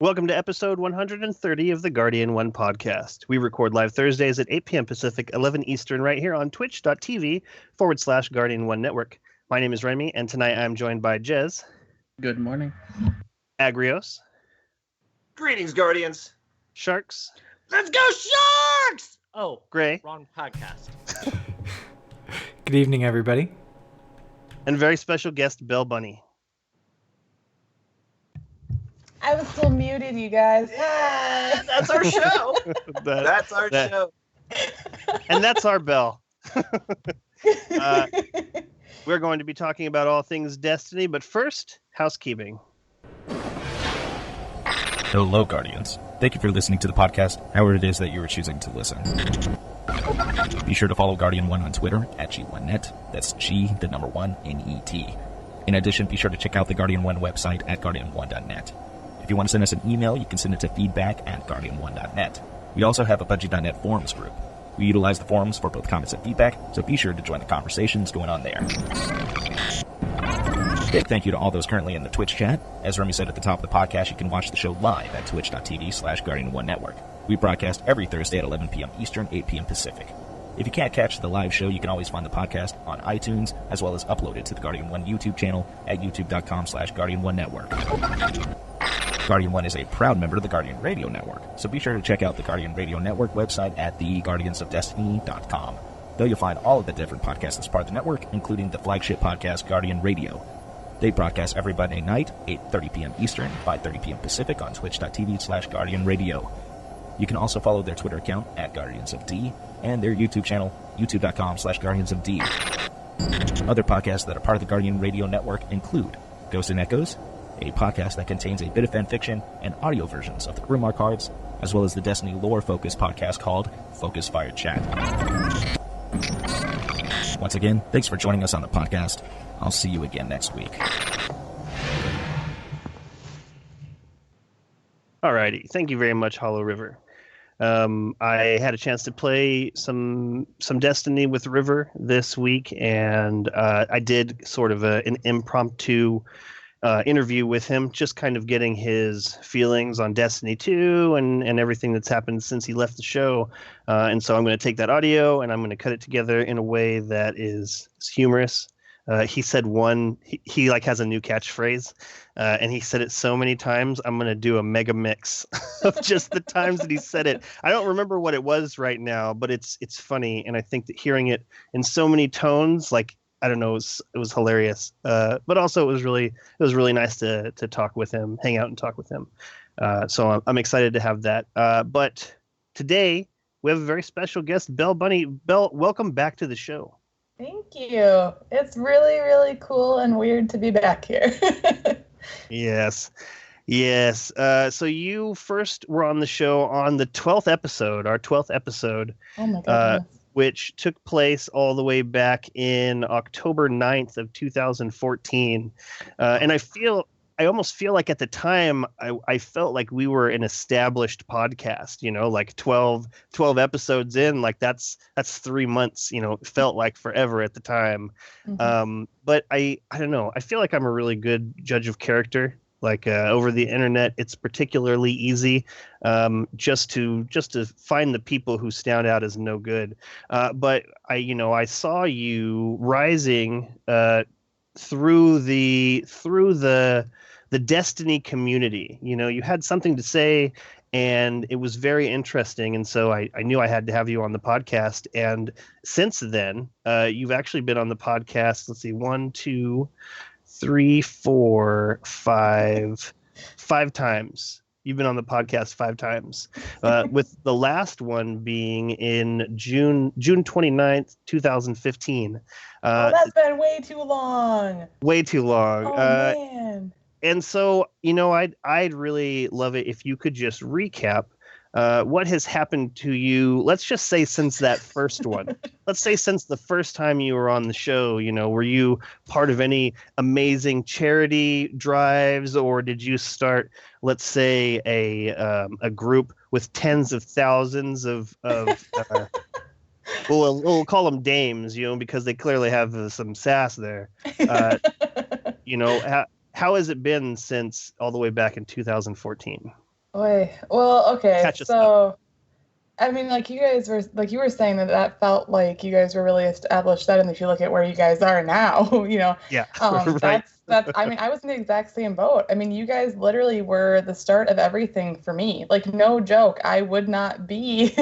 Welcome to episode 130 of the Guardian 1 podcast. We record live Thursdays at 8 p.m. Pacific, 11 Eastern, right here on twitch.tv/Guardian 1 Network. My name is Remy, and tonight I'm joined by Jez. Good morning. Agrios. Greetings, Guardians. Sharks. Let's go, Sharks! Oh, Gray. wrong podcast. Good evening, everybody. And very special guest, Bell Bunny. I was still muted, you guys. Yeah, that's our show. That's our show. And that's our bell. We're going to be talking about all things Destiny, but first, housekeeping. Hello, Guardians. Thank you for listening to the podcast, however it is that you are choosing to listen. Be sure to follow Guardian1 on Twitter at G1net. That's G1NET. In addition, be sure to check out the Guardian1 website at guardian1.net. If you want to send us an email, you can send it to feedback@guardian1.net. We also have a Budgie.net forums group. We utilize the forums for both comments and feedback, so be sure to join the conversations going on there. Big thank you to all those currently in the Twitch chat. As Remy said at the top of the podcast, you can watch the show live at twitch.tv/Guardian1 Network. We broadcast every Thursday at 11 p.m. Eastern, 8 p.m. Pacific. If you can't catch the live show, you can always find the podcast on iTunes, as well as upload it to the Guardian 1 YouTube channel at youtube.com/Guardian1 Network. Guardian 1 is a proud member of the Guardian Radio Network, so be sure to check out the Guardian Radio Network website at theguardiansofdestiny.com. There you'll find all of the different podcasts as part of the network, including the flagship podcast Guardian Radio. They broadcast every Monday night, 8:30 p.m. Eastern, 5:30 p.m. Pacific on twitch.tv/Guardian Radio. You can also follow their Twitter account at Guardians of D and their YouTube channel, youtube.com/Guardians of D. Other podcasts that are part of the Guardian Radio Network include Ghosts and Echoes, a podcast that contains a bit of fan fiction and audio versions of the Grimoire cards, as well as the Destiny lore-focused podcast called Focus Fire Chat. Once again, thanks for joining us on the podcast. I'll see you again next week. Alrighty, thank you very much, Hollow River. I had a chance to play some Destiny with River this week, and I did sort of an impromptu interview with him, just kind of getting his feelings on Destiny 2 and everything that's happened since he left the show. And so I'm going to take that audio and I'm going to cut it together in a way that is humorous. He said he like has a new catchphrase, and he said it so many times. I'm going to do a mega mix of just the times that he said it. I don't remember what it was right now, but it's funny. And I think that hearing it in so many tones, like, I don't know, it was hilarious. But also it was really nice to talk with him, hang out and talk with him. So I'm excited to have that. But today we have a very special guest, Bell Bunny. Bell, welcome back to the show. Thank you. It's really, really cool and weird to be back here. Yes. So you first were on the show on the 12th episode, our 12th episode. Oh my goodness. Which took place all the way back in October 9th of 2014. And I almost feel like at the time I felt like we were an established podcast, like 12 episodes in, like that's 3 months, it felt like forever at the time. Mm-hmm. But I don't know. I feel like I'm a really good judge of character. Like over the internet, it's particularly easy just to find the people who stand out as no good. But I saw you rising through the the Destiny community. You had something to say, and it was very interesting. And so I knew I had to have you on the podcast. And since then, you've actually been on the podcast. Let's see, 1, 2, 3, 4, 5 times. You've been on the podcast 5 times, with the last one being in June 29th, 2015. That's been way too long. Way too long. Oh, man. And so, I'd really love it if you could just recap what has happened to you. Let's just say since that first one. Let's say since the first time you were on the show. Were you part of any amazing charity drives, or did you start, let's say, a group with tens of thousands of we'll call them dames, because they clearly have some sass there. How has it been since all the way back in 2014? Well, okay. Catch us so, up. I mean, like you were saying that felt like you guys were really established then, and if you look at where you guys are now, Yeah, right. That's. I mean, I was in the exact same boat. I mean, you guys literally were the start of everything for me. Like, no joke, I would not be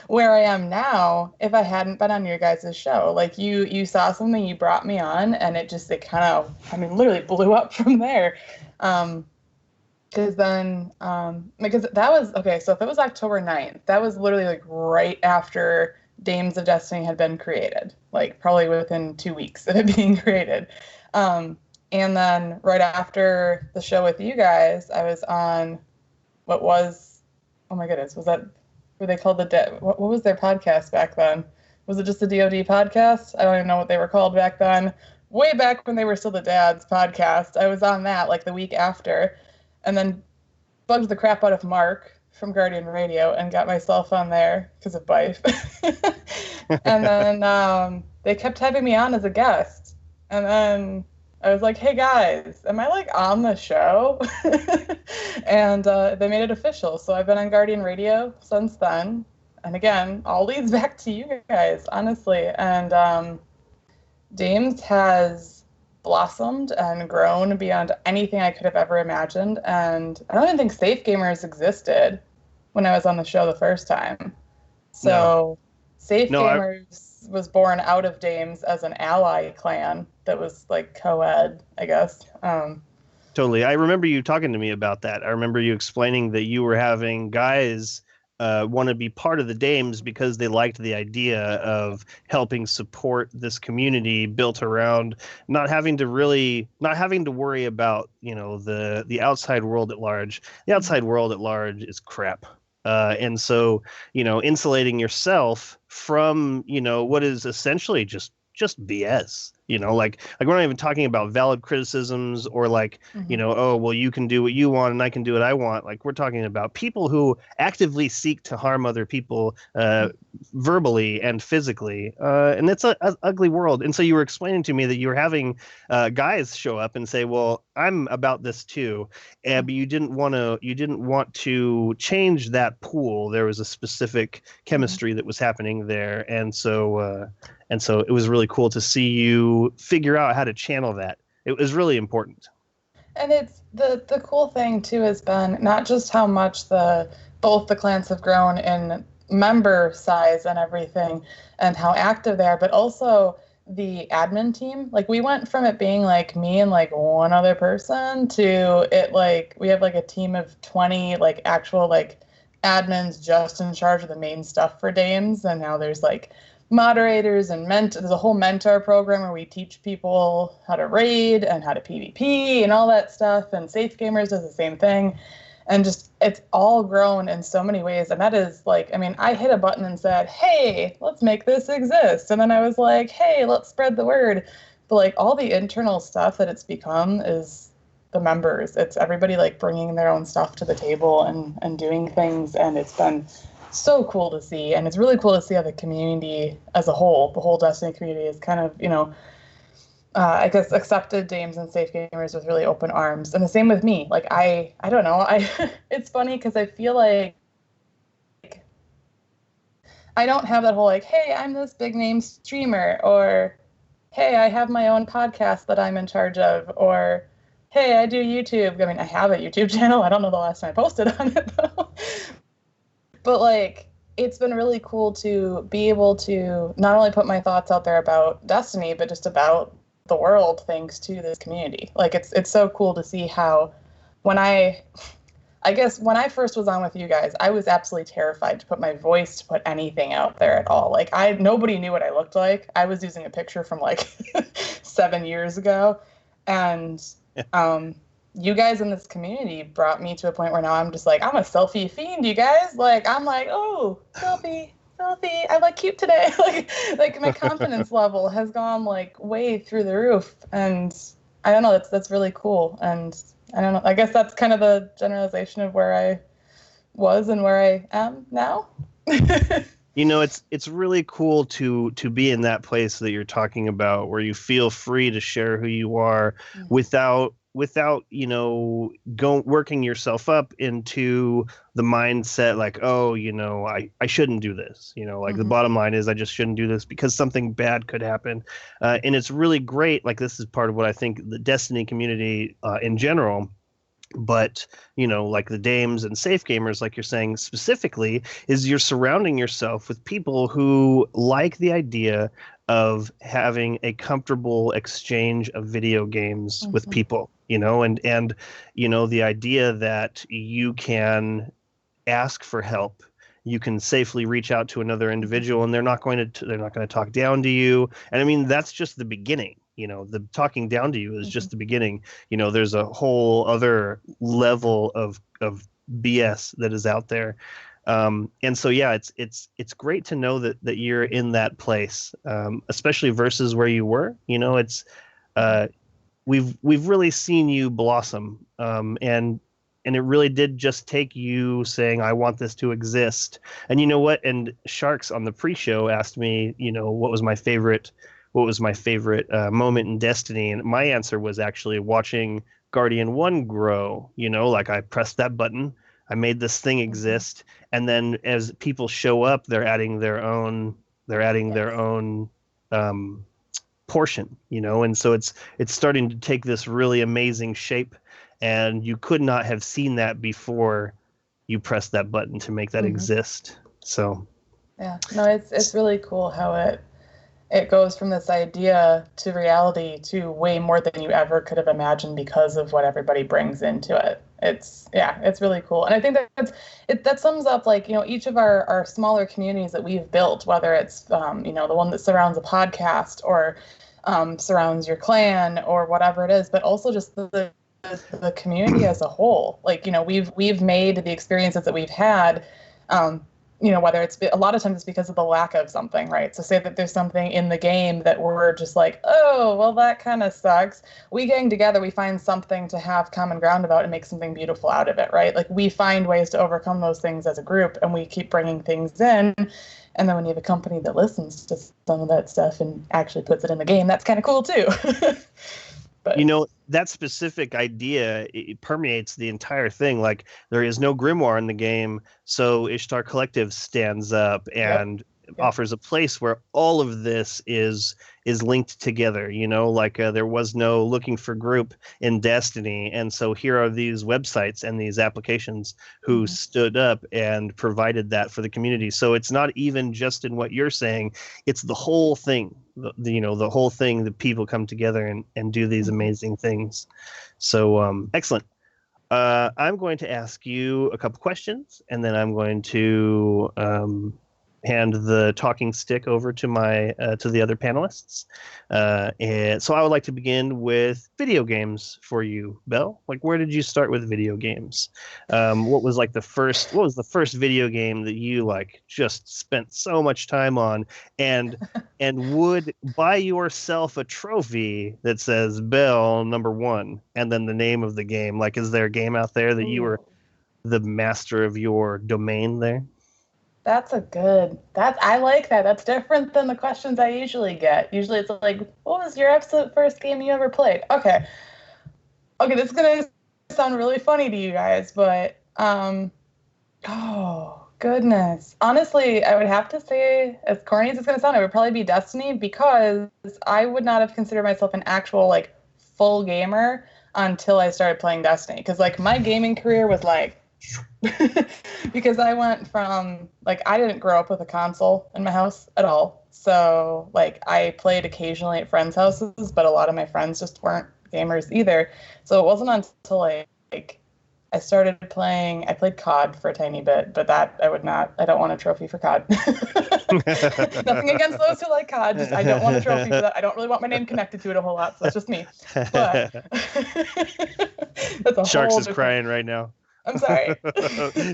where I am now if I hadn't been on your guys' show. Like, you saw something, you brought me on, and it kind of, literally blew up from there. Because then, because that was, okay, so if it was October 9th, that was literally like right after Dames of Destiny had been created, like probably within 2 weeks of it being created. And then right after the show with you guys, I was on what was, oh my goodness, were they called what was their podcast back then? Was it just the DoD podcast? I don't even know what they were called back then. Way back when they were still the Dads podcast. I was on that like the week after. And then bugged the crap out of Mark from Guardian Radio and got myself on there because of Bife. And then they kept having me on as a guest. And then I was like, hey guys, am I like on the show? And they made it official. So I've been on Guardian Radio since then. And again, all leads back to you guys, honestly. And Dames has blossomed and grown beyond anything I could have ever imagined. And I don't even think Safe Gamers existed when I was on the show the first time. So Safe Gamers was born out of Dames as an ally clan that was like co-ed, I guess. Totally. I remember you talking to me about that. I remember you explaining that you were having guys want to be part of the Dames because they liked the idea of helping support this community built around not having to worry about, the outside world at large. The outside world at large is crap. And so, insulating yourself from, what is essentially just BS. Like we're not even talking about valid criticisms or like, oh, well, you can do what you want and I can do what I want. Like we're talking about people who actively seek to harm other people verbally and physically. And it's an ugly world. And so you were explaining to me that you were having guys show up and say, well, I'm about this too. But you didn't want to change that pool. There was a specific chemistry that was happening there. And so it was really cool to see you figure out how to channel that. It was really important. And it's the cool thing too has been not just how much both the clans have grown in member size and everything and how active they are, but also the admin team. Like we went from it being like me and like one other person to it like we have like a team of 20 like actual like admins just in charge of the main stuff for Dames, and now there's like moderators and there's a whole mentor program where we teach people how to raid and how to PvP and all that stuff, and Safe Gamers does the same thing, and just it's all grown in so many ways. And that is like, I mean, I hit a button and said, hey, let's make this exist, and then I was like, hey, let's spread the word. But like all the internal stuff that it's become is the members. It's everybody like bringing their own stuff to the table and doing things, and it's been so cool to see. And it's really cool to see how the community as a whole, the whole Destiny community is kind of, I guess accepted Dames and Safe Gamers with really open arms. And the same with me. Like, I don't know. It's funny because I feel like I don't have that whole like, hey, I'm this big name streamer, or hey, I have my own podcast that I'm in charge of, or hey, I do YouTube. I mean, I have a YouTube channel. I don't know the last time I posted on it, though. But, like, it's been really cool to be able to not only put my thoughts out there about Destiny, but just about the world thanks to this community. Like, it's so cool to see how when I guess when I first was on with you guys, I was absolutely terrified to put my voice, to put anything out there at all. Like, nobody knew what I looked like. I was using a picture from like 7 years ago. And you guys in this community brought me to a point where now I'm just like, I'm a selfie fiend, you guys. Like, I'm like, oh, selfie, I look cute today. like my confidence level has gone like way through the roof. And I don't know, that's really cool. And I don't know, I guess that's kind of the generalization of where I was and where I am now. You know, it's really cool to be in that place that you're talking about, where you feel free to share who you are without you know, working yourself up into the mindset like, oh, you know, I shouldn't do this. You know, like the bottom line is I just shouldn't do this because something bad could happen. And it's really great. Like, this is part of what I think the Destiny community in general, but, you know, like the dames and safe gamers, like you're saying specifically, is you're surrounding yourself with people who like the idea of having a comfortable exchange of video games with people, you know, and you know, the idea that you can ask for help, you can safely reach out to another individual, and they're not going to talk down to you. And I mean, that's just the beginning. You know, the talking down to you is just the beginning. You know, there's a whole other level of BS that is out there. And so, yeah, it's great to know that you're in that place, especially versus where you were. You know, it's we've really seen you blossom, and it really did just take you saying, I want this to exist. And you know what? And Sharks on the pre-show asked me, you know, what was my favorite moment in Destiny, and my answer was actually watching Guardian 1 grow. You know, like, I pressed that button, I made this thing exist, and then as people show up, they're adding their own portion, you know, and so it's starting to take this really amazing shape, and you could not have seen that before you pressed that button to make that exist. So yeah, no, it's really cool how it goes from this idea to reality to way more than you ever could have imagined because of what everybody brings into it. It's really cool. And I think that sums up, like, you know, each of our smaller communities that we've built, whether it's, you know, the one that surrounds a podcast or surrounds your clan or whatever it is, but also just the community as a whole. Like, you know, we've made the experiences that we've had, you know, whether it's a lot of times it's because of the lack of something, right? So say that there's something in the game that we're just like, oh, well, that kind of sucks. We gang together, we find something to have common ground about and make something beautiful out of it, right? Like, we find ways to overcome those things as a group, and we keep bringing things in. And then when you have a company that listens to some of that stuff and actually puts it in the game, that's kind of cool too. But, you know, that specific idea, it permeates the entire thing. Like, there is no grimoire in the game, so Ishtar Collective stands up and offers a place where all of this is linked together. You know, like, there was no looking for group in Destiny, and so here are these websites and these applications who stood up and provided that for the community. So it's not even just in what you're saying, it's the whole thing. The whole thing, that people come together and do these amazing things. So excellent. I'm going to ask you a couple questions, and then I'm going to hand the talking stick over to the other panelists. And so I would like to begin with video games for you, Belle. Like, where did you start with video games? What was the first video game that you like just spent so much time on and would buy yourself a trophy that says Belle #1 and then the name of the game? Like, is there a game out there that you were the master of your domain there? I like that. That's different than the questions I usually get. Usually it's like, what was your absolute first game you ever played? Okay, this is going to sound really funny to you guys, but, oh, goodness. Honestly, I would have to say, as corny as it's going to sound, it would probably be Destiny, because I would not have considered myself an actual, like, full gamer until I started playing Destiny. Because like my gaming career was like, because I went from like I didn't grow up with a console in my house at all. So like I played occasionally at friends' houses, but a lot of my friends just weren't gamers either. So it wasn't until like I started playing. I played COD for a tiny bit, but that I don't want a trophy for COD. Nothing against those who like COD. Just I don't want a trophy for that. I don't really want my name connected to it a whole lot. So it's just me. But that's a Sharks whole is different... crying right now. I'm sorry.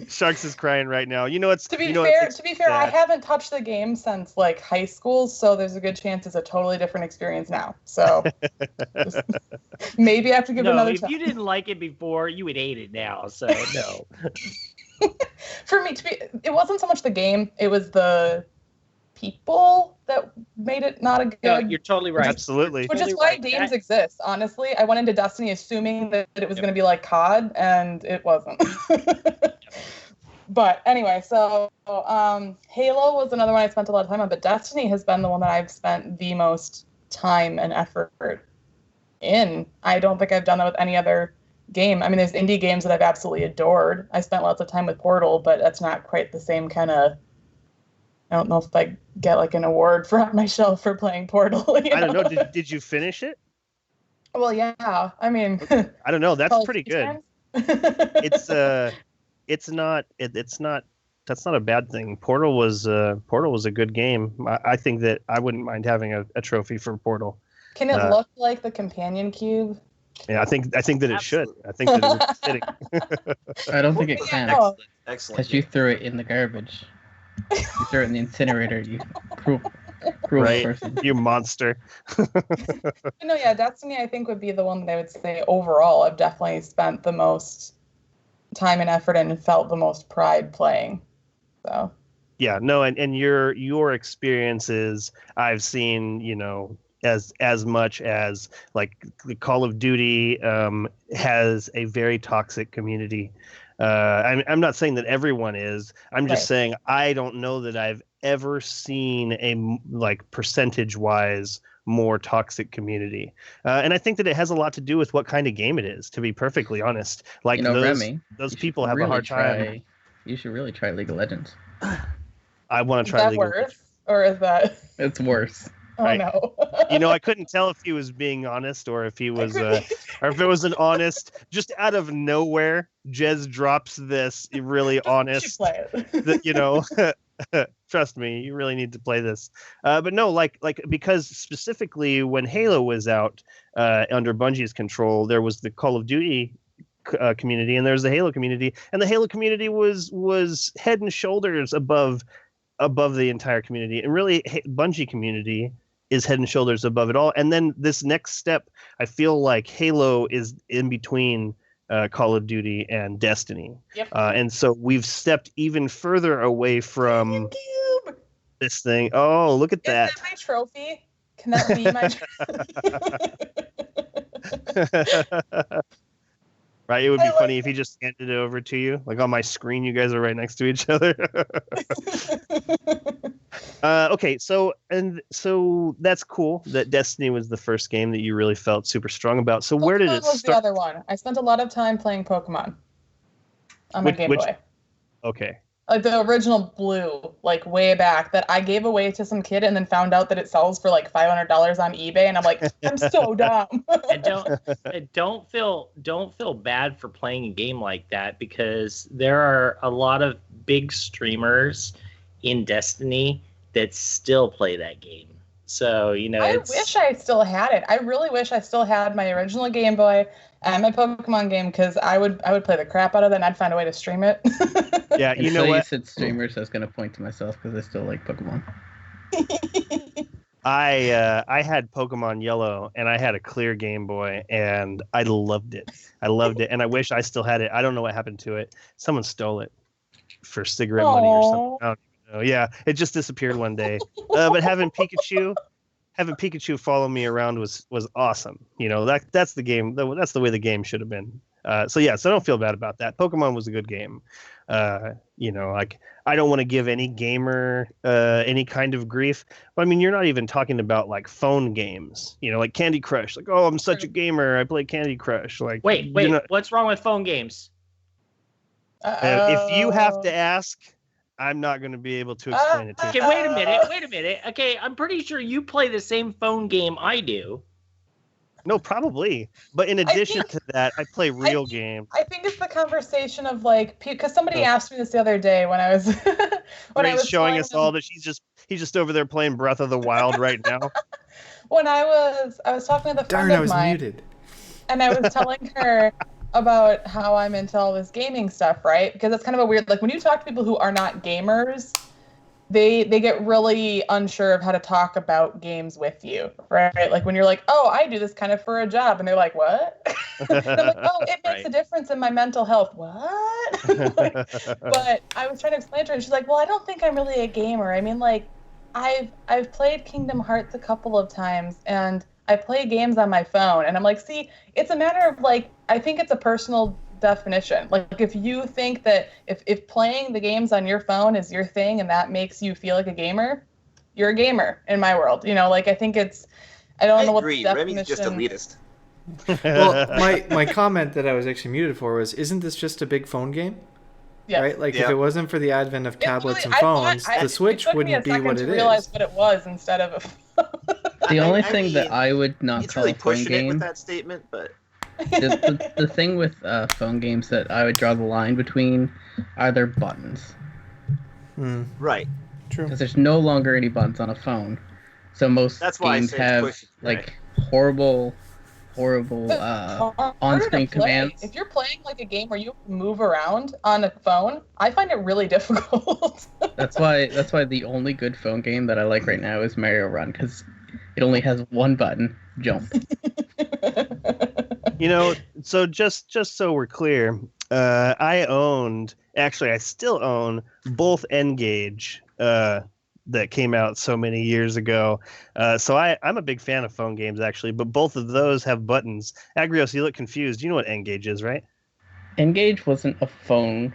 Sharks is crying right now. You know what's to be fair, I haven't touched the game since like high school, so there's a good chance it's a totally different experience now. So maybe I have to give it another if time. you didn't like it before, you would hate it now. So no. For me, it wasn't so much the game; it was the people that made it not a good. No, you're totally right. Absolutely. Which is why games exist. Honestly, I went into Destiny assuming that it was going to be like COD, and it wasn't. But anyway, so Halo was another one I spent a lot of time on, but Destiny has been the one that I've spent the most time and effort in. I don't think I've done that with any other game. I mean, there's indie games that I've absolutely adored. I spent lots of time with Portal, but that's not quite the same kind of... I don't know if I get like an award for on my shelf for playing Portal. I don't know. Did you finish it? Well, yeah. I mean, I don't know. That's pretty good. It's not. That's not a bad thing. Portal was a good game. I think that I wouldn't mind having a trophy for Portal. Can it look like the companion cube? Yeah, I think that it should. I think that it's fitting. I don't think it can. Excellent. Because you threw it in the garbage. You threw it in the incinerator, you cruel right, person. you monster. No, yeah, Destiny I think would be the one that I would say overall I've definitely spent the most time and effort and felt the most pride playing. So yeah, no, and your experiences I've seen, as much as like the Call of Duty has a very toxic community. I'm not saying that everyone is. I'm just saying I don't know that I've ever seen a like percentage-wise more toxic community, and I think that it has a lot to do with what kind of game it is. To be perfectly honest, like Remy, those people have a hard time. You should really try League of Legends. I want to try League of Legends. Or is that? It's worse. Oh right. No! I couldn't tell if he was being honest or if he was, or if it was an honest. Just out of nowhere, Jez drops this really honest. That trust me, you really need to play this. But no, like because specifically when Halo was out under Bungie's control, there was the Call of Duty community and there's the Halo community, and the Halo community was head and shoulders above the entire community, and really Bungie community is head and shoulders above it all. And then this next step, I feel like Halo is in between Call of Duty and Destiny. Yep. And so we've stepped even further away from this thing. Oh, look at that. Is that my trophy? Can that be my trophy? Right, it would be funny if he just handed it over to you. Like on my screen, you guys are right next to each other. Okay, so that's cool that Destiny was the first game that you really felt super strong about. So where did it start? Was the other one. I spent a lot of time playing Pokemon on my Game Boy. Okay. Like the original Blue, like way back, that I gave away to some kid and then found out that it sells for like $500 on eBay, and I'm like, I'm so dumb. And don't feel bad for playing a game like that, because there are a lot of big streamers in Destiny that still play that game. So I wish I still had it. I really wish I still had my original Game Boy and my Pokemon game, because I would play the crap out of it and I'd find a way to stream it. Yeah, you know what? You said streamers, I was going to point to myself because I still like Pokemon. I had Pokemon Yellow and I had a clear Game Boy and I loved it. And I wish I still had it. I don't know what happened to it. Someone stole it for cigarette money or something. I don't even know. Yeah, it just disappeared one day. But having Pikachu follow me around was awesome. That's the game. That's the way the game should have been. So I don't feel bad about that. Pokemon was a good game. Like I don't want to give any gamer any kind of grief, but I mean, you're not even talking about like phone games, like Candy Crush. Like, oh, I'm such a gamer, I play Candy Crush. Like, wait, what's wrong with phone games? If you have to ask, I'm not going to be able to explain it to you. Okay, wait a minute. Okay, I'm pretty sure you play the same phone game I do. No, probably. But in addition to that, I play real games. I think it's the conversation of like, because somebody asked me this the other day when I was I was showing us all that he's just over there playing Breath of the Wild right now. When I was talking with a friend of mine, muted. And I was telling her about how I'm into all this gaming stuff, right? Because it's kind of a weird, like when you talk to people who are not gamers, they get really unsure of how to talk about games with you, right? Like when you're like, oh, I do this kind of for a job, and they're like, what? And I'm like, oh, it makes a difference in my mental health. What? But I was trying to explain to her, and she's like, well, I don't think I'm really a gamer. I mean, like, I've played Kingdom Hearts a couple of times, and I play games on my phone. And I'm like, see, it's a matter of like, I think it's a personal definition. Like if you think that if playing the games on your phone is your thing and that makes you feel like a gamer, you're a gamer in my world. Like I think I don't know what the definition. Remy's just elitist. Well, my comment that I was actually muted for was, isn't this just a big phone game? Yes. Right? Like if it wasn't for the advent of tablets and I phones, the Switch wouldn't be what it is. Realize what it was instead of the only thing that I would not call really a phone pushing game it with that statement, but the thing with phone games that I would draw the line between are their buttons. Right. True. Because there's no longer any buttons on a phone, so most games have horrible on-screen commands. If you're playing like a game where you move around on a phone, I find it really difficult. That's why the only good phone game that I like right now is Mario Run, because it only has one button, jump. So just so we're clear, I still own both N-Gage that came out so many years ago. So I'm a big fan of phone games, actually, but both of those have buttons. Agrios, you look confused. You know what N-Gage is, right? N-Gage wasn't a phone.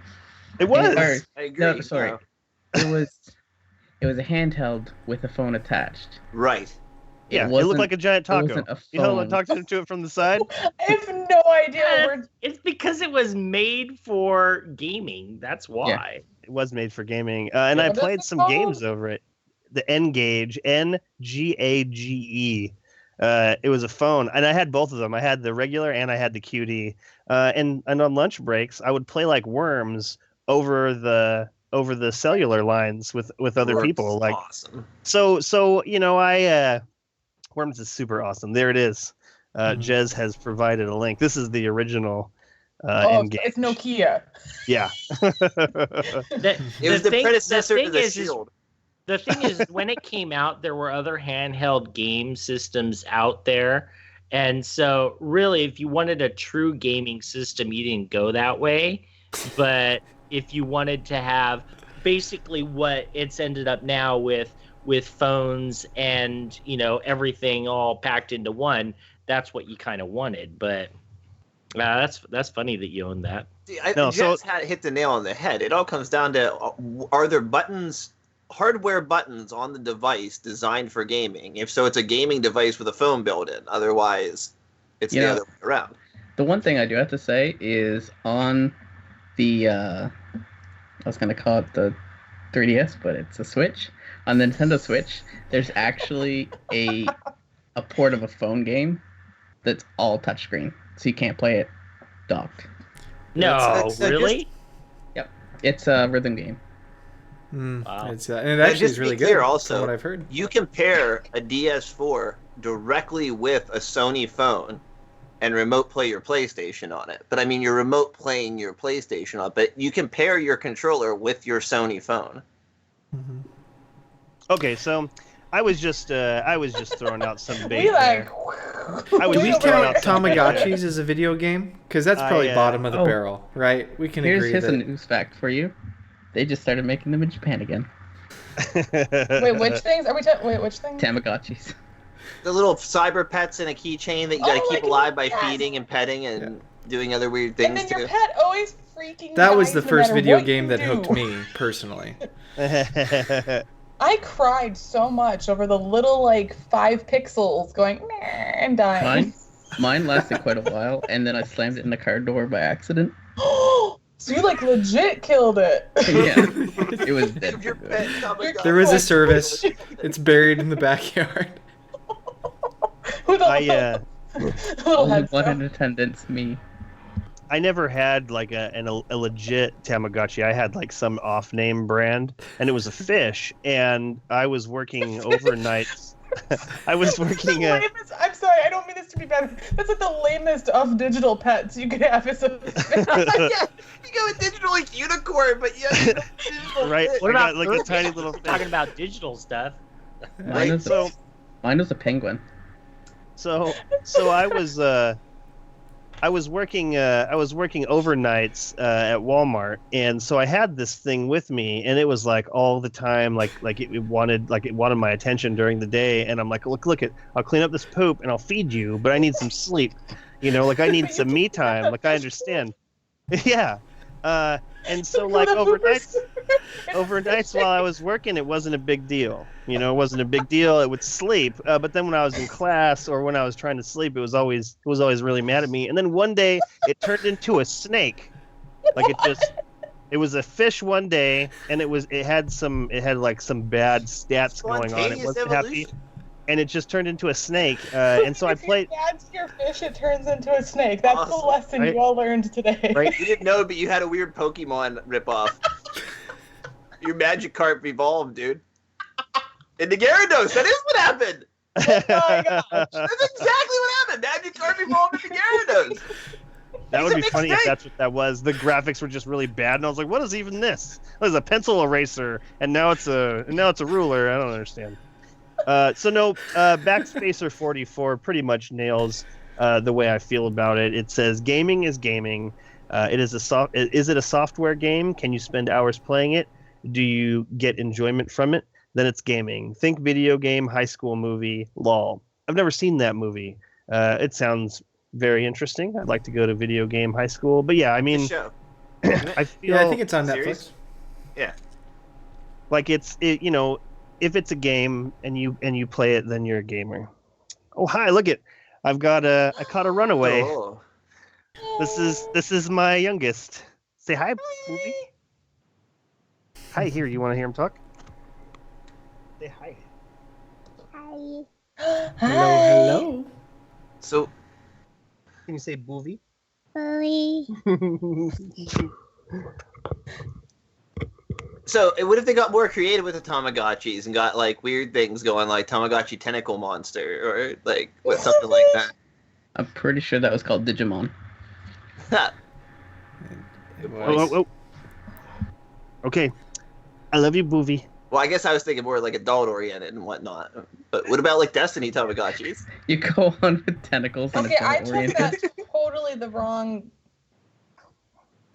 It was. I agree. No, sorry. No. It was a handheld with a phone attached. Right. Yeah, it looked like a giant taco. You talk to it from the side? I have no idea. It's because it was made for gaming. That's why. Yeah. It was made for gaming. And I played some games over it. The N-Gage, N-G-A-G-E. It was a phone. And I had both of them. I had the regular and I had the QD. And on lunch breaks, I would play like Worms over the cellular lines with other people. Like awesome. So Worms is super awesome. There it is. Jez has provided a link. This is the original N-Gage. It's Nokia. Yeah. It was the predecessor to the Shield. The thing is, when it came out, there were other handheld game systems out there. And so, really, if you wanted a true gaming system, you didn't go that way. But if you wanted to have basically what it's ended up now with phones and everything all packed into one, that's what you kind of wanted. But that's funny that you own that. Jess hit the nail on the head. It all comes down to, are there hardware buttons on the device designed for gaming? If so, it's a gaming device with a phone built in. Otherwise, it's the other way around. The one thing I do have to say is on the I was going to call it the 3DS, but it's a Switch. On the Nintendo Switch, there's actually a port of a phone game that's all touchscreen, so you can't play it docked. No, really? Yep, it's a rhythm game. Wow. And it actually is really good. Also, from what I've heard, you can pair a DS4 directly with a Sony phone and remote play your PlayStation on it. But I mean, you're remote playing your PlayStation on it, but you can pair your controller with your Sony phone. Mm-hmm. Okay, so I was just throwing out some bait. Do we count Tamagotchis as a video game? Because that's probably bottom of the barrel, right? We can agree. Here's a news fact for you: they just started making them in Japan again. Wait, which things are we talking? Wait, which things? Tamagotchis. The little cyber pets in a keychain that you got to keep alive by feeding and petting and doing other weird things. And then your too. pet always freaking That was dies the no first matter video what game you that do. hooked me personally. I cried so much over the little 5 pixels going "Meh," and dying. Mine lasted quite a while, and then I slammed it in the car door by accident. So you legit killed it. Yeah, it was dead. Your pet Tamagotchi. There was a service. It's buried in the backyard. Who the I little Only head one stuff. in attendance, me. I never had like a legit Tamagotchi. I had like some off-name brand, and it was a fish. And I was working overnights. I was working. I'm sorry, I don't mean this to be bad. That's like the lamest of digital pets you could have. Is a Yeah, you go with digital unicorn, but yeah, digital Right. fish. What about like a tiny little We're fish. talking about digital stuff. Mine was So a penguin. So I was working overnights at Walmart, and so I had this thing with me, and it was like all the time, like it wanted my attention during the day, and I'm like, look it, I'll clean up this poop and I'll feed you, but I need some sleep, like I need some me time, like I understand, yeah, and so like overnights while I was working, it wasn't a big deal, it wasn't a big deal. It would sleep, but then when I was in class or when I was trying to sleep, it was always really mad at me. And then one day it turned into a snake. Like it was a fish one day, and it had like some bad stats going on. It Spontaneous wasn't happy, evolution. and it just turned into a snake. And so I played. If you add to your fish, it turns into a snake. That's the Awesome. lesson Right? you all learned today. Right. You didn't know, but you had a weird Pokemon ripoff. Your Magikarp evolved, dude. And the Gyarados, that is what happened. Oh my gosh. That's exactly what happened. Magikarp evolved into Gyarados. That would be It's a funny if mistake. that's what that was. The graphics were just really bad, and I was like, "What is even this? It was a pencil eraser, and now it's a ruler." I don't understand. Backspacer 44 pretty much nails the way I feel about it. It says gaming is gaming. Is it a software game? Can you spend hours playing it? Do you get enjoyment from it? Then it's gaming. Think video game, high school movie, lol. I've never seen that movie. It sounds very interesting. I'd like to go to video game high school. But yeah, I The mean, show. I feel Yeah, I think it's on Series? Netflix. like if it's a game and you play it, then you're a gamer. Oh hi, look it. I caught a runaway. Oh. This is my youngest. Say hi, movie. Hi, here. You want to hear him talk? Say hi. Hi. Hello. So, Can you say booby? what if they got more creative with the Tamagotchis and got like weird things going, like Tamagotchi tentacle monster, or like with something like that? I'm pretty sure that was called Digimon. It was. Oh. Okay. I love you, booby. Well, I guess I was thinking more like adult oriented and whatnot. But what about like Destiny Tamagotchis? You go on with tentacles and Okay, I it's took oriented. that totally the wrong.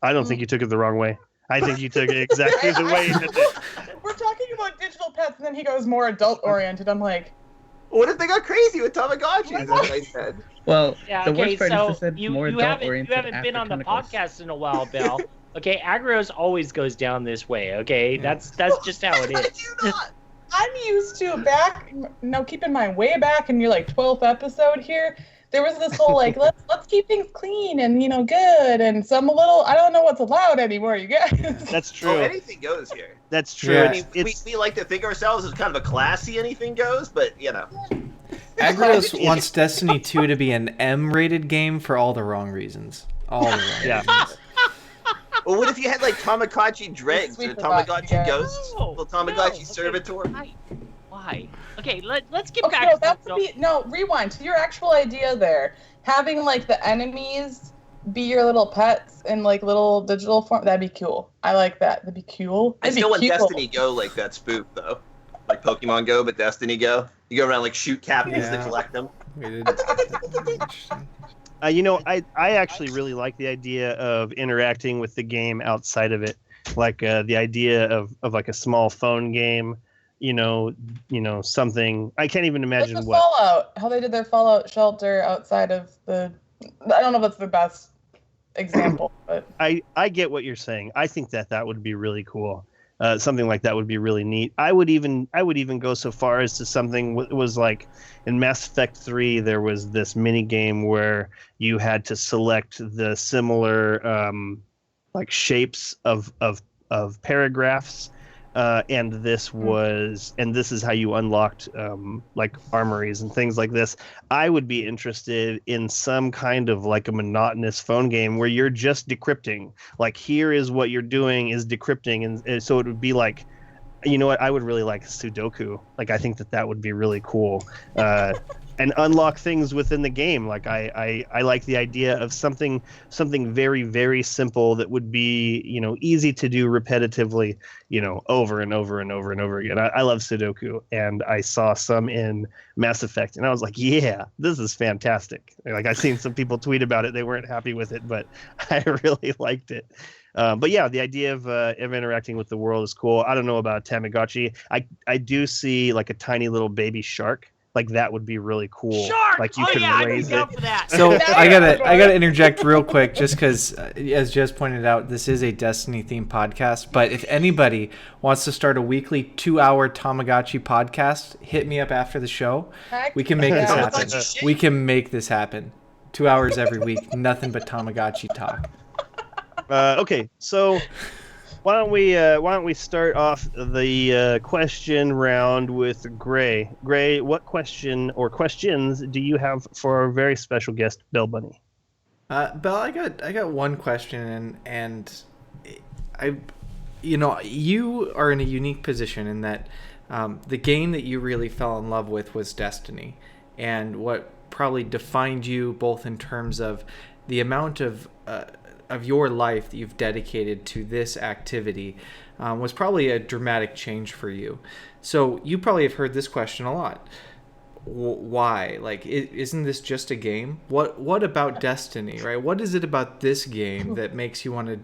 I don't think you took it the wrong way. I think you took it exactly the way you did it. We're talking about digital pets, and then he goes more adult oriented. I'm like, What if they got crazy with Tamagotchis? As I said. Well, Yeah, the okay, worst part so is they said you more haven't adult-oriented been on the tentacles. podcast in a while, Bill. Okay, Agrios always goes down this way. Okay, that's just how it How is. did you not? I'm used to keep in mind, way back in your 12th episode here, there was this whole let's keep things clean and good, and some I don't know what's allowed anymore, you guys. That's true. Oh, anything goes here. That's true. Yeah. I mean, we like to think ourselves as kind of a classy anything goes, but Agrios wants Destiny 2 to be an M-rated game for all the wrong reasons. All the wrong Yeah. reasons. Well, what if you had like Tamagotchi dregs Sweet or for that, you Tamagotchi guys. ghosts? Well, Tamagotchi servitor. Why? Okay, let's get Okay, back no, to that the would be rewind to your actual idea there. Having the enemies be your little pets in little digital form. That'd be cool. I like that. That'd be cool. I That'd be still want cute. Destiny Go like that spoof though, like Pokemon Go, but Destiny Go. You go around shoot captains to Yeah. collect them. We did. Interesting. I actually really like the idea of interacting with the game outside of it, like the idea of like a small phone game, something. I can't even imagine Like the what. Fallout, how they did their Fallout shelter outside of the. I don't know if that's the best example. But I get what you're saying. I think that would be really cool. Something like that would be really neat. I would even go so far as to something was like in Mass Effect 3. There was this mini game where you had to select the similar like shapes of paragraphs. And this is how you unlocked like armories and things like this. I would be interested in some kind of like a monotonous phone game where you're just decrypting. Like, here is what you're doing is decrypting, and so it would be like, you know what? I would really like Sudoku. Like, I think that would be really cool. And unlock things within the game. Like I like the idea of something very, very simple that would be, easy to do repetitively, over and over and over and over again. I love Sudoku, and I saw some in Mass Effect, and I was like, yeah, this is fantastic. Like, I've seen some people tweet about it. They weren't happy with it, but I really liked it. But yeah, the idea of interacting with the world is cool. I don't know about Tamagotchi. I do see like a tiny little baby shark. Like, that would be really cool. Shark! Like, you could raise it. For that. So I gotta interject real quick, just because, as Jess pointed out, this is a Destiny themed podcast. But if anybody wants to start a weekly 2-hour Tamagotchi podcast, hit me up after the show. We can make this happen. We can make this happen. 2 hours every week, nothing but Tamagotchi talk. Okay, so why don't we start off the question round with Gray? Gray, what question or questions do you have for our very special guest, Bell Bunny? Bell, I got one question, and you are in a unique position in that the game that you really fell in love with was Destiny, and what probably defined you both in terms of the amount of your life that you've dedicated to this activity was probably a dramatic change for you. So you probably have heard this question a lot. Why? Like, isn't this just a game? What about Destiny, right? What is it about this game that makes you want to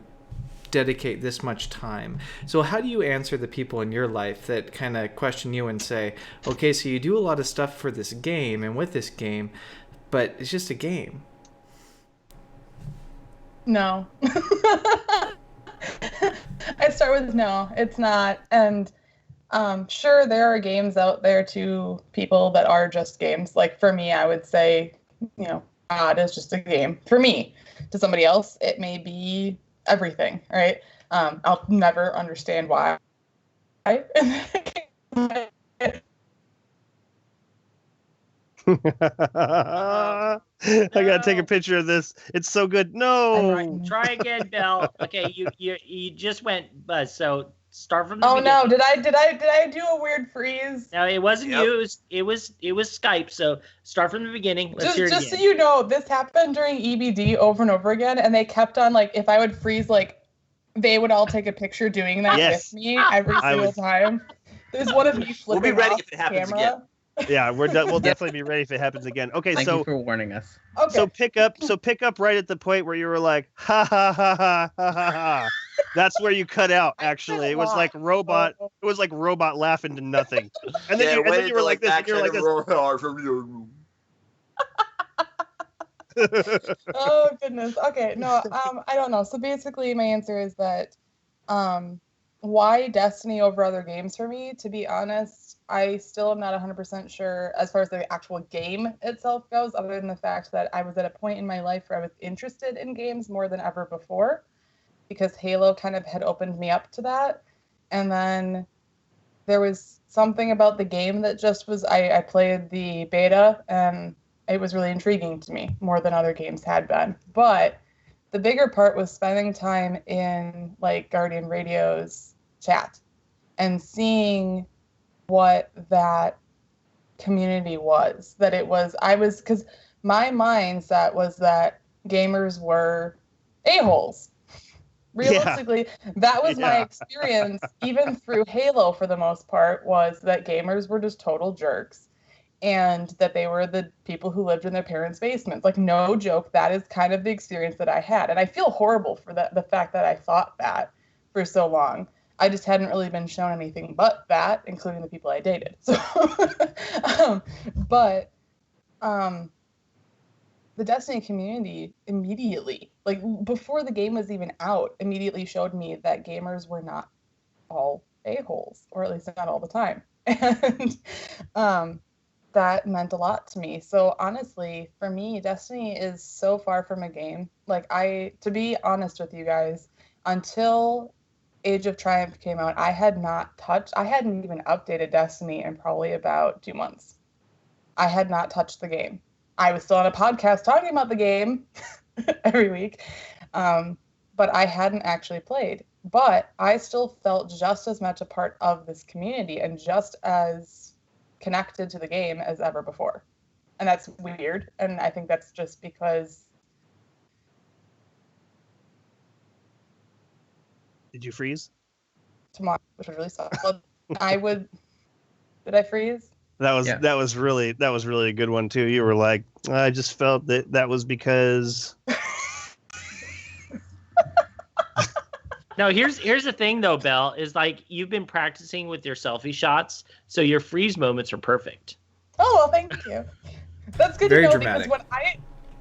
dedicate this much time? So how do you answer the people in your life that kind of question you and say, okay, so you do a lot of stuff for this game and with this game, but it's just a game? No. I start with no, it's not. And sure, there are games out there to people that are just games. Like, for me, I would say, God is just a game. For me, to somebody else, it may be everything, right? I'll never understand why. I gotta take a picture of this. It's so good. No. Try again, Bell. Okay, you just went buzz. So start from the beginning. No! Did I do a weird freeze? No, it wasn't you. It was Skype. So start from the beginning. Let's hear it just again. So you know, this happened during EBD over and over again, and they kept on, like, if I would freeze, like, they would all take a picture doing that with me every single time. There's one of me flipping. We'll be ready off if it happens camera. again. Yeah, we'll definitely be ready if it happens again. Okay, Thank you for warning us. Okay. So pick up right at the point where you were like, ha ha ha ha ha ha ha. That's where you cut out. Actually, it was like robot. It was like robot laughing to nothing. And then you were like this. And you were like this. Oh goodness. Okay. No. I don't know. So basically, my answer is that, why Destiny over other games for me? To be honest, I still am not 100% sure as far as the actual game itself goes, other than the fact that I was at a point in my life where I was interested in games more than ever before, because Halo kind of had opened me up to that. And then there was something about the game that just was, I played the beta, and it was really intriguing to me, more than other games had been. But the bigger part was spending time in, like, Guardian Radio's chat and seeing what that community was. That it was, because my mindset was that gamers were a-holes. Realistically, that was my experience, even through Halo for the most part, was that gamers were just total jerks. And that they were the people who lived in their parents' basements. Like, no joke, that is kind of the experience that I had. And I feel horrible for the fact that I thought that for so long. I just hadn't really been shown anything but that, including the people I dated. So, the Destiny community immediately, like before the game was even out, immediately showed me that gamers were not all a-holes, or at least not all the time. And that meant a lot to me. So honestly, for me, Destiny is so far from a game. Like, to be honest with you guys, until Age of Triumph came out, I hadn't even updated Destiny in probably about 2 months. I had not touched the game. I was still on a podcast talking about the game every week, but I hadn't actually played. But I still felt just as much a part of this community and just as connected to the game as ever before. And that's weird. And I think that's just because... Did you freeze? Tomorrow, which would really suck. Well, did I freeze? That was really a good one too. You were like, I just felt that was because. No, here's the thing though, Belle, is like you've been practicing with your selfie shots, so your freeze moments are perfect. Oh well, thank you. That's good Very to know dramatic. Because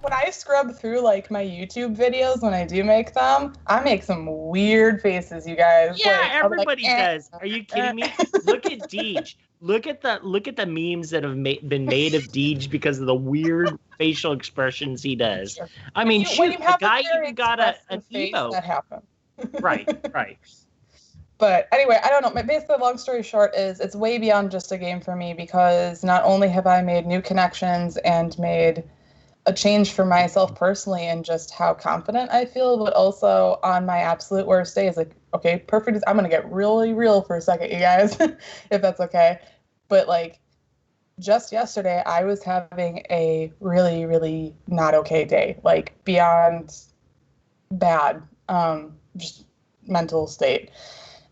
when I scrub through like my YouTube videos when I do make them, I make some weird faces, you guys. Yeah, like, everybody does. Are you kidding me? Look at Deej. Look at the memes that have been made of Deej because of the weird facial expressions he does. I mean, shoot, the guy even got an emote. That happened. Right. But anyway, I don't know. Basically, long story short is it's way beyond just a game for me, because not only have I made new connections and made a change for myself personally and just how confident I feel, but also on my absolute worst days, like, okay, perfect. I'm going to get really real for a second, you guys, if that's okay. But like just yesterday, I was having a really, really not okay day, like beyond bad, just mental state.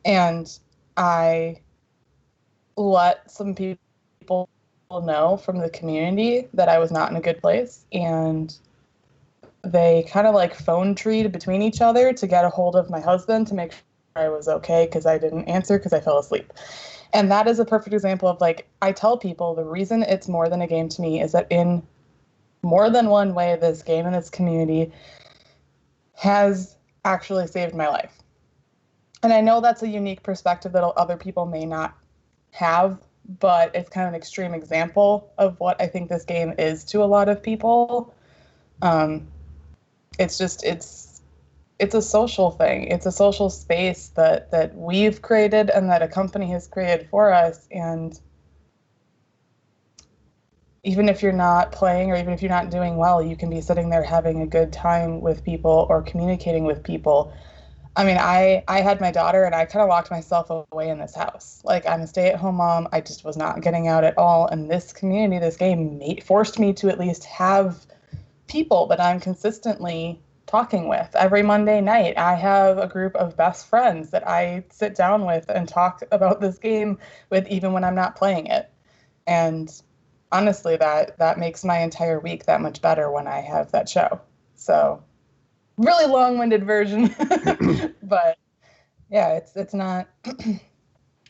And I let some people know from the community that I was not in a good place, and they kind of like phone treed between each other to get a hold of my husband to make sure I was okay, because I didn't answer because I fell asleep. And that is a perfect example of, like, I tell people the reason it's more than a game to me is that in more than one way, this game and this community has actually saved my life. And I know that's a unique perspective that other people may not have, but it's kind of an extreme example of what I think this game is to a lot of people. It's a social thing. It's a social space that we've created and that a company has created for us. And even if you're not playing, or even if you're not doing well, you can be sitting there having a good time with people or communicating with people. I mean, I had my daughter and I kind of locked myself away in this house. Like, I'm a stay-at-home mom. I just was not getting out at all. And this community, this game forced me to at least have people that I'm consistently talking with. Every Monday night, I have a group of best friends that I sit down with and talk about this game with, even when I'm not playing it. And honestly, that makes my entire week that much better when I have that show. So, really long-winded version, but yeah, it's not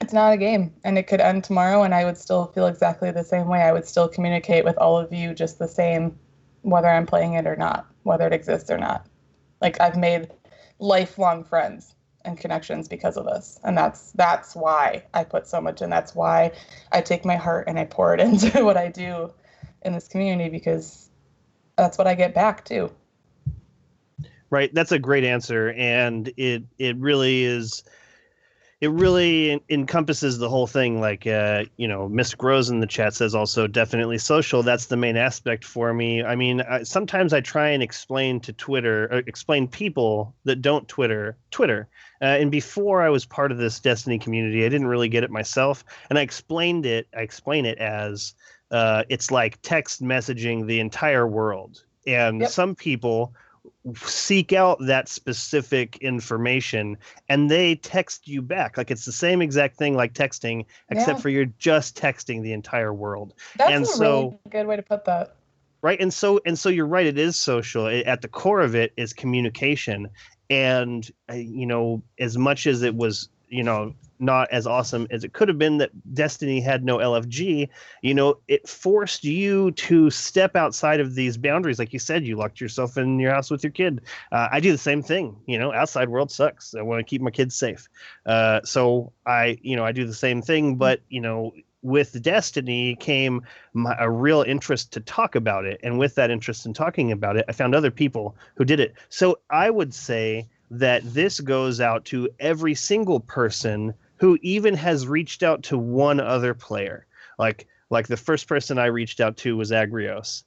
it's not a game, and it could end tomorrow and I would still feel exactly the same way. I would still communicate with all of you just the same, whether I'm playing it or not, whether it exists or not. Like, I've made lifelong friends and connections because of this, and that's why I put so much in. That's why I take my heart and I pour it into what I do in this community, because that's what I get back too. Right, that's a great answer, and it really is. It really encompasses the whole thing. Like, Mystic Rose in the chat says also definitely social. That's the main aspect for me. I mean, sometimes I try and explain to Twitter, or explain people that don't Twitter. And before I was part of this Destiny community, I didn't really get it myself, and I explain it as it's like text messaging the entire world, and Yep. Some people seek out that specific information and they text you back. Like, it's the same exact thing like texting, except Yeah. for you're just texting the entire world. That's really good way to put that. Right. And so you're right. It is social. At the core of it is communication. And, as much as it was not as awesome as it could have been, that Destiny had no LFG, it forced you to step outside of these boundaries. Like you said, you locked yourself in your house with your kid. I do the same thing. Outside world sucks. I want to keep my kids safe. So I do the same thing, but, with Destiny came a real interest to talk about it. And with that interest in talking about it, I found other people who did it. So I would say that this goes out to every single person who even has reached out to one other player. Like the first person I reached out to was Agrios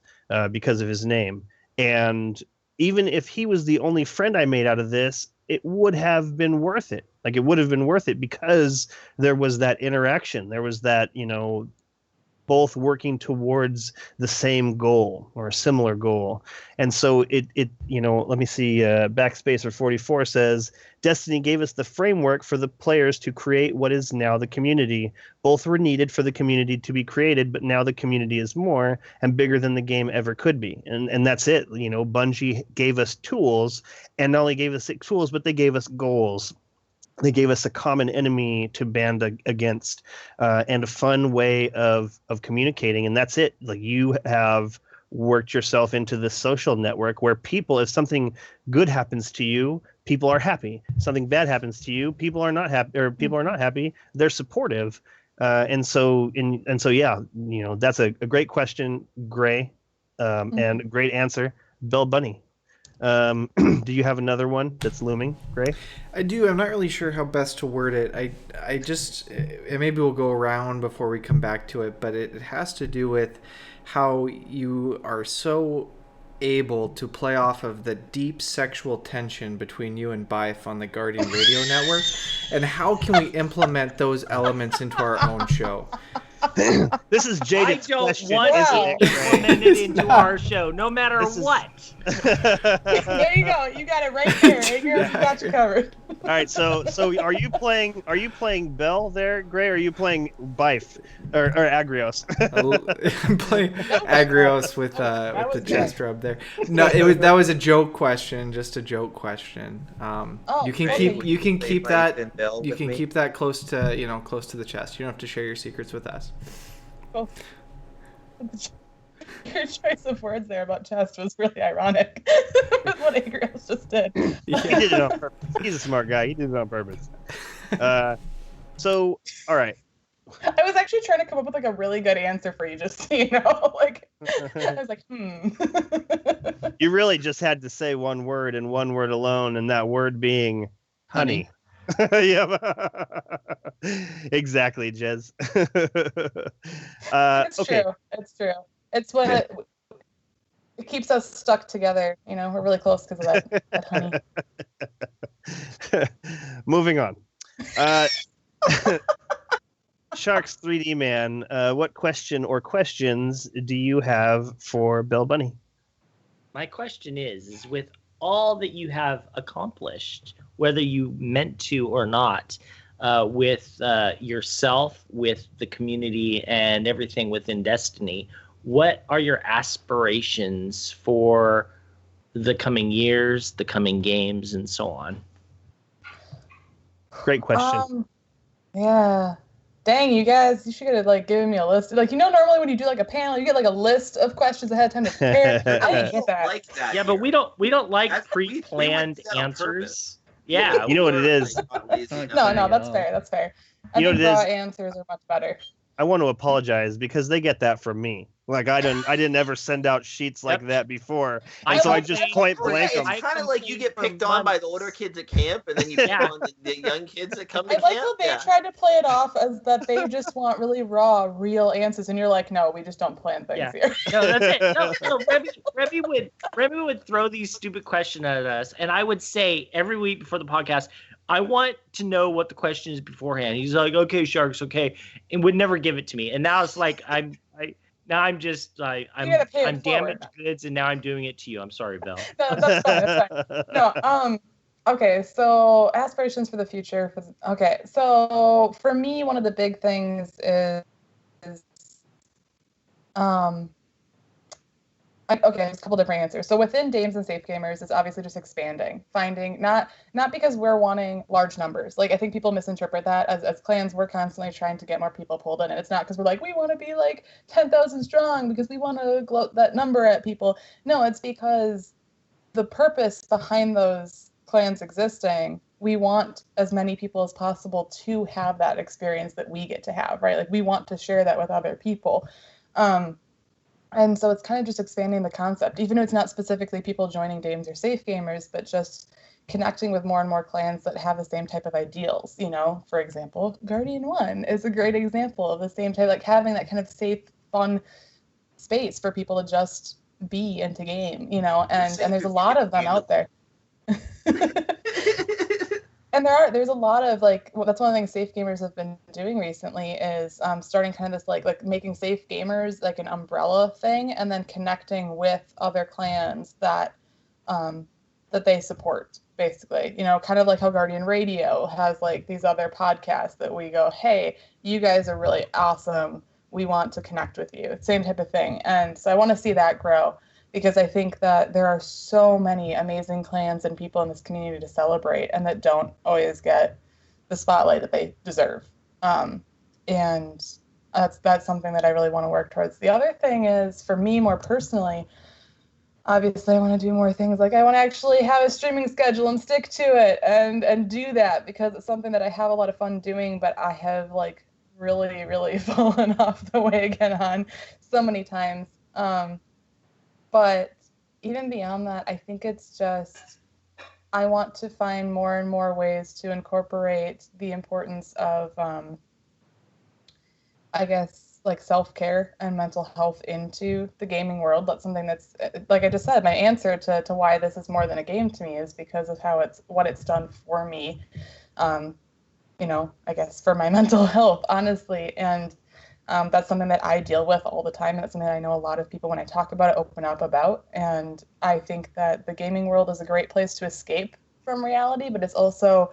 because of his name. And even if he was the only friend I made out of this, it would have been worth it. Like, it would have been worth it because there was that interaction. There was that, both working towards the same goal or a similar goal. And so it let me see, Backspacer 44 says, Destiny gave us the framework for the players to create what is now the community. Both were needed for the community to be created, but now the community is more and bigger than the game ever could be. And that's it. Bungie gave us tools, and not only gave us tools, but they gave us goals. They gave us a common enemy to band against, and a fun way of communicating. And that's it. Like, you have worked yourself into this social network where people, if something good happens to you, people are happy. Something bad happens to you, people are not happy, or people are not happy. They're supportive. And so yeah, that's a great question, Gray, and a great answer, Bill Bunny. Do you have another one that's looming, Gray? I do. I'm not really sure how best to word it. I just, and maybe we'll go around before we come back to it, but it has to do with how you are so able to play off of the deep sexual tension between you and Bife on the Guardian Radio Network, and how can we implement those elements into our own show? This is Jaded's question. I don't want it implemented into our show, no matter what. There you go. You got it right there. Agrios, you got you covered. All right. So are you playing Bell there, Gray? Or are you playing Bife or Agrios? I'm playing Agrios with the chest rub there. No, that was a joke question, just a joke question. You can keep that close to the chest. You don't have to share your secrets with us. Well, your choice of words there about chest was really ironic with what Agrios just did. Yeah. He did it on purpose. He's a smart guy. He did it on purpose. So, all right. I was actually trying to come up with like a really good answer for you, just so you know. Like, I was like, You really just had to say one word and one word alone, and that word being honey. Yeah, exactly, Jez. it's okay. true. It's true. It's what it keeps us stuck together. We're really close because of that honey. Moving on. Sharks 3D Man, what question or questions do you have for Bell Bunny? My question is with all that you have accomplished, whether you meant to or not, with yourself, with the community, and everything within Destiny, what are your aspirations for the coming years, the coming games, and so on? Great question. Yeah. Dang, you guys, you should have given me a list. Normally when you do a panel, you get a list of questions ahead of time to prepare. I didn't get that. Like that. Yeah, but we don't like pre-planned answers. Yeah. You know what it is? No, that's fair. That's fair. I think raw answers are much better. I want to apologize because they get that from me. I didn't ever send out sheets like that before, and so I just point blank them. It's kind of like you get picked on by the older kids at camp, and then you pick on the young kids that come to camp. I like how they tried to play it off as that they just want really raw, real answers, and you're like, no, we just don't plan things here. No, that's it. No, Remy would throw these stupid questions at us, and I would say every week before the podcast, I want to know what the question is beforehand. He's like, okay, Sharks, okay, and would never give it to me. And now it's like I'm damaged goods, and now I'm doing it to you. I'm sorry, Belle. No, that's fine. That's fine. No, okay. So aspirations for the future. Okay, so for me, one of the big things is, I Okay, there's a couple different answers. So within Dames and Safe Gamers, it's obviously just expanding, finding not because we're wanting large numbers. Like I think people misinterpret that as clans. We're constantly trying to get more people pulled in, and it's not because we're like we want to be like 10,000 strong because we want to gloat that number at people. No, it's because the purpose behind those clans existing. We want as many people as possible to have that experience that we get to have, right? Like we want to share that with other people. And so it's kind of just expanding the concept, even if it's not specifically people joining Dames or Safe Gamers, but just connecting with more and more clans that have the same type of ideals. You know, for example, Guardian 1 is a great example of the same type, like having that kind of safe, fun space for people to just be into game, you know, and there's a lot of them out there. And there's a lot of that's one of the things Safe Gamers have been doing recently is starting kind of this like making Safe Gamers like an umbrella thing, and then connecting with other clans that they support, basically. You know, kind of like how Guardian Radio has like these other podcasts that we go, hey, you guys are really awesome. We want to connect with you. Same type of thing. And so I want to see that grow, because I think that there are so many amazing clans and people in this community to celebrate, and that don't always get the spotlight that they deserve. And that's something that I really want to work towards. The other thing is, for me more personally, obviously I want to do more things. Like I want to actually have a streaming schedule and stick to it and do that, because it's something that I have a lot of fun doing, but I have like really, really fallen off the wagon on so many times. But even beyond that, I think it's just, I want to find more and more ways to incorporate the importance of, I guess, like self-care and mental health into the gaming world. That's something that's, like I just said, my answer to why this is more than a game to me is because of what it's done for me. You know, I guess for my mental health, honestly. And that's something that I deal with all the time. And it's something that I know a lot of people, when I talk about it, open up about. And I think that the gaming world is a great place to escape from reality, but it's also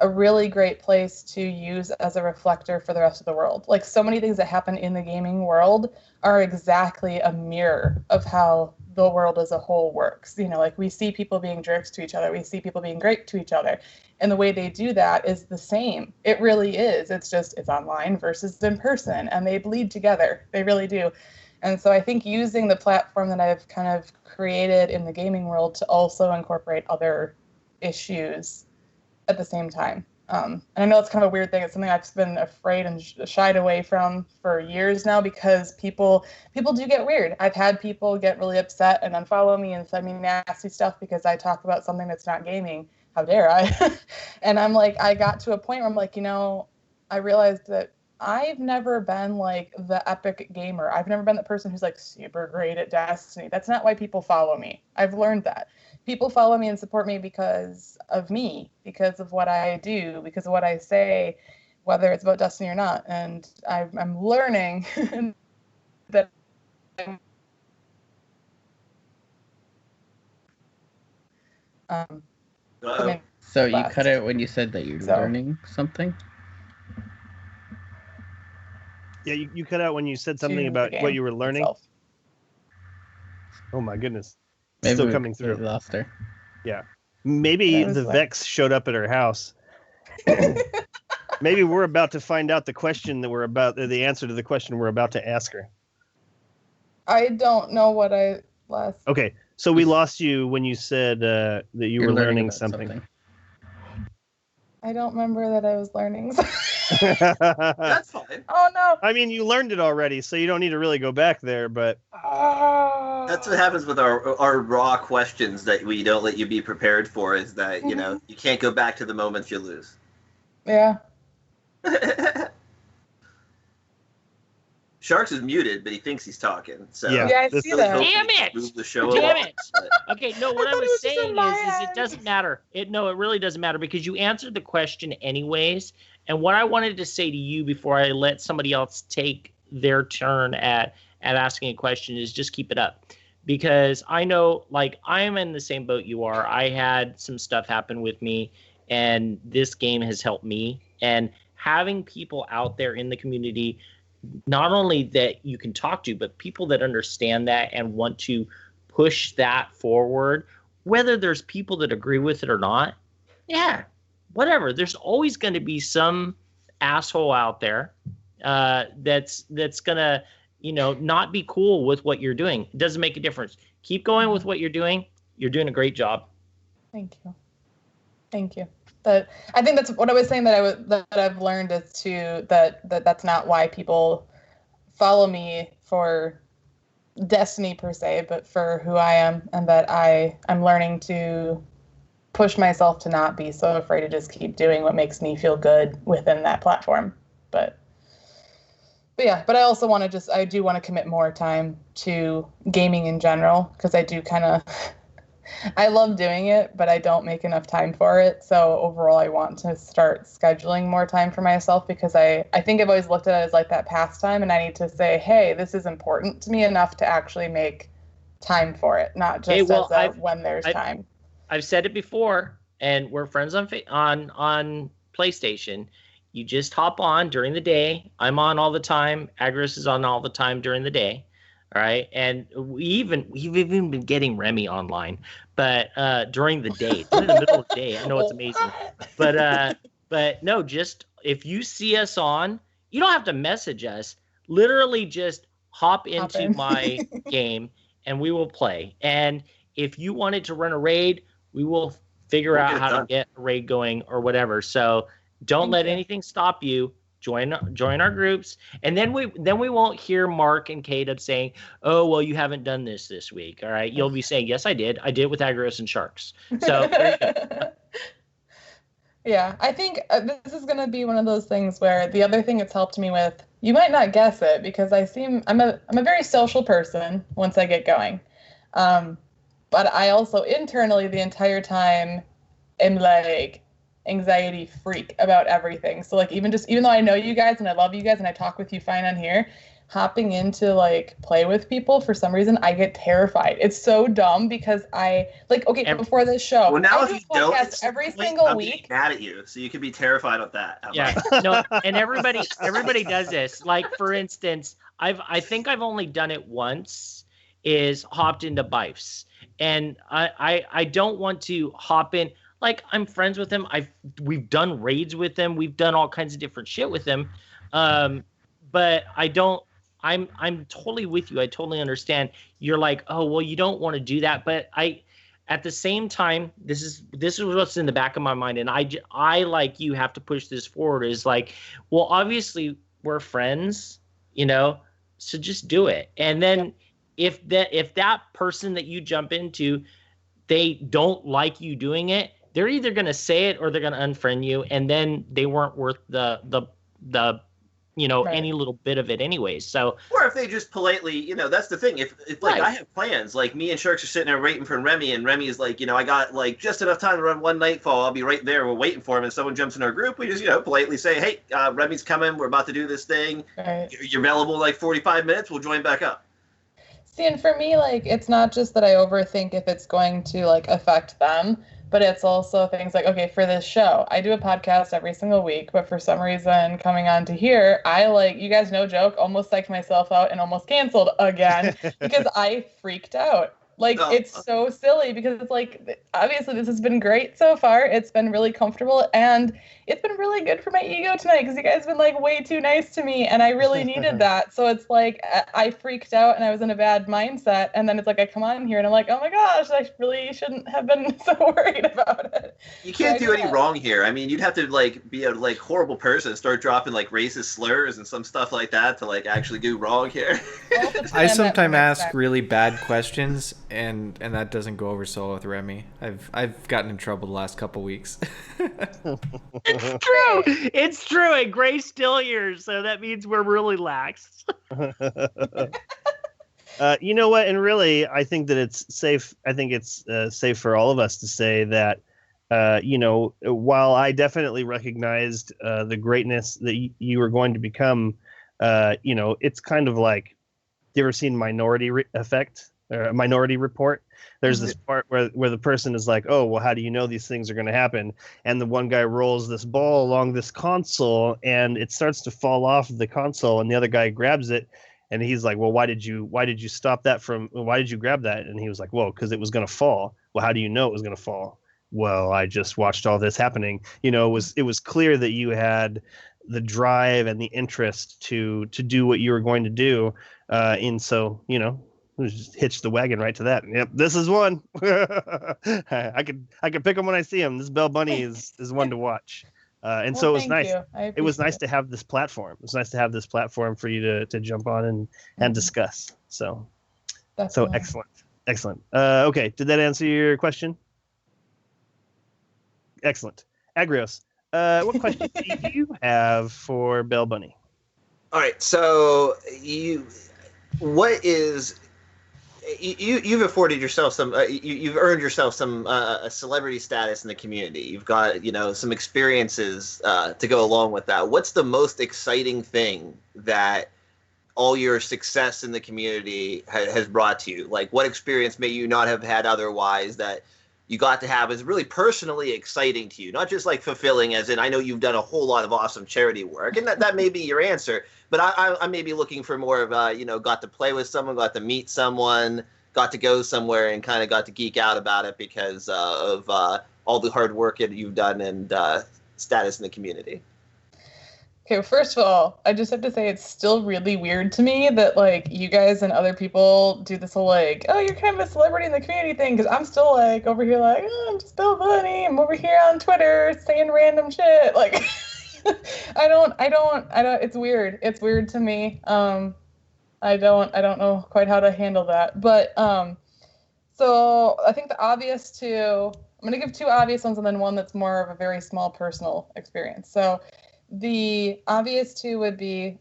a really great place to use as a reflector for the rest of the world. Like so many things that happen in the gaming world are exactly a mirror of how the world as a whole works. You know, like we see people being jerks to each other. We see people being great to each other. And the way they do that is the same. It really is. It's just, it's online versus in person, and they bleed together. They really do. And so I think using the platform that I've kind of created in the gaming world to also incorporate other issues at the same time. And I know it's kind of a weird thing. It's something I've been afraid and shied away from for years now, because people do get weird. I've had people get really upset and unfollow me and send me nasty stuff because I talk about something that's not gaming. How dare I? And I'm like, I got to a point where I'm like, you know, I realized that I've never been like the epic gamer. I've never been the person who's like super great at Destiny. That's not why people follow me. I've learned that. People follow me and support me because of me, because of what I do, because of what I say, whether it's about Destiny or not. And I'm learning that So you cut out when you said that you're learning something? Yeah, you cut out when you said something about what you were learning. Itself. Oh my goodness. Maybe still coming through. We lost her. Yeah. Maybe the Vex showed up at her house. Maybe we're about to find out the answer to the question we're about to ask her. I don't know what I last. Okay, so we lost you when you said that you were learning something. I don't remember that I was learning. That's fine. Oh no! I mean, you learned it already, so you don't need to really go back there. But that's what happens with our raw questions that we don't let you be prepared for. Is that you know you can't go back to the moments you lose. Yeah. Sharks is muted, but he thinks he's talking. So yeah, I see that. Damn it! Move the show Damn along, it! Okay, no, what I was saying is it doesn't matter. It really doesn't matter, because you answered the question anyways. And what I wanted to say to you before I let somebody else take their turn at asking a question is just keep it up. Because I know, like, I am in the same boat you are. I had some stuff happen with me, and this game has helped me. And having people out there in the community, not only that you can talk to, but people that understand that and want to push that forward, whether there's people that agree with it or not. Yeah, whatever. There's always going to be some asshole out there that's gonna, not be cool with what you're doing. It doesn't make a difference. Keep going with what you're doing. You're doing a great job. Thank you. But I think that's what I was saying, that I've learned is that's not why people follow me for Destiny per se, but for who I am, and that I'm learning to push myself to not be so afraid to just keep doing what makes me feel good within that platform. But yeah, but I also I do want to commit more time to gaming in general, because I do I love doing it, but I don't make enough time for it. So overall, I want to start scheduling more time for myself, because I think I've always looked at it as like that pastime, and I need to say, hey, this is important to me enough to actually make time for it, not just when there's time. I've said it before, and we're friends on PlayStation. You just hop on during the day. I'm on all the time. Agrios is on all the time during the day. All right. And we've even been getting Remy online, but during the day, during the middle of the day. I know it's amazing. But no, just if you see us on, you don't have to message us. Literally just hop into my game and we will play. And if you wanted to run a raid, we will figure out how to get a raid going or whatever. So don't let anything stop you. Join our groups, and then we won't hear Mark and Caleb saying, "Oh, well, you haven't done this week." All right, you'll be saying, "Yes, I did. I did it with Agrios and Sharks." So there you go. Yeah, I think this is going to be one of those things where the other thing it's helped me with, you might not guess it, because I'm a very social person once I get going, but I also internally the entire time am like anxiety freak about everything. So like even though I know you guys and I love you guys and I talk with you fine on here, hopping into like play with people, for some reason I get terrified. It's so dumb, because before this show, well, now I if do you a don't, podcast every single week. Mad at you, so you can be terrified of that. Yeah, no, and everybody does this. Like for instance, I think I've only done it once, is hopped into Bifes, and I don't want to hop in. Like, I'm friends with him. We've done raids with him. We've done all kinds of different shit with him. But I don't. I'm totally with you. I totally understand. You're like, oh well, you don't want to do that. But at the same time, this is what's in the back of my mind, and I like you have to push this forward. Is like, well, obviously we're friends, so just do it. And then if that person that you jump into, they don't like you doing it, they're either going to say it or they're going to unfriend you, and then they weren't worth the any little bit of it anyways. So, or if they just politely, that's the thing. If like I have plans, like me and Sharks are sitting there waiting for Remy, and Remy is like, I got like just enough time to run one Nightfall. I'll be right there. We're waiting for him, and someone jumps in our group. We just politely say, hey, Remy's coming. We're about to do this thing. Right. You're available in like 45 minutes. We'll join back up. See, and for me, like, it's not just that I overthink if it's going to like affect them, but it's also things like, okay, for this show, I do a podcast every single week, but for some reason coming on to here, you guys, no joke, almost psyched myself out and almost canceled again because I freaked out. Like, it's so silly, because it's like, obviously this has been great so far. It's been really comfortable, and it's been really good for my ego tonight, because you guys have been like way too nice to me, and I really needed that. So it's like I freaked out and I was in a bad mindset, and then it's like I come on here and I'm like, oh my gosh, I really shouldn't have been so worried about it. You can't do any wrong here. I mean, you'd have to like be a like horrible person and start dropping like racist slurs and some stuff like that to like actually do wrong here. I sometimes ask really bad questions, and that doesn't go over so well with Remy. I've gotten in trouble the last couple weeks. It's true. And Gray's still here, so that means we're really lax. You know what? And really, I think that it's safe. I think it's safe for all of us to say that, while I definitely recognized the greatness that you were going to become, it's kind of like, you ever seen Minority Report? There's this part where the person is like, oh, well, how do you know these things are going to happen? And the one guy rolls this ball along this console, and it starts to fall off the console, and the other guy grabs it, And he's like, well, why did you stop that why did you grab that? And he was like, well, because it was going to fall. Well, how do you know it was going to fall? Well, I just watched all this happening. It was clear that you had the drive and the interest to do what you were going to do. And so, just hitch the wagon right to that. Yep, this is one. I could pick him when I see him. This Bell Bunny is one to watch. And so it was nice. It was nice to have this platform. It was nice to have this platform for you to jump on and discuss. So excellent. Okay, did that answer your question? Excellent. Agrios, what question do you have for Bell Bunny? All right, so you've afforded yourself some, you've earned yourself some celebrity status in the community. You've got, some experiences to go along with that. What's the most exciting thing that all your success in the community has brought to you? Like, what experience may you not have had otherwise that you got to have is really personally exciting to you, not just like fulfilling, as in, I know you've done a whole lot of awesome charity work, and that may be your answer, but I may be looking for more of, got to play with someone, got to meet someone, got to go somewhere and kind of got to geek out about it because of all the hard work that you've done and status in the community. Okay, first of all, I just have to say it's still really weird to me that, like, you guys and other people do this whole, like, oh, you're kind of a celebrity in the community thing, because I'm still, like, over here, like, oh, I'm just Bill Bunny, I'm over here on Twitter saying random shit, like, I don't, it's weird. It's weird to me. I don't know quite how to handle that, but, so I think I'm going to give two obvious ones and then one that's more of a very small personal experience. So, the obvious two would be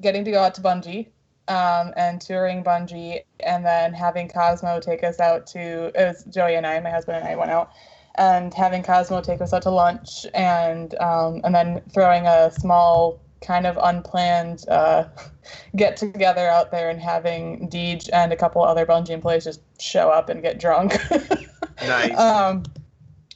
getting to go out to Bungie and touring Bungie, and then having Cosmo take us out to, it was Joey and I, my husband and I went out, and having Cosmo take us out to lunch, and then throwing a small kind of unplanned get together out there and having Deej and a couple other Bungie employees just show up and get drunk. Nice.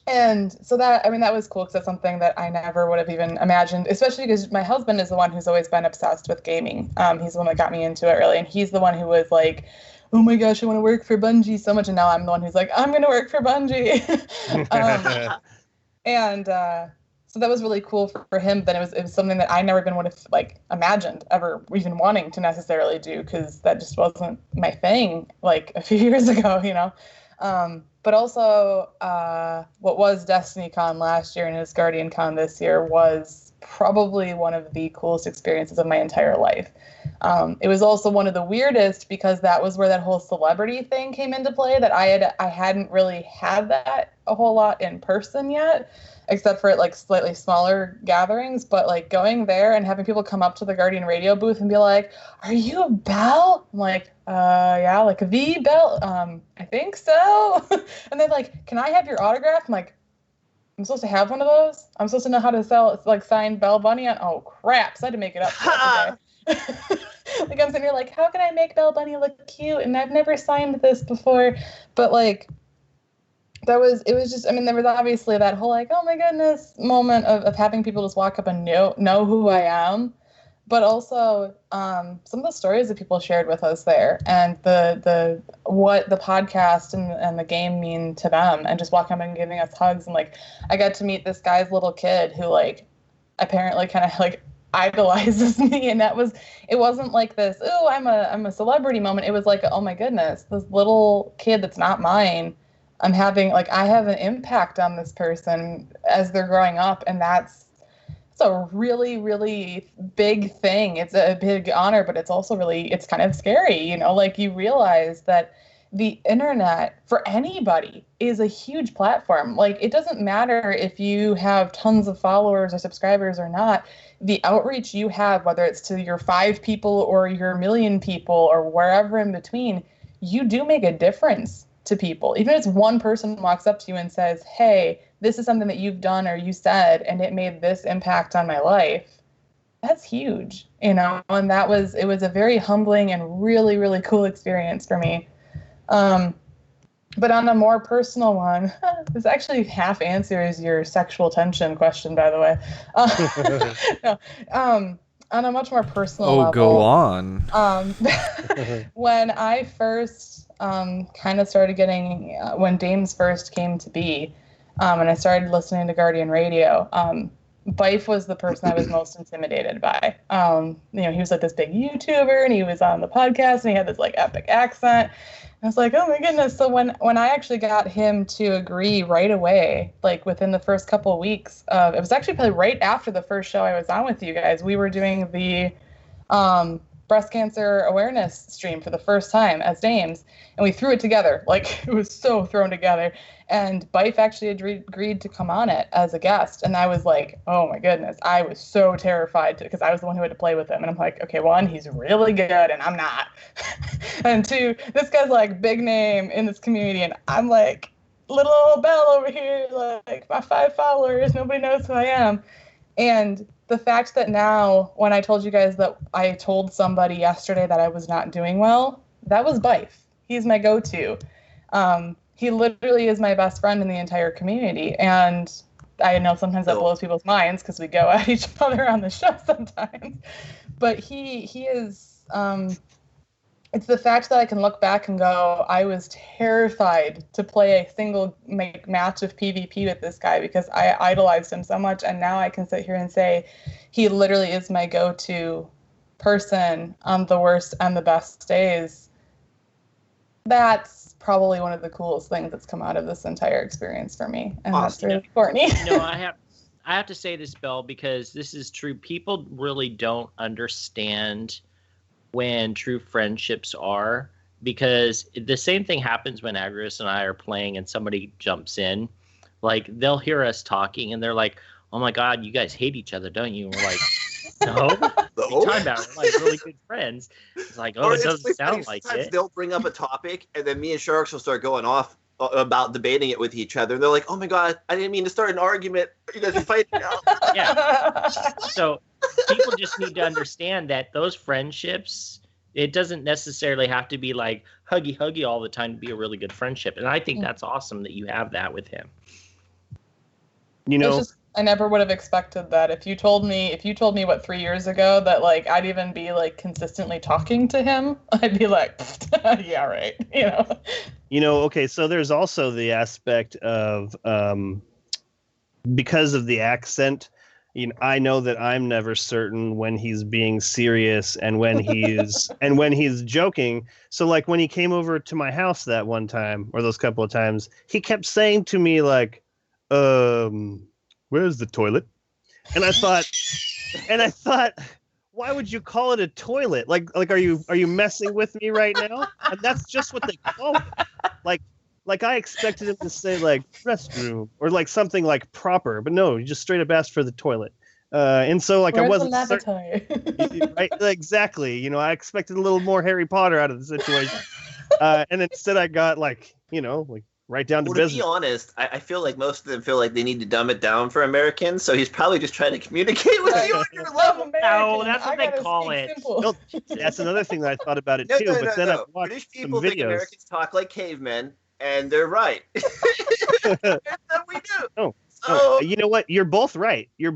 And so that was cool because that's something that I never would have even imagined, especially because my husband is the one who's always been obsessed with gaming. He's the one that got me into it early, and he's the one who was like, oh my gosh, I want to work for Bungie so much, and now I'm the one who's like, I'm going to work for Bungie. So that was really cool for him. Then it was something that I never even would have like imagined ever even wanting to necessarily do, because that just wasn't my thing like a few years ago, But also, what was DestinyCon last year and is GuardianCon this year was probably one of the coolest experiences of my entire life. It was also one of the weirdest because that was where that whole celebrity thing came into play, that I hadn't really had that a whole lot in person yet, except for like slightly smaller gatherings. But like going there and having people come up to the Guardian radio booth and be like, are you Belle? I'm like, yeah, like the Belle, I think so. And they're like, can I have your autograph? I'm like, I'm supposed to have one of those? I'm supposed to know how to sell like signed Bell Bunny on? Oh crap, so I had to make it up today. Like I'm sitting here like, how can I make Bell Bunny look cute? And I've never signed this before. But like it was just, there was obviously that whole like, oh my goodness moment of having people just walk up and know who I am. But also some of the stories that people shared with us there, and the what the podcast and the game mean to them, and just walking up and giving us hugs. And like I got to meet this guy's little kid who like apparently kind of like idolizes me, and it wasn't like this, oh, I'm a celebrity moment. It was like, oh my goodness, this little kid that's not mine, I have an impact on this person as they're growing up, and it's a really, really big thing. It's a big honor, but it's also it's kind of scary, like you realize that the internet for anybody is a huge platform. Like it doesn't matter if you have tons of followers or subscribers or not, the outreach you have, whether it's to your 5 people or your 1,000,000 people or wherever in between, you do make a difference to people. Even if it's one person walks up to you and says, hey, this is something that you've done or you said, and it made this impact on my life, that's huge, and it was a very humbling and really, really cool experience for me. But on a more personal one, this actually half answers your sexual tension question, by the way. No, on a much more personal Oh, level. go on. When I first kind of started getting, when Dames first came to be, and I started listening to Guardian Radio, Bife was the person I was most intimidated by. He was like this big YouTuber, and he was on the podcast, and he had this like epic accent. I was like, oh my goodness. So when I actually got him to agree right away, like within the first couple of weeks, it was actually probably right after the first show I was on with you guys, we were doing the breast cancer awareness stream for the first time as Dames, and we threw it together. Like, it was so thrown together. And Bife actually agreed to come on it as a guest. And I was like, oh my goodness. I was so terrified because I was the one who had to play with him. And I'm like, okay, one, he's really good and I'm not. And two, this guy's like big name in this community. And I'm like, little old Belle over here, like my 5 followers, nobody knows who I am. And the fact that now, when I told you guys that I told somebody yesterday that I was not doing well, that was Bife. He's my go-to. He literally is my best friend in the entire community. And I know sometimes that blows people's minds because we go at each other on the show sometimes. But he is, it's the fact that I can look back and go, I was terrified to play a single match of PvP with this guy because I idolized him so much. And now I can sit here and say he literally is my go-to person on the worst and the best days. That's probably one of the coolest things that's come out of this entire experience for me. And that's really Courtney. I have to say this, Belle, because this is true. People really don't understand when true friendships are, because the same thing happens when Agrios and I are playing and somebody jumps in. Like, they'll hear us talking and they're like, oh my God, you guys hate each other, don't you? And we're like, no. What are you talking about? We're like really good friends. It's like, oh, it doesn't sound like it. They'll bring up a topic and then me and Sharks will start going off about debating it with each other. And they're like, oh my God, I didn't mean to start an argument. You guys are fighting now. Yeah. So people just need to understand that those friendships, it doesn't necessarily have to be like huggy all the time to be a really good friendship. And I think that's awesome that you have that with him. You know, I never would have expected that. If you told me what 3 years ago that like I'd even be like consistently talking to him, I'd be like, yeah, right. Okay, so there's also the aspect of because of the accent, I know that I'm never certain when he's being serious and when he's joking. So like when he came over to my house that one time or those couple of times, he kept saying to me like, where's the toilet? And I thought, why would you call it a toilet? Like are you messing with me right now? And that's just what they call it. Like I expected him to say like restroom or like something like proper, but no, he just straight up asked for the toilet. And so like Where's I wasn't the lavatory? right, exactly. I expected a little more Harry Potter out of the situation. And instead I got like right down to business. To be honest, I feel like most of them feel like they need to dumb it down for Americans, so he's probably just trying to communicate with you on your level. No, that's what they call it. No, that's another thing that I thought about it too. But then I watched British people some think videos. Americans talk like cavemen, and they're right. We do. No. So, Oh, you know what? You're both right. Like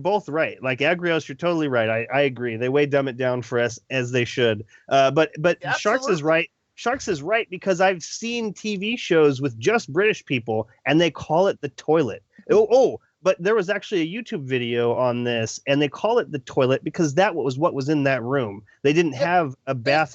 Agrios, you're totally right. I agree. They way dumb it down for us as they should. But yeah, Sharks is right. Sharks is right because I've seen TV shows with just British people and they call it the toilet. But there was actually a YouTube video on this and they call it the toilet because that was what was in that room. They didn't have a bath.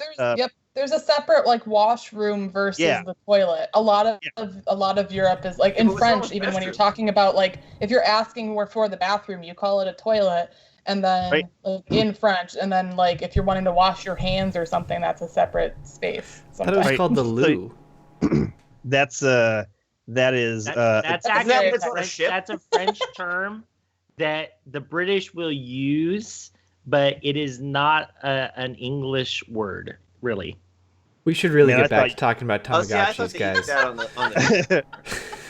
There's a separate like washroom versus the toilet. A lot of Europe is like in French, even when you're talking about like if you're asking where for the bathroom, you call it a toilet. And then like, in French, and then like if you're wanting to wash your hands or something, that's a separate space. I thought it was called the loo. That's a French term that the British will use, but it is not an English word, really. We should really get back to talking about Tamagotchis, guys.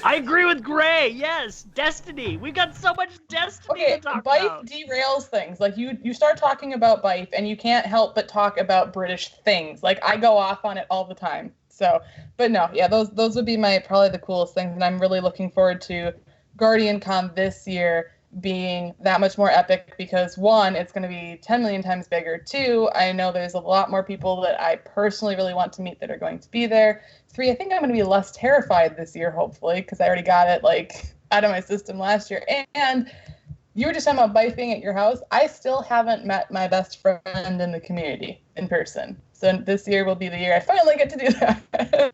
I agree with Gray. Yes, Destiny. We got so much Destiny to talk about. Bife derails things. Like you start talking about Bife, and you can't help but talk about British things. Like I go off on it all the time. So, but no, yeah, those would be probably the coolest things, and I'm really looking forward to Guardian Con this year being that much more epic because, one, it's going to be 10 million times bigger. Two, I know there's a lot more people that I personally really want to meet that are going to be there. Three, I think I'm going to be less terrified this year, hopefully, because I already got it like out of my system last year. And you were just talking about Bife being at your house. I still haven't met my best friend in the community in person. So this year will be the year I finally get to do that.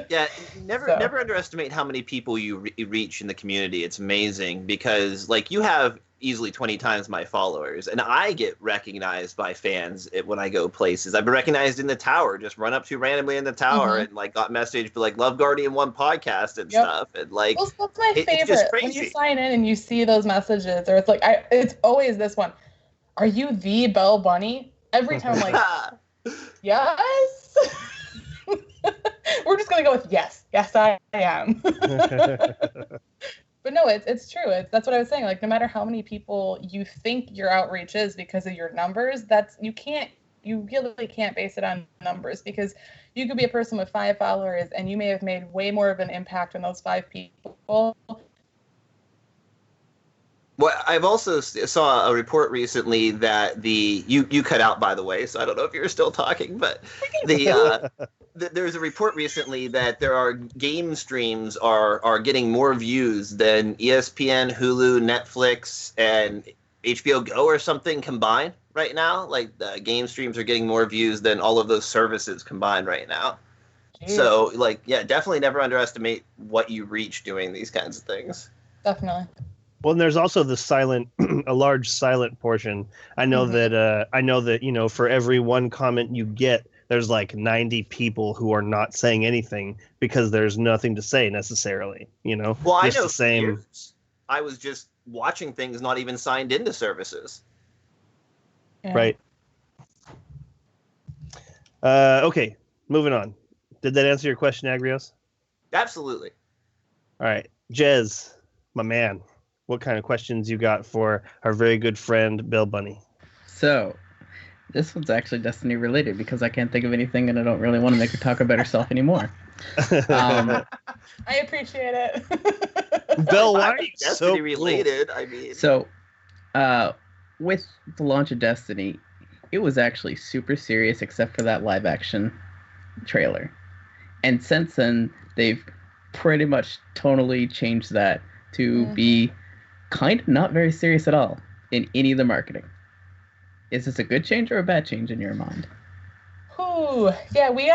Yeah, never underestimate how many people you reach in the community. It's amazing because, like, you have easily 20 times my followers, and I get recognized by fans when I go places. I've been recognized in the tower, just run up to randomly in the tower and, like, got messaged, but, like, Love Guardian 1 podcast and stuff. And, like, well, that's my favorite. It's just crazy. When you sign in and you see those messages, or it's like, it's always this one. Are you the Bell Bunny? Every time I'm like, yes. We're just going to go with yes. Yes, I am. But no, it's true. That's what I was saying. Like, no matter how many people you think your outreach is because of your numbers, you really can't base it on numbers, because you could be a person with 5 followers and you may have made way more of an impact on those 5 people. Well, I've also saw a report recently that you cut out, by the way, so I don't know if you're still talking, but there's a report recently that there are game streams are getting more views than ESPN, Hulu, Netflix, and HBO Go or something combined right now. Like, the game streams are getting more views than all of those services combined right now. Jeez. So, like, yeah, definitely never underestimate what you reach doing these kinds of things. Definitely. Well, and there's also the a large silent portion. I know that, you know, for every one comment you get, there's like 90 people who are not saying anything because there's nothing to say necessarily, you know? Well, just I know the same. years, I was just watching things, not even signed into services. Yeah. Right. Okay, moving on. Did that answer your question, Agrios? Absolutely. All right. Jez, my man, what kind of questions you got for our very good friend, Bill Bunny? So, this one's actually Destiny related because I can't think of anything and I don't really want to make her talk about herself anymore. I appreciate it. Bill, why are you Destiny so related? Cool? I mean, so with the launch of Destiny, it was actually super serious except for that live action trailer. And since then, they've pretty much tonally changed that to be kind of not very serious at all in any of the marketing. Is this a good change or a bad change in your mind? Ooh, yeah, we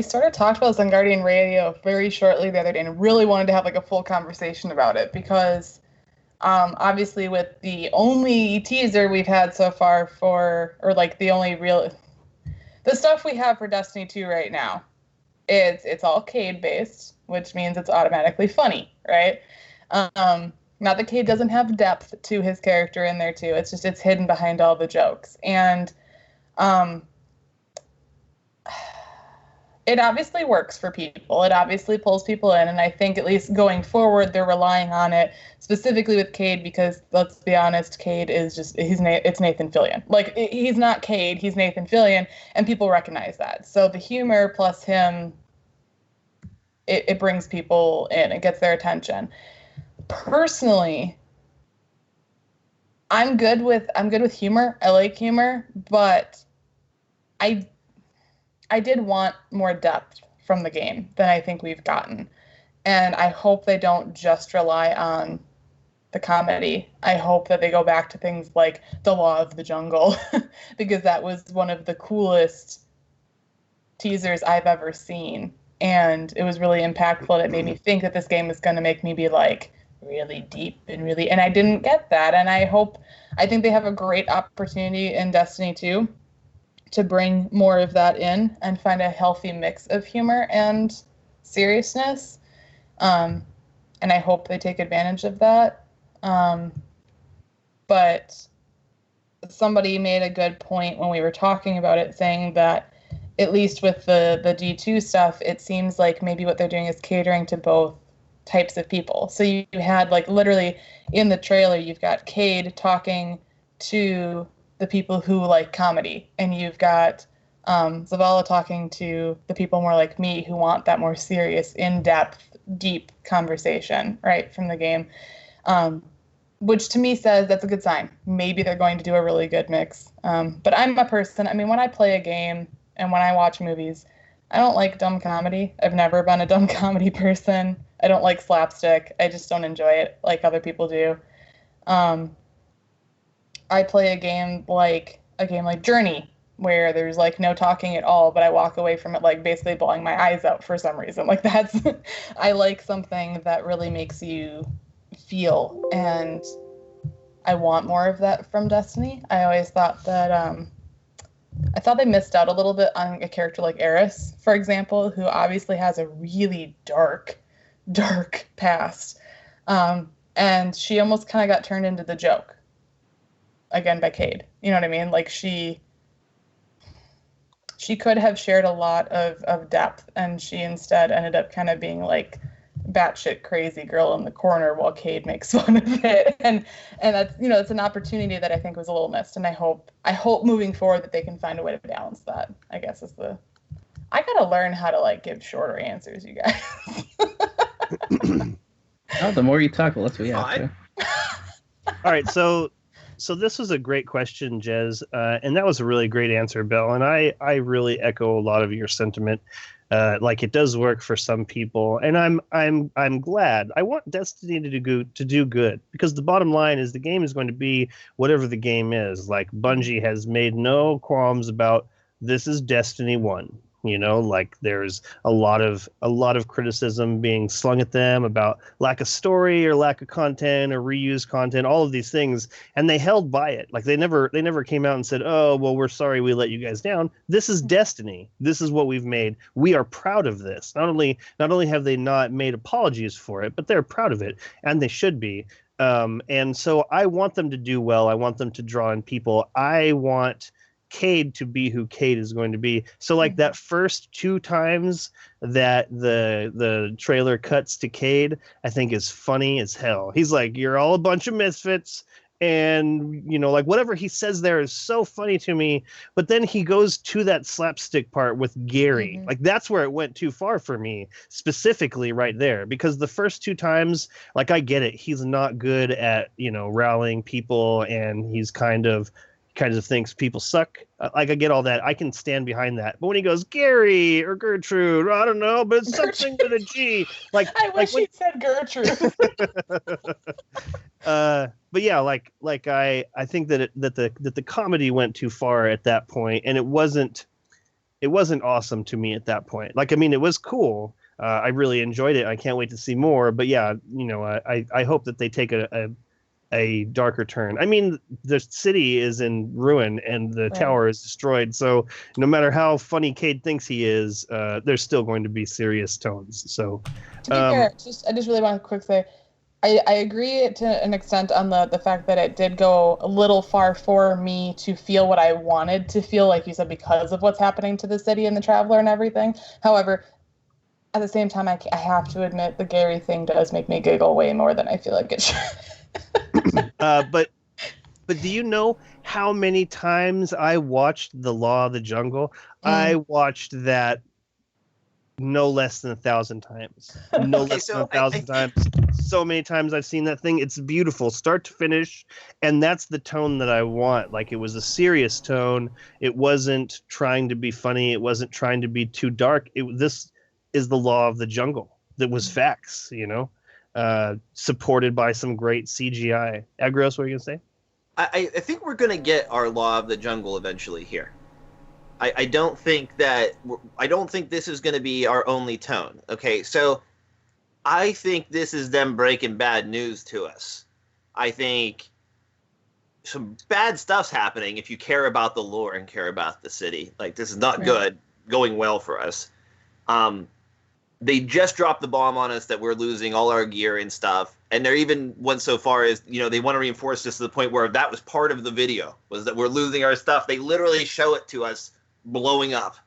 sort of talked about this on Guardian Radio very shortly the other day and really wanted to have like a full conversation about it because obviously with the only teaser we've had so far the stuff we have for Destiny 2 right now, it's all Cade based, which means it's automatically funny, right? Not that Cade doesn't have depth to his character in there too. It's just it's hidden behind all the jokes. And it obviously works for people. It obviously pulls people in. And I think at least going forward, they're relying on it specifically with Cade because, let's be honest, Cade is it's Nathan Fillion. Like, he's not Cade, he's Nathan Fillion, and people recognize that. So the humor plus him, it brings people in. It gets their attention. Personally, I'm good with humor. I like humor, but I did want more depth from the game than I think we've gotten. And I hope they don't just rely on the comedy. I hope that they go back to things like the Law of the Jungle because that was one of the coolest teasers I've ever seen. And it was really impactful and it made me think that this game is going to make me be like, really deep and I didn't get that. And I think they have a great opportunity in Destiny 2 to bring more of that in and find a healthy mix of humor and seriousness. And I hope they take advantage of that. But somebody made a good point when we were talking about it, saying that at least with the D2 stuff, it seems like maybe what they're doing is catering to both types of people. So you had, like, literally in the trailer, you've got Cade talking to the people who like comedy, and you've got Zavala talking to the people more like me who want that more serious, in-depth, deep conversation, right, from the game. which to me says that's a good sign. Maybe they're going to do a really good mix. But I'm a person, I mean, when I play a game and when I watch movies, I don't like dumb comedy. I've never been a dumb comedy person. I don't like slapstick. I just don't enjoy it like other people do. I play a game like Journey, where there's like no talking at all, but I walk away from it like basically bawling my eyes out for some reason. Like that's I like something that really makes you feel, and I want more of that from Destiny. I always thought that I thought they missed out a little bit on a character like Eris, for example, who obviously has a really dark past. And she almost kind of got turned into the joke again by Cade. You know what I mean? Like she could have shared a lot of depth, and she instead ended up kind of being like batshit crazy girl in the corner while Cade makes fun of it. And that's, you know, it's an opportunity that I think was a little missed. And I hope moving forward that they can find a way to balance that, I guess I gotta learn how to like give shorter answers, you guys. Oh, the more you talk, the less we have to. All right, so this was a great question, Jez, and that was a really great answer, Bill. And I really echo a lot of your sentiment. Like it does work for some people, and I'm glad. I want Destiny to do good, because the bottom line is the game is going to be whatever the game is. Like Bungie has made no qualms about this is Destiny 1. You know, like there's a lot of criticism being slung at them about lack of story or lack of content or reused content, all of these things, and they held by it. Like they never came out and said, "Oh, well, we're sorry we let you guys down. This is Destiny. This is what we've made. We are proud of this." Not only have they not made apologies for it, but they're proud of it, and they should be. And so I want them to do well. I want them to draw in people. I want Cade to be who Cade is going to be. So like that first 2 times that the trailer cuts to Cade, I think is funny as hell. He's like, "You're all a bunch of misfits," and you know, like whatever he says there is so funny to me. But then he goes to that slapstick part with Gary. Like that's where it went too far for me, specifically right there, because the first 2 times, like I get it, he's not good at, you know, rallying people, and he's kind of thinks people suck. Like I get all that. I can stand behind that. But when he goes Gary or Gertrude, I don't know, but it's something with a G. Like I wish he said Gertrude. But yeah, like I think that the comedy went too far at that point, and it wasn't awesome to me at that point. Like I mean, it was cool. I really enjoyed it. I can't wait to see more. But yeah, you know, I hope that they take a darker turn. I mean, the city is in ruin and the tower is destroyed. So no matter how funny Cade thinks he is, there's still going to be serious tones. So to be fair, I just really want to quick say, I agree to an extent on the fact that it did go a little far for me to feel what I wanted to feel, like you said, because of what's happening to the city and the Traveler and everything. However, at the same time, I have to admit the Gary thing does make me giggle way more than I feel like it should. But do you know how many times I watched The Law of the Jungle? I watched that no less than 1,000 times. No less than 1,000 times. So many times I've seen that thing. It's beautiful, start to finish, and that's the tone that I want. Like it was a serious tone. It wasn't trying to be funny. It wasn't trying to be too dark. This is The Law of the Jungle. That was facts, you know. Supported by some great CGI. Agrios, what are you going to say? I think we're going to get our Law of the Jungle eventually here. I don't think this is going to be our only tone. Okay, so I think this is them breaking bad news to us. I think some bad stuff's happening if you care about the lore and care about the city. Like, this is not going well for us. They just dropped the bomb on us that we're losing all our gear and stuff. And they're even went so far as, you know, they want to reinforce this to the point where that was part of the video, was that we're losing our stuff. They literally show it to us blowing up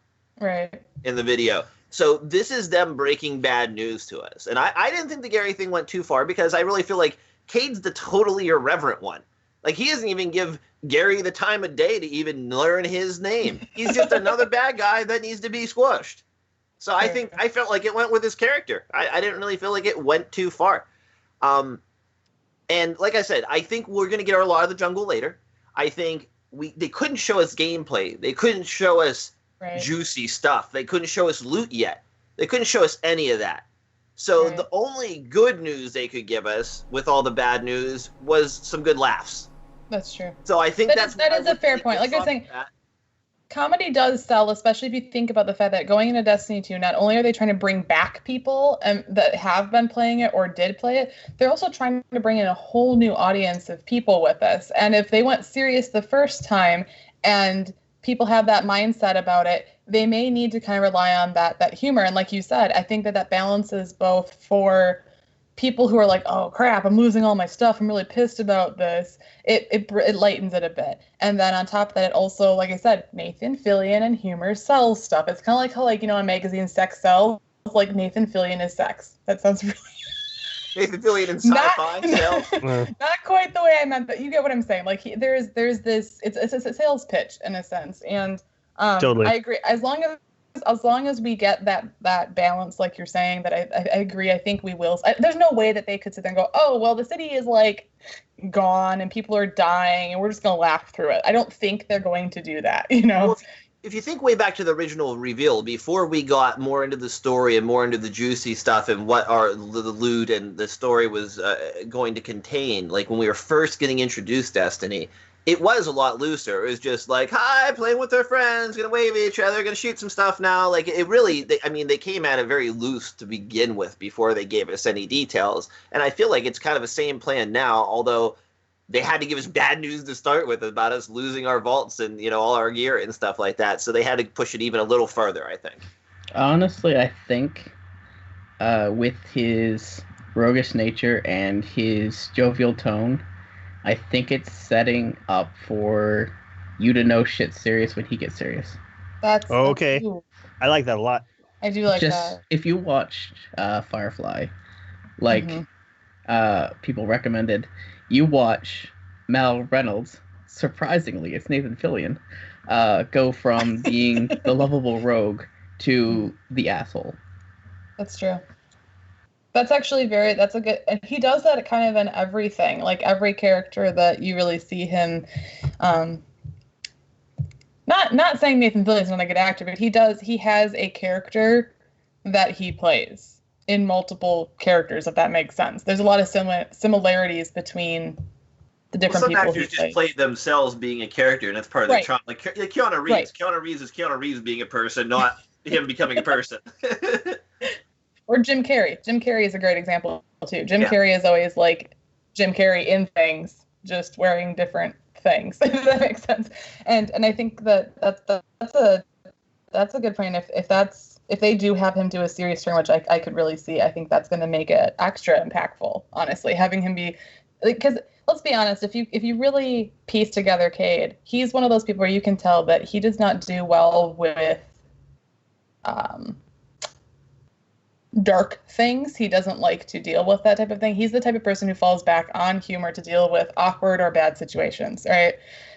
in the video. So this is them breaking bad news to us. And I didn't think the Gary thing went too far, because I really feel like Cade's the totally irreverent one. Like, he doesn't even give Gary the time of day to even learn his name. He's just another bad guy that needs to be squished. So I felt like it went with his character. I didn't really feel like it went too far. And And like I said, I think we're going to get our Law of the Jungle later. I think they couldn't show us gameplay. They couldn't show us juicy stuff. They couldn't show us loot yet. They couldn't show us any of that. So the only good news they could give us with all the bad news was some good laughs. That's true. So I think that is a fair point. Like you're saying, comedy does sell, especially if you think about the fact that going into Destiny 2, not only are they trying to bring back people that have been playing it or did play it, they're also trying to bring in a whole new audience of people with this. And if they went serious the first time and people have that mindset about it, they may need to kind of rely on that humor. And like you said, I think that balances both for people who are like, oh crap, I'm losing all my stuff, I'm really pissed about this. It lightens it a bit. And then on top of that, it also, like I said, Nathan Fillion and humor sells stuff. It's kind of like how, like, you know, in magazines sex sells, like Nathan Fillion is sex. That sounds really Nathan Fillion in sci-fi sells. Not quite the way I meant, but you get what I'm saying. Like there's this, it's a sales pitch in a sense. And totally. I agree. As long as we get that balance, like you're saying, that I agree. I think we will. There's no way that they could sit there and go, oh, well, the city is like gone and people are dying and we're just going to laugh through it. I don't think they're going to do that, you know? Well, if you think way back to the original reveal, before we got more into the story and more into the juicy stuff and what the loot and the story was going to contain, like when we were first getting introduced Destiny, it was a lot looser. It was just like, hi, playing with their friends, gonna wave at each other, gonna shoot some stuff now. Like, it really, they came at it very loose to begin with before they gave us any details. And I feel like it's kind of the same plan now, although they had to give us bad news to start with about us losing our vaults and, you know, all our gear and stuff like that. So they had to push it even a little further, I think. Honestly, I think with his roguish nature and his jovial tone, I think it's setting up for you to know shit's serious when he gets serious. That's okay. I like that a lot. I do like Just, that. if you watched Firefly, like people recommended, you watch Mal Reynolds, surprisingly, it's Nathan Fillion, go from being the lovable rogue to the asshole. That's true. That's actually that's a good, and he does that kind of in everything. Like every character that you really see him, not saying Nathan Fillion's not a good actor, but he has a character that he plays in multiple characters, if that makes sense. There's a lot of similarities between the different people. Some actors just play themselves being a character, and that's part of the charm. Like Keanu Reeves. Right. Keanu Reeves is Keanu Reeves being a person, not him becoming a person. Or Jim Carrey. Jim Carrey is a great example too. Jim Carrey is always like Jim Carrey in things, just wearing different things. If that makes sense. And I think that's a good point. If they do have him do a serious turn, which I could really see, I think that's going to make it extra impactful. Honestly, having him be, because let's be honest, if you really piece together Cade, he's one of those people where you can tell that he does not do well with dark things. He doesn't like to deal with that type of thing. He's the type of person who falls back on humor to deal with awkward or bad situations, right?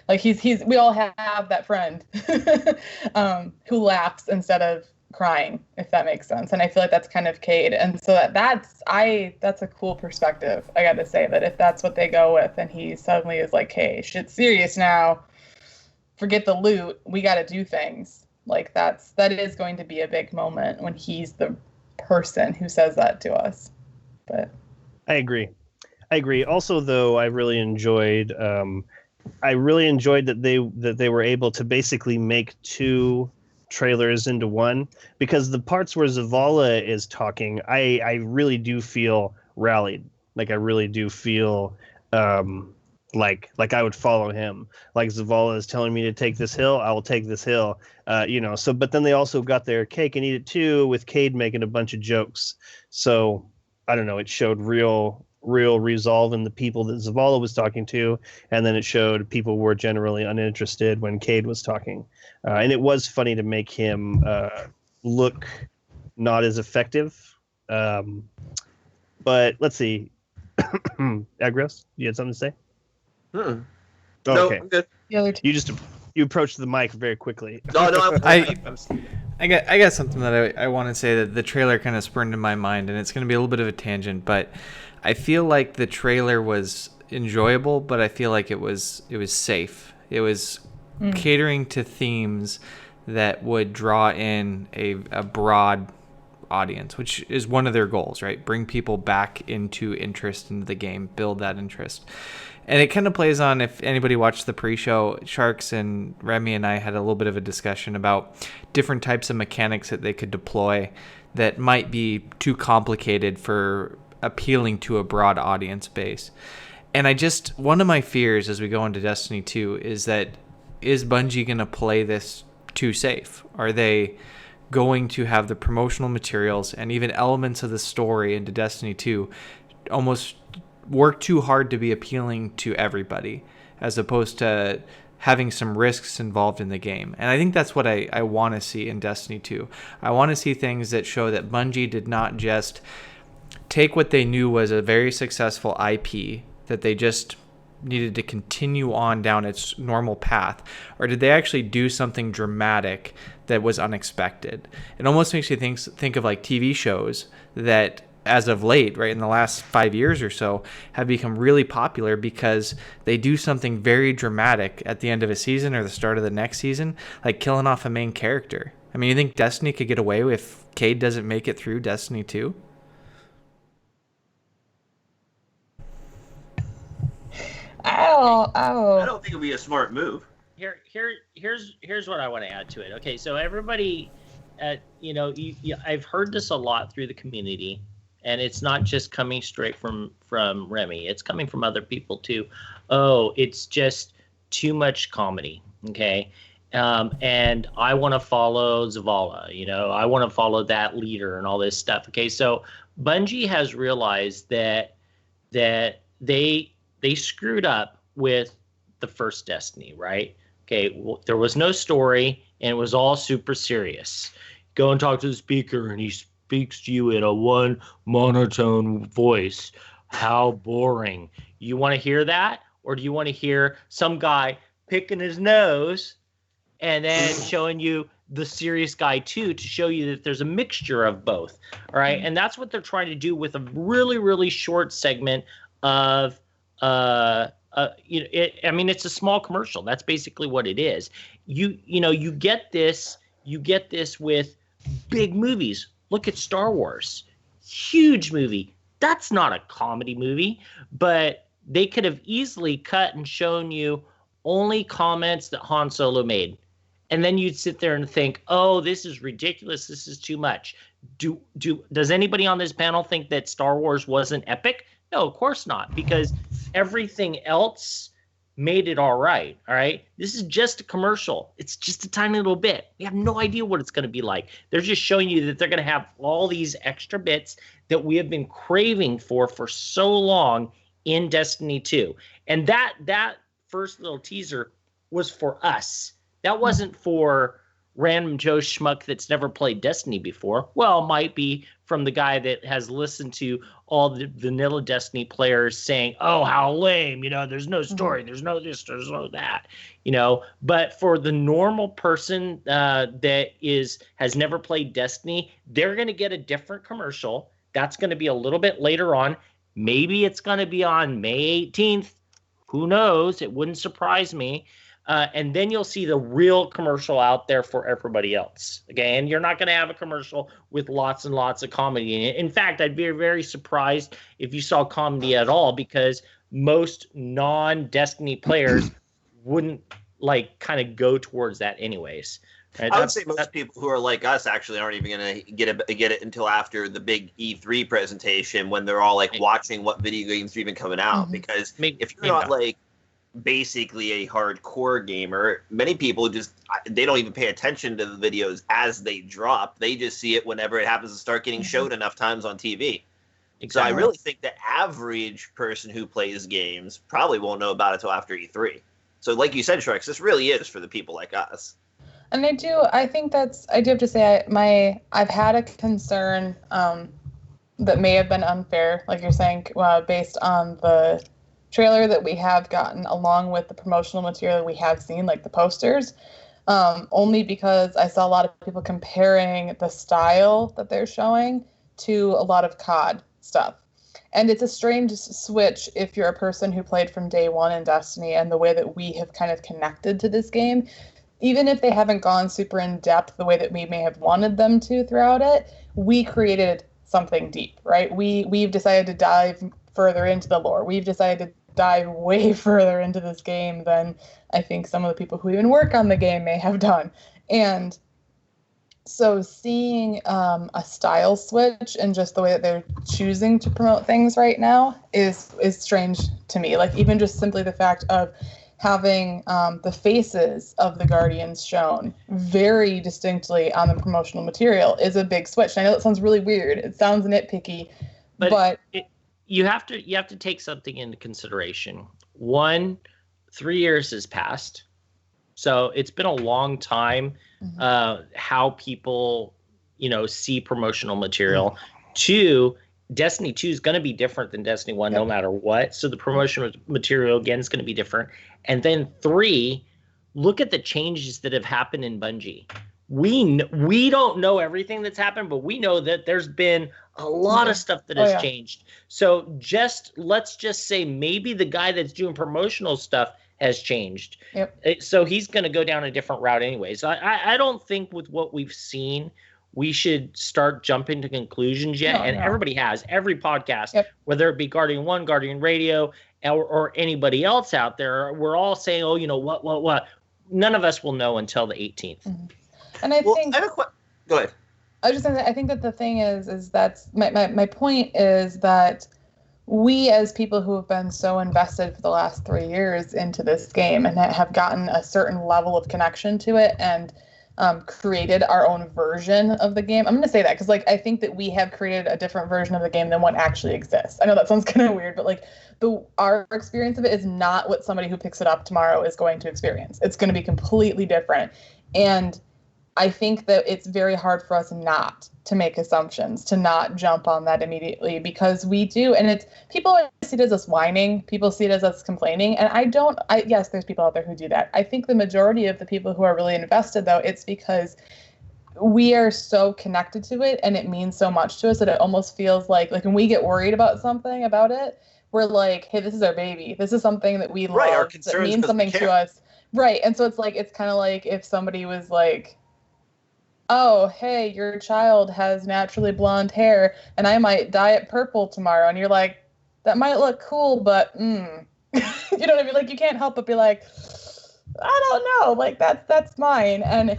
Like we all have that friend who laughs instead of crying, if that makes sense. And I feel like that's kind of Cade. And so that's a cool perspective. I got to say that if that's what they go with, and he suddenly is like, hey, shit's serious now. Forget the loot. We got to do things. Like that is going to be a big moment when he's the person who says that to us. But I agree. Also, though, I really enjoyed that they were able to basically make two trailers into one, because the parts where Zavala is talking, I really do feel rallied. Like I really do feel like I would follow him. Like Zavala is telling me to take this hill, I will take this hill. So but then they also got their cake and eat it too, with Cade making a bunch of jokes. So I don't know, it showed real resolve in the people that Zavala was talking to, and then it showed people were generally uninterested when Cade was talking. And it was funny to make him look not as effective. But let's see. Agrios, you had something to say? No, okay. I'm good. The other two. You just You approached the mic very quickly. No, I got something that I want to say that the trailer kind of spurned in my mind, and it's going to be a little bit of a tangent, but I feel like the trailer was enjoyable, but I feel like it was safe. It was catering to themes that would draw in a broad audience, which is one of their goals, right? Bring people back into interest in the game, build that interest. And it kind of plays on, if anybody watched the pre-show, Sharks and Remy and I had a little bit of a discussion about different types of mechanics that they could deploy that might be too complicated for appealing to a broad audience base. And one of my fears as we go into Destiny 2 is Bungie going to play this too safe? Are they going to have the promotional materials and even elements of the story into Destiny 2 almost work too hard to be appealing to everybody, as opposed to having some risks involved in the game? And I think that's what I want to see in Destiny 2. I want to see things that show that Bungie did not just take what they knew was a very successful IP that they just needed to continue on down its normal path, or did they actually do something dramatic that was unexpected? It almost makes you think of like TV shows that, as of late, right, in the last 5 years or so, have become really popular because they do something very dramatic at the end of a season or the start of the next season, like killing off a main character. I mean, you think Destiny could get away if Cade doesn't make it through Destiny 2? I don't think it'd be a smart move. Here's what I want to add to it. Okay, so everybody, I've heard this a lot through the community, and it's not just coming straight from Remy. It's coming from other people too. Oh, it's just too much comedy. Okay. And I want to follow Zavala, I want to follow that leader and all this stuff. Okay. So Bungie has realized that they screwed up with the first Destiny, right? Okay. Well, there was no story and it was all super serious. Go and talk to the speaker and he speaks to you in a one monotone voice. How boring. You want to hear that? Or do you want to hear some guy picking his nose and then showing you the serious guy too, to show you that there's a mixture of both? All right. And that's what they're trying to do with a really, really short segment of, it's a small commercial. That's basically what it is. You get this with big movies. Look at Star Wars. Huge movie. That's not a comedy movie, but they could have easily cut and shown you only comments that Han Solo made. And then you'd sit there and think, oh, this is ridiculous. This is too much. Does anybody on this panel think that Star Wars wasn't epic? No, of course not, because everything else made it all right. All right. This is just a commercial. It's just a tiny little bit. We have no idea what it's going to be like. They're just showing you that they're going to have all these extra bits that we have been craving for so long in Destiny 2. And that first little teaser was for us. That wasn't for random Joe Schmuck that's never played Destiny before. Well, it might be from the guy that has listened to all the vanilla Destiny players saying, oh, how lame, there's no story, there's no this, there's no that, but for the normal person that has never played Destiny, they're going to get a different commercial. That's going to be a little bit later on. Maybe it's going to be on May 18th. Who knows? It wouldn't surprise me. And then you'll see the real commercial out there for everybody else. Okay, and you're not going to have a commercial with lots and lots of comedy in it. In fact, I'd be very surprised if you saw comedy at all, because most non-Destiny players wouldn't kind of go towards that anyways. Right? I would say most people who are like us actually aren't even going to get it until after the big E3 presentation, when they're all watching what video games are even coming out. Because if you're not basically a hardcore gamer, many people they don't even pay attention to the videos as they drop. They just see it whenever it happens to start getting showed enough times on TV. Exactly. So I really think the average person who plays games probably won't know about it until after E3. So like you said, Sharks, this really is for the people like us. And I do have to say, I've had a concern that may have been unfair, like you're saying, based on the trailer that we have gotten, along with the promotional material we have seen, like the posters, only because I saw a lot of people comparing the style that they're showing to a lot of COD stuff. And it's a strange switch if you're a person who played from day one in Destiny and the way that we have kind of connected to this game. Even if they haven't gone super in depth the way that we may have wanted them to throughout it, we created something deep, right? We've decided to dive further into the lore. We've decided to dive way further into this game than I think some of the people who even work on the game may have done. And so seeing a style switch and just the way that they're choosing to promote things right now is strange to me. Like, even just simply the fact of having the faces of the Guardians shown very distinctly on the promotional material is a big switch. And I know that sounds really weird. It sounds nitpicky, but you have to take something into consideration. 3 years has passed, so it's been a long time. How people, see promotional material. 2, Destiny 2 is going to be different than Destiny 1 no matter what. So the promotional material, again, is going to be different. And then 3, look at the changes that have happened in Bungie. We don't know everything that's happened, but we know that there's been a lot of stuff that has changed. So let's just say maybe the guy that's doing promotional stuff has changed. So he's going to go down a different route anyways. I don't think with what we've seen, we should start jumping to conclusions yet. Everybody has. Every podcast, whether it be Guardian 1, Guardian Radio, or anybody else out there, we're all saying, oh, what? None of us will know until the 18th. And I think... Go ahead. I was just going to say, I think that the thing is that's... My point is that we, as people who have been so invested for the last 3 years into this game and have gotten a certain level of connection to it and created our own version of the game. I'm going to say that because, I think that we have created a different version of the game than what actually exists. I know that sounds kind of weird, but our experience of it is not what somebody who picks it up tomorrow is going to experience. It's going to be completely different. And I think that it's very hard for us not to make assumptions, to not jump on that immediately, because we do. And people see it as us whining. People see it as us complaining. And yes, there's people out there who do that. I think the majority of the people who are really invested, though, it's because we are so connected to it and it means so much to us that it almost feels like when we get worried about something about it, we're like, hey, this is our baby. This is something that we love. Our concerns, that means something to us. Right. And so it's kind of like if somebody was like, oh, hey, your child has naturally blonde hair and I might dye it purple tomorrow. And you're like, that might look cool, but you know what I mean? You can't help but be like, I don't know, that's mine. And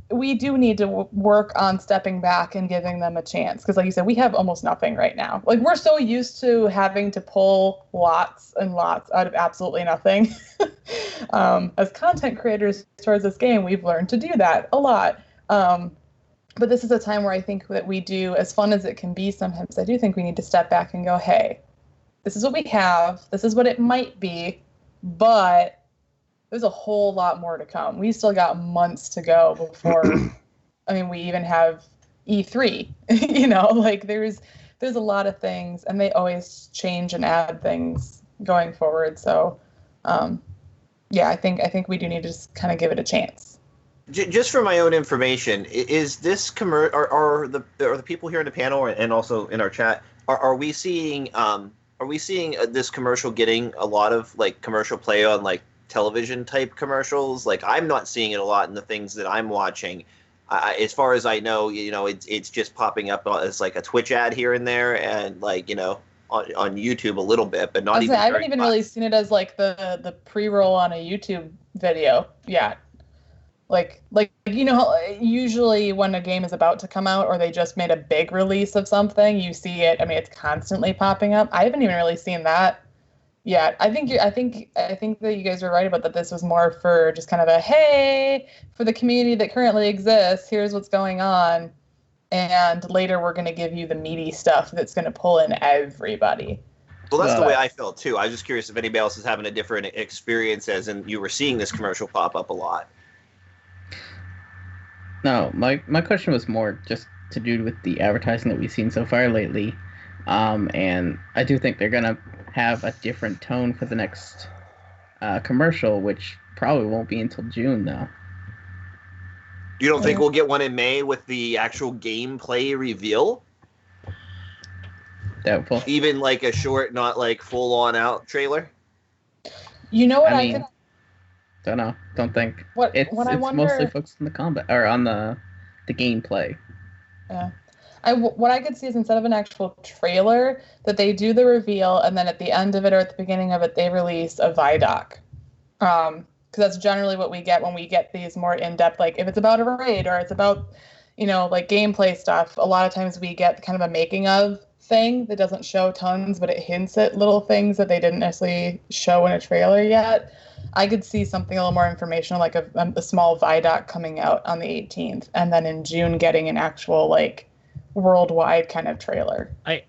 we do need to work on stepping back and giving them a chance. Because like you said, we have almost nothing right now. We're so used to having to pull lots and lots out of absolutely nothing. As content creators towards this game, we've learned to do that a lot. But this is a time where I think that we do, as fun as it can be sometimes, I do think we need to step back and go, hey, this is what we have. This is what it might be. But there's a whole lot more to come. We still got months to go before, we even have E3, there's a lot of things and they always change and add things going forward. So, I think we do need to just kind of give it a chance. Just for my own information, is this are the people here in the panel and also in our chat, are we seeing this commercial getting a lot of commercial play on television type commercials? I'm not seeing it a lot in the things that I'm watching. As far as I know, it's just popping up as a Twitch ad here and there, and on YouTube a little bit, but not even. I haven't even really seen it as the pre-roll on a YouTube video yet. Usually when a game is about to come out or they just made a big release of something, you see it. It's constantly popping up. I haven't even really seen that. Yeah, I think that you guys are right about that. This was more for just kind of a, hey, for the community that currently exists, here's what's going on. And later we're going to give you the meaty stuff that's going to pull in everybody. Well, that's the way I felt, too. I was just curious if anybody else is having a different experience as in you were seeing this commercial pop up a lot. No, my question was more just to do with the advertising that we've seen so far lately. And I do think they're going to have a different tone for the next commercial, which probably won't be until June, though. You don't think we'll get one in May with the actual gameplay reveal? Doubtful. Even like a short, not like full on out trailer? You know what I I mean, could don't know. Don't think. What It's I wonder, mostly focused on the combat or on the gameplay. Yeah. What I could see is instead of an actual trailer, that they do the reveal and then at the end of it or at the beginning of it, they release a Vidoc. Because that's generally what we get when we get these more in-depth, like if it's about a raid or it's about, like gameplay stuff, a lot of times we get kind of a making of thing that doesn't show tons, but it hints at little things that they didn't necessarily show in a trailer yet. I could see something a little more informational, like a small Vidoc coming out on the 18th, and then in June getting an actual like worldwide kind of trailer. I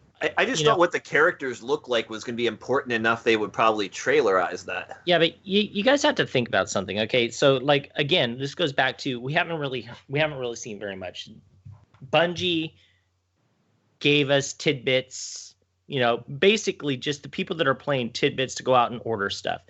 just thought what the characters look like was going to be important enough they would probably trailerize that. Yeah, but you guys have to think about something, okay? So like again, this goes back to we haven't really seen very much. Bungie gave us tidbits, basically just the people that are playing tidbits to go out and order stuff.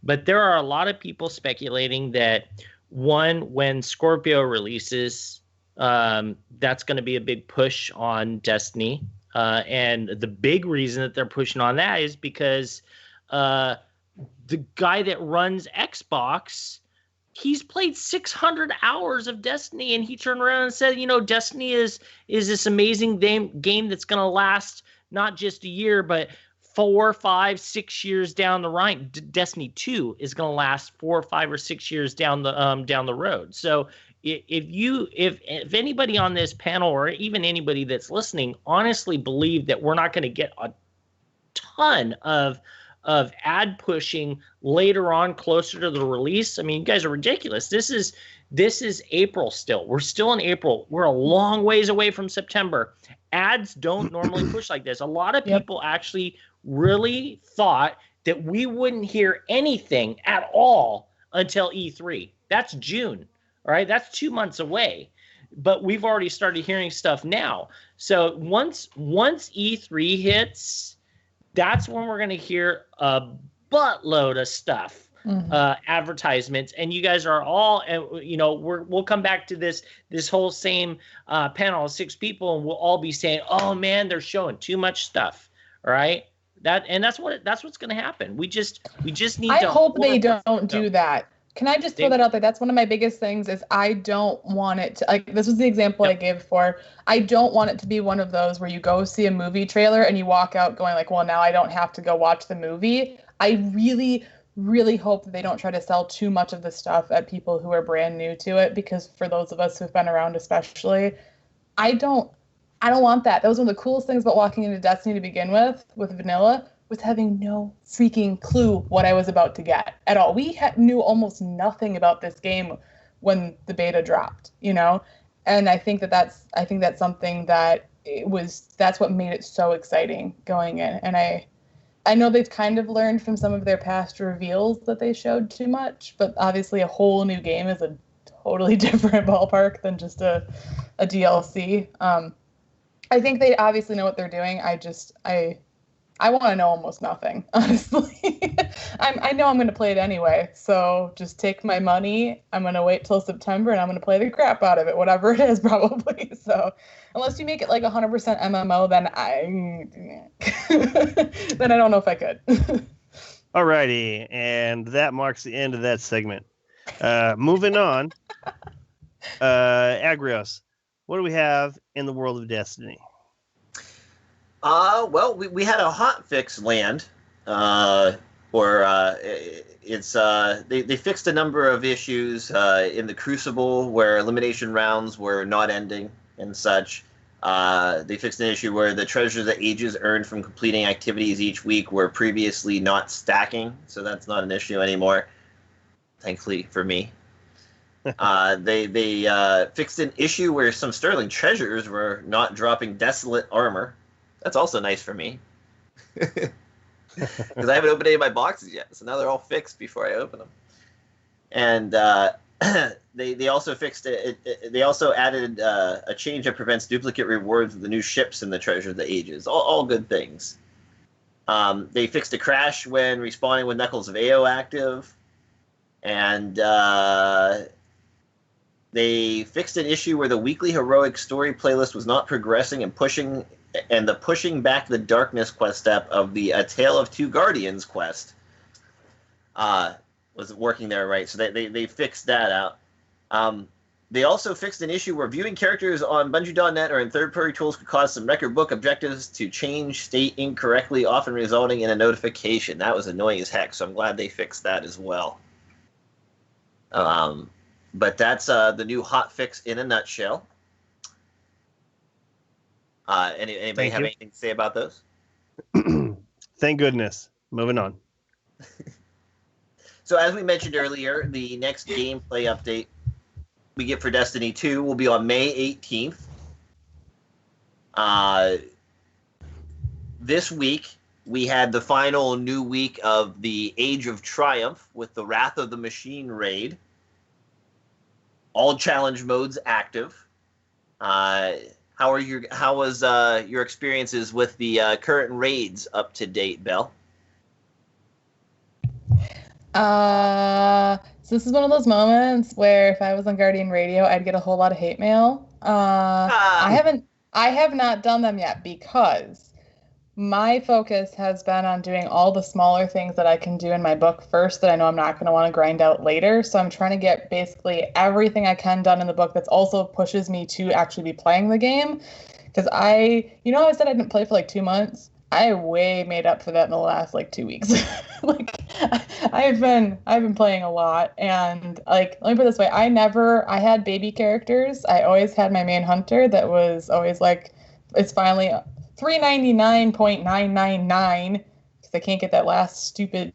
But there are a lot of people speculating that when Scorpio releases, that's going to be a big push on Destiny. And the big reason that they're pushing on that is because the guy that runs Xbox, he's played 600 hours of Destiny, and he turned around and said, Destiny is this amazing game that's going to last not just a year, but 4, 5, 6 years down the line. Destiny 2 is going to last 4, 5, or 6 years down the road. So if anybody on this panel or even anybody that's listening honestly believe that we're not going to get a ton of ad pushing later on closer to the release, I mean, you guys are ridiculous. This is April still. We're still in April. We're a long ways away from September. Ads don't normally push like this. A lot of people actually really thought that we wouldn't hear anything at all until E3. That's June. All right, that's 2 months away, but we've already started hearing stuff now. So once E3 hits, that's when we're going to hear a buttload of stuff, advertisements, and you guys are all, we'll come back to this whole same panel of 6 people, and we'll all be saying, "Oh man, they're showing too much stuff." All right, that's what's going to happen. We just need. I hope they don't do that. Can I just throw that out there? That's one of my biggest things is I don't want it to, like, this was the example I gave for, I don't want it to be one of those where you go see a movie trailer and you walk out going like, well, now I don't have to go watch the movie. I really, really hope that they don't try to sell too much of the stuff at people who are brand new to it, because for those of us who've been around especially, I don't want that. That was one of the coolest things about walking into Destiny to begin with vanilla, was having no freaking clue what I was about to get at all. We knew almost nothing about this game when the beta dropped, And I think that's something that that's what made it so exciting going in. And I know they've kind of learned from some of their past reveals that they showed too much, but obviously a whole new game is a totally different ballpark than just a DLC. I think they obviously know what they're doing. I want to know almost nothing, honestly. I know I'm going to play it anyway, so just take my money. I'm going to wait till September, and I'm going to play the crap out of it, whatever it is, probably. So unless you make it like 100% MMO, then then I don't know if I could. Alrighty, and that marks the end of that segment. Moving on, Agrios, what do we have in the world of Destiny? Well, we had a hotfix land, they fixed a number of issues in the Crucible where elimination rounds were not ending and such. They fixed an issue where the treasures that Aegis earned from completing activities each week were previously not stacking, so that's not an issue anymore, thankfully for me. They fixed an issue where some sterling treasures were not dropping desolate armor. That's also nice for me, because I haven't opened any of my boxes yet. So now they're all fixed before I open them. And they also fixed it. They also added a change that prevents duplicate rewards with the new ships and the treasure of the Ages. All good things. They fixed a crash when respawning with Knuckles of AO active. And they fixed an issue where the weekly heroic story playlist was not progressing and the pushing back the darkness quest step of the A Tale of Two Guardians quest was working there, right? So they fixed that out. They also fixed an issue where viewing characters on Bungie.net or in third-party tools could cause some record book objectives to change state incorrectly, often resulting in a notification. That was annoying as heck, so I'm glad they fixed that as well. But that's the new hot fix in a nutshell. Anybody have anything to say about those? Thank goodness. Moving on. So as we mentioned earlier, the next gameplay update we get for Destiny 2 will be on May 18th. This week, we had the final new week of the Age of Triumph with the Wrath of the Machine raid. All challenge modes active. How was your experiences with the current raids up to date, Belle? So this is one of those moments where if I was on Guardian Radio, I'd get a whole lot of hate mail. I have not done them yet because my focus has been on doing all the smaller things that I can do in my book first that I know I'm not going to want to grind out later. So I'm trying to get basically everything I can done in the book that's also pushes me to actually be playing the game. Because I said I didn't play for like 2 months. I way made up for that in the last like 2 weeks. Like I've been playing a lot, and like let me put it this way, I had baby characters. I always had my main hunter that was always like, it's finally 399.999 because I can't get that last stupid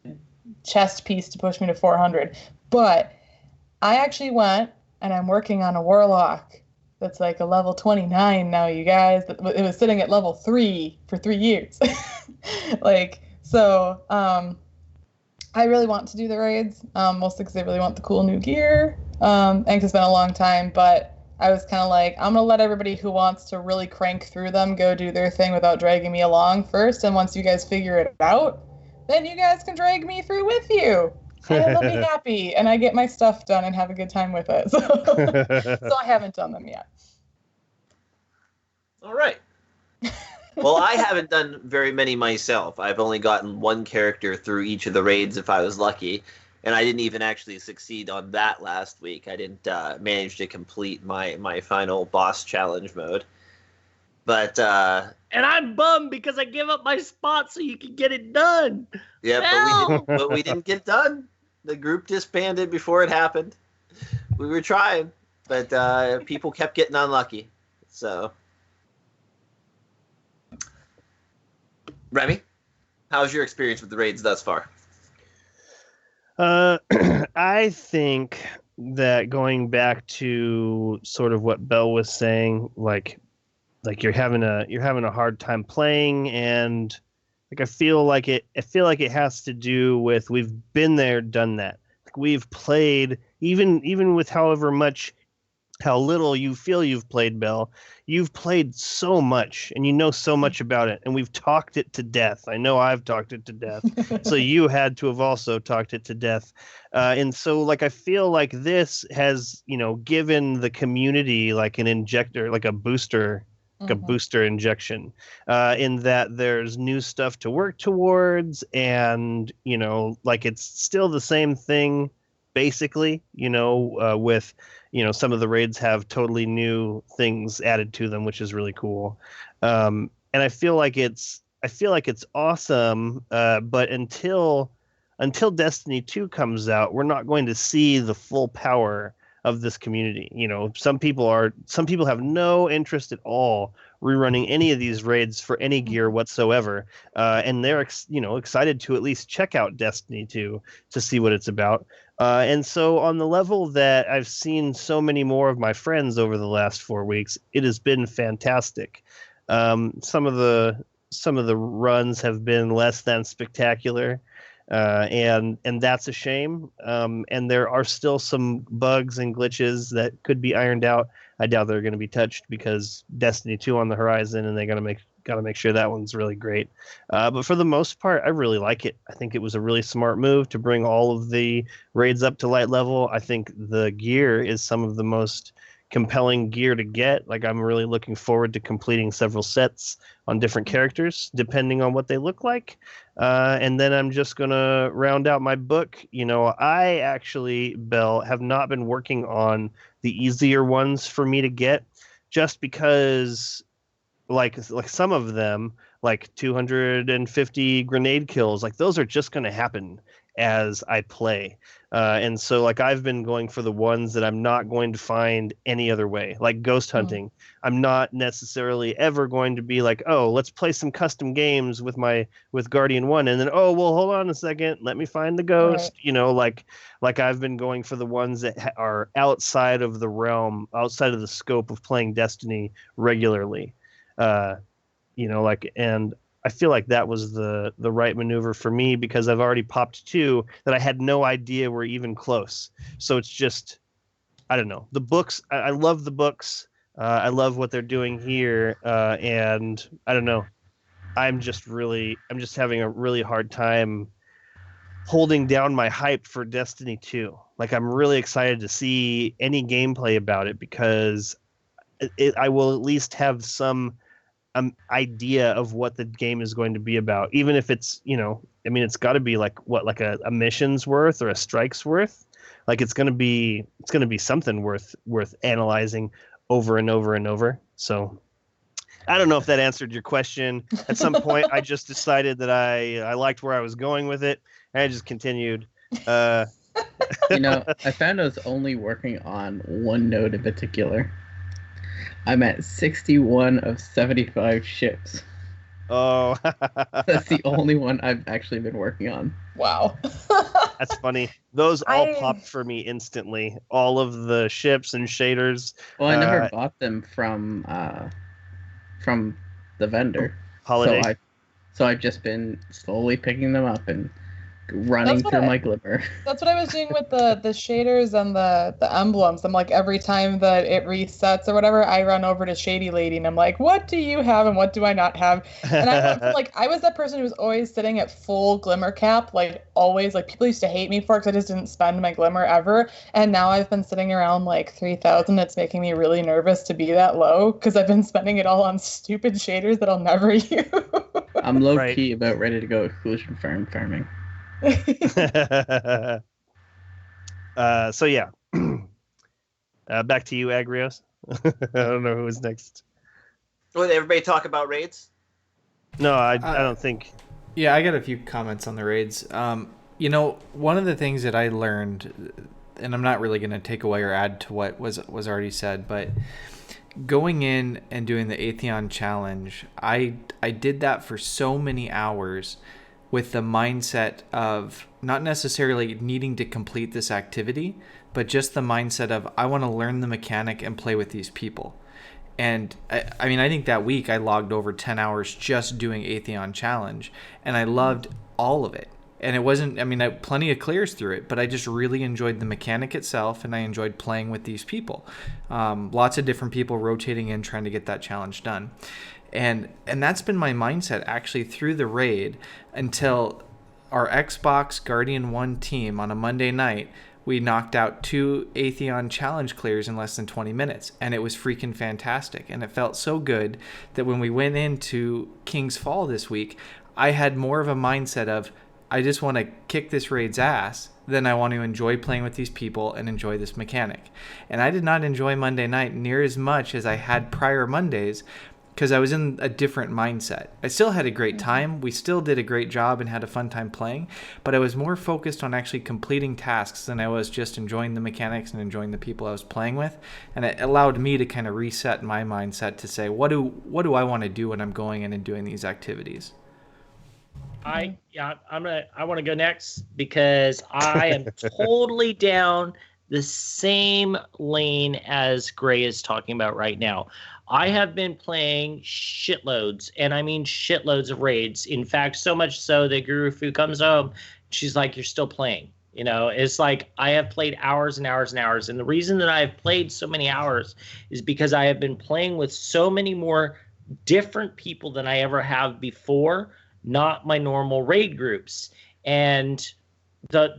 chest piece to push me to 400. But I actually went and I'm working on a warlock that's like a level 29 now, you guys. It was sitting at level 3 for 3 years. I really want to do the raids, mostly because I really want the cool new gear, and because it's been a long time, but I was kind of like, I'm going to let everybody who wants to really crank through them go do their thing without dragging me along first, and once you guys figure it out, then you guys can drag me through with you. And they'll be happy, and I get my stuff done and have a good time with it. So I haven't done them yet. All right. Well, I haven't done very many myself. I've only gotten one character through each of the raids if I was lucky, and I didn't even actually succeed on that last week. I didn't manage to complete my final boss challenge mode. But and I'm bummed because I gave up my spot so you could get it done. Yeah, but we didn't get done. The group disbanded before it happened. We were trying, but people kept getting unlucky. So, Remy, how's your experience with the raids thus far? I think that going back to sort of what Belle was saying, like you're having a hard time playing, and like I feel like it has to do with we've been there, done that. Like we've played, even with how little you feel you've played, Belle, you've played so much and you know so much about it, and we've talked it to death. I know I've talked it to death. So you had to have also talked it to death. And so like I feel like this has, given the community like an injector, like a booster injection, in that there's new stuff to work towards, and like it's still the same thing basically, with some of the raids have totally new things added to them, which is really cool. And I feel like it's awesome, but until Destiny 2 comes out, we're not going to see the full power of this community. Some people have no interest at all rerunning any of these raids for any gear whatsoever, and they're excited to at least check out Destiny 2 to see what it's about. And so on the level that I've seen so many more of my friends over the last 4 weeks, it has been fantastic. Some of the runs have been less than spectacular. And that's a shame. And there are still some bugs and glitches that could be ironed out. I doubt they're going to be touched because Destiny 2 on the horizon, and they're going to got to make sure that one's really great. But for the most part, I really like it. I think it was a really smart move to bring all of the raids up to light level. I think the gear is some of the most compelling gear to get. Like, I'm really looking forward to completing several sets on different characters, depending on what they look like. And then I'm just going to round out my book. You know, I actually, Belle, have not been working on the easier ones for me to get, just because like some of them, like 250 grenade kills, like those are just going to happen as I play. And so like I've been going for the ones that I'm not going to find any other way, like ghost hunting. I'm not necessarily ever going to be like, oh, let's play some custom games with Guardian 1, and then, oh, well, hold on a second, let me find the ghost. Right. You know, like I've been going for the ones that are outside of the realm, outside of the scope of playing Destiny regularly. You know, like, and I feel like that was the right maneuver for me, because I've already popped 2 that I had no idea were even close. So it's just, I don't know. The books, I love the books. I love what they're doing here. And I don't know. I'm just having a really hard time holding down my hype for Destiny 2. Like, I'm really excited to see any gameplay about it, because I will at least have some idea of what the game is going to be about, even if it's, you know, I mean, it's got to be like a mission's worth or a strike's worth. Like, it's going to be something worth analyzing over and over and over. So I don't know if that answered your question. At some point, I just decided that I liked where I was going with it, and I just continued. You know, I found I was only working on one node in particular. I'm at 61 of 75 ships. Oh. That's the only one I've actually been working on. Wow. That's funny. Those all popped for me instantly. All of the ships and shaders. Well, I never bought them from the vendor. Holiday. So I've just been slowly picking them up and running through my glimmer. That's what I was doing with the shaders and the emblems. I'm like, every time that it resets or whatever, I run over to Shady Lady and I'm like, what do you have and what do I not have? And I went from, like, I was that person who was always sitting at full glimmer cap, like always. Like, people used to hate me for it because I just didn't spend my glimmer ever. And now I've been sitting around like 3,000. It's making me really nervous to be that low, because I've been spending it all on stupid shaders that I'll never use. I'm low key about ready to go exclusion farming. So yeah, back to you, Agrios. I don't know who was next. Will everybody talk about raids? No, I don't think. Yeah, I got a few comments on the raids. You know, one of the things that I learned, and I'm not really going to take away or add to what was already said, but going in and doing the Atheon challenge, I did that for so many hours with the mindset of not necessarily needing to complete this activity, but just the mindset of, I want to learn the mechanic and play with these people. And I mean, I think that week I logged over 10 hours just doing Atheon challenge, and I loved all of it. And it wasn't, I mean, I had plenty of clears through it, but I just really enjoyed the mechanic itself, and I enjoyed playing with these people. Lots of different people rotating in, trying to get that challenge done. And that's been my mindset actually through the raid until our Xbox Guardian 1 team on a Monday night, we knocked out 2 Atheon challenge clears in less than 20 minutes. And it was freaking fantastic. And it felt so good that when we went into King's Fall this week, I had more of a mindset of, I just want to kick this raid's ass, then I want to enjoy playing with these people and enjoy this mechanic. And I did not enjoy Monday night near as much as I had prior Mondays, because I was in a different mindset. I still had a great time. We still did a great job and had a fun time playing, but I was more focused on actually completing tasks than I was just enjoying the mechanics and enjoying the people I was playing with. And it allowed me to kind of reset my mindset to say, what do I want to do when I'm going in and doing these activities? I want to go next, because I am totally down the same lane as Gray is talking about right now. I have been playing shitloads, and I mean shitloads of raids. In fact, so much so that Guru Fu comes home, she's like, you're still playing. You know, it's like I have played hours and hours and hours. And the reason that I have played so many hours is because I have been playing with so many more different people than I ever have before, not my normal raid groups. And I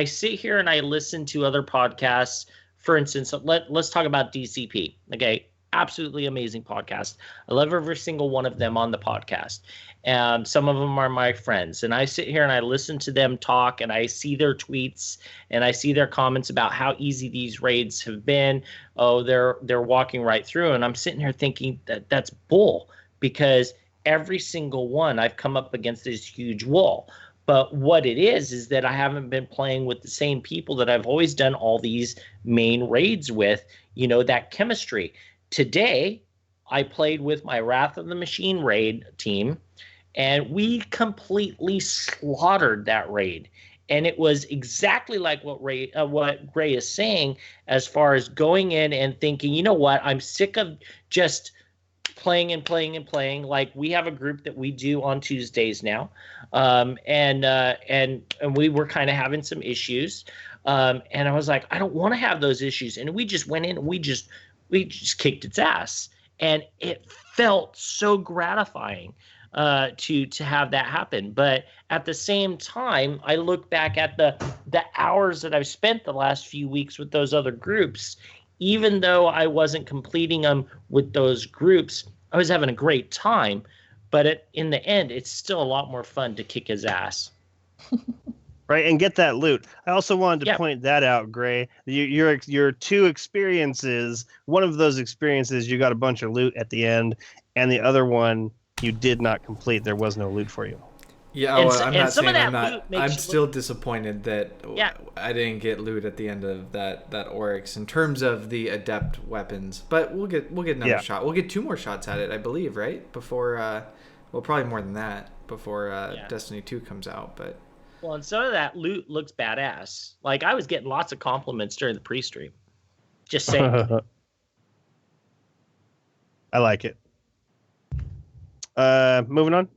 sit here and I listen to other podcasts. For instance, let's talk about DCP. Okay, absolutely amazing podcast. I love every single one of them on the podcast. And some of them are my friends. And I sit here and I listen to them talk, and I see their tweets and I see their comments about how easy these raids have been. Oh, they're walking right through. And I'm sitting here thinking that's bull, because every single one I've come up against this huge wall. But what it is that I haven't been playing with the same people that I've always done all these main raids with, that chemistry. Today, I played with my Wrath of the Machine raid team, and we completely slaughtered that raid. And it was exactly like what Gray is saying, as far as going in and thinking, you know what, I'm sick of just playing and playing and playing. Like, we have a group that we do on Tuesdays now, and we were kind of having some issues, and I was like, I don't want to have those issues, and we just went in and we just kicked its ass, and it felt so gratifying to have that happen. But at the same time, I look back at the hours that I've spent the last few weeks with those other groups. Even though I wasn't completing them with those groups, I was having a great time. But in the end, it's still a lot more fun to kick his ass. Right, and get that loot. I also wanted to point that out, Gray. Your two experiences, one of those experiences, you got a bunch of loot at the end, and the other one, you did not complete. There was no loot for you. Yeah, I'm not saying I'm not. I'm still disappointed that I didn't get loot at the end of that Oryx in terms of the adept weapons. But we'll get another shot. We'll get 2 more shots at it, I believe, right? Before, well, probably more than that before Destiny 2 comes out. But and some of that loot looks badass. Like, I was getting lots of compliments during the pre-stream. Just saying. I like it. Moving on.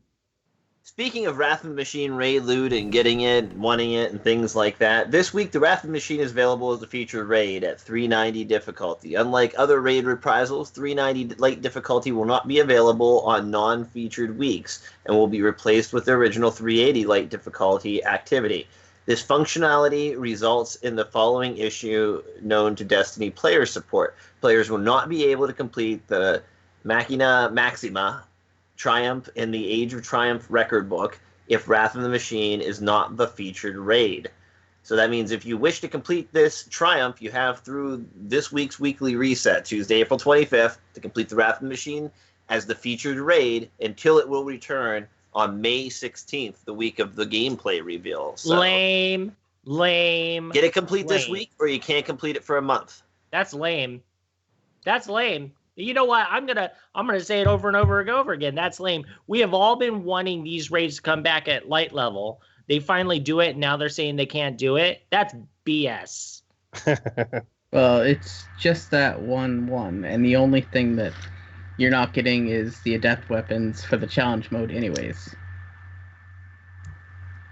Speaking of Wrath of the Machine raid loot and getting it, wanting it, and things like that, this week the Wrath of the Machine is available as a featured raid at 390 difficulty. Unlike other raid reprisals, 390 light difficulty will not be available on non-featured weeks and will be replaced with the original 380 light difficulty activity. This functionality results in the following issue known to Destiny player support. Players will not be able to complete the Machina Maxima Triumph in the Age of Triumph record book if Wrath of the Machine is not the featured raid. So that means if you wish to complete this Triumph, you have through this week's weekly reset, Tuesday, April 25th, to complete the Wrath of the Machine as the featured raid until it will return on May 16th, the week of the gameplay reveal. So lame. Get it complete this week, or you can't complete it for a month. That's lame. You know what? I'm gonna say it over and over and over again. That's lame. We have all been wanting these raids to come back at light level. They finally do it, and now they're saying they can't do it. That's BS. Well, it's just that 1-1, and the only thing that you're not getting is the adept weapons for the challenge mode, anyways.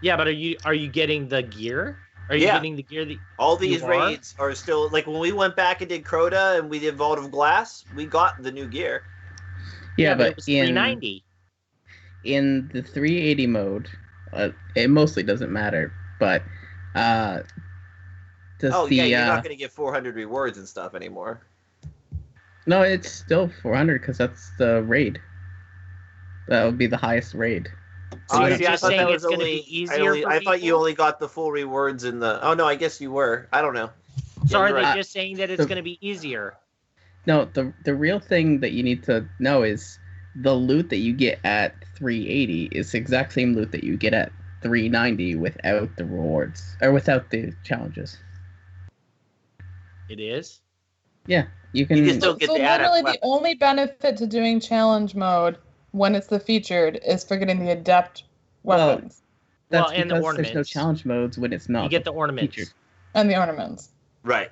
Yeah, but are you getting the gear? Are you getting the gear that all these raids are still, like, when we went back and did Crota and we did Vault of Glass, we got the new gear. Yeah, but it was 390. In the 380 mode, it mostly doesn't matter, but you're not going to get 400 rewards and stuff anymore. No, it's still 400 because that's the raid. That would be the highest raid. So I thought that was only easier. I thought you only got the full rewards in the. Oh no, I guess you were. I don't know. So are they just saying that it's going to be easier? No, the real thing that you need to know is the loot that you get at 380 is the exact same loot that you get at 390 without the rewards or without the challenges. It is. Yeah, you can. You just don't get so literally, the only benefit to doing challenge mode when it's the featured is for getting the adept weapons. That's and the because ornaments. There's no challenge modes when it's not. You get the ornaments. Featured. And the ornaments. Right.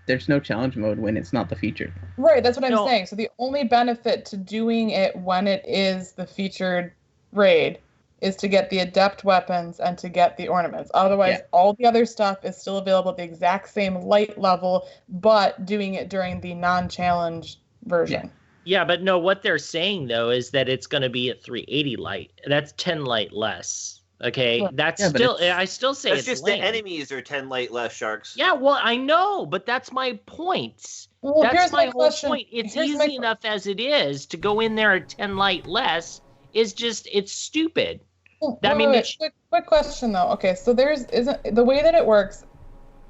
There's no challenge mode when it's not the featured. Right, that's what I'm saying. So the only benefit to doing it when it is the featured raid is to get the adept weapons and to get the ornaments. Otherwise, all the other stuff is still available at the exact same light level, but doing it during the non-challenge version. Yeah, but no, what they're saying though is that it's going to be at 380 light. That's 10 light less. Okay, Well, that's yeah, but still. it's- I still say That's it's just lame. the enemies are 10 light less, Sharks. Yeah, well, I know, but that's my point. Well, That's here's my my whole question. point. It's Here's my easy enough as it is to go in there at 10 light less. It's stupid. Well, I mean, quick question though. Okay, so isn't the way that it works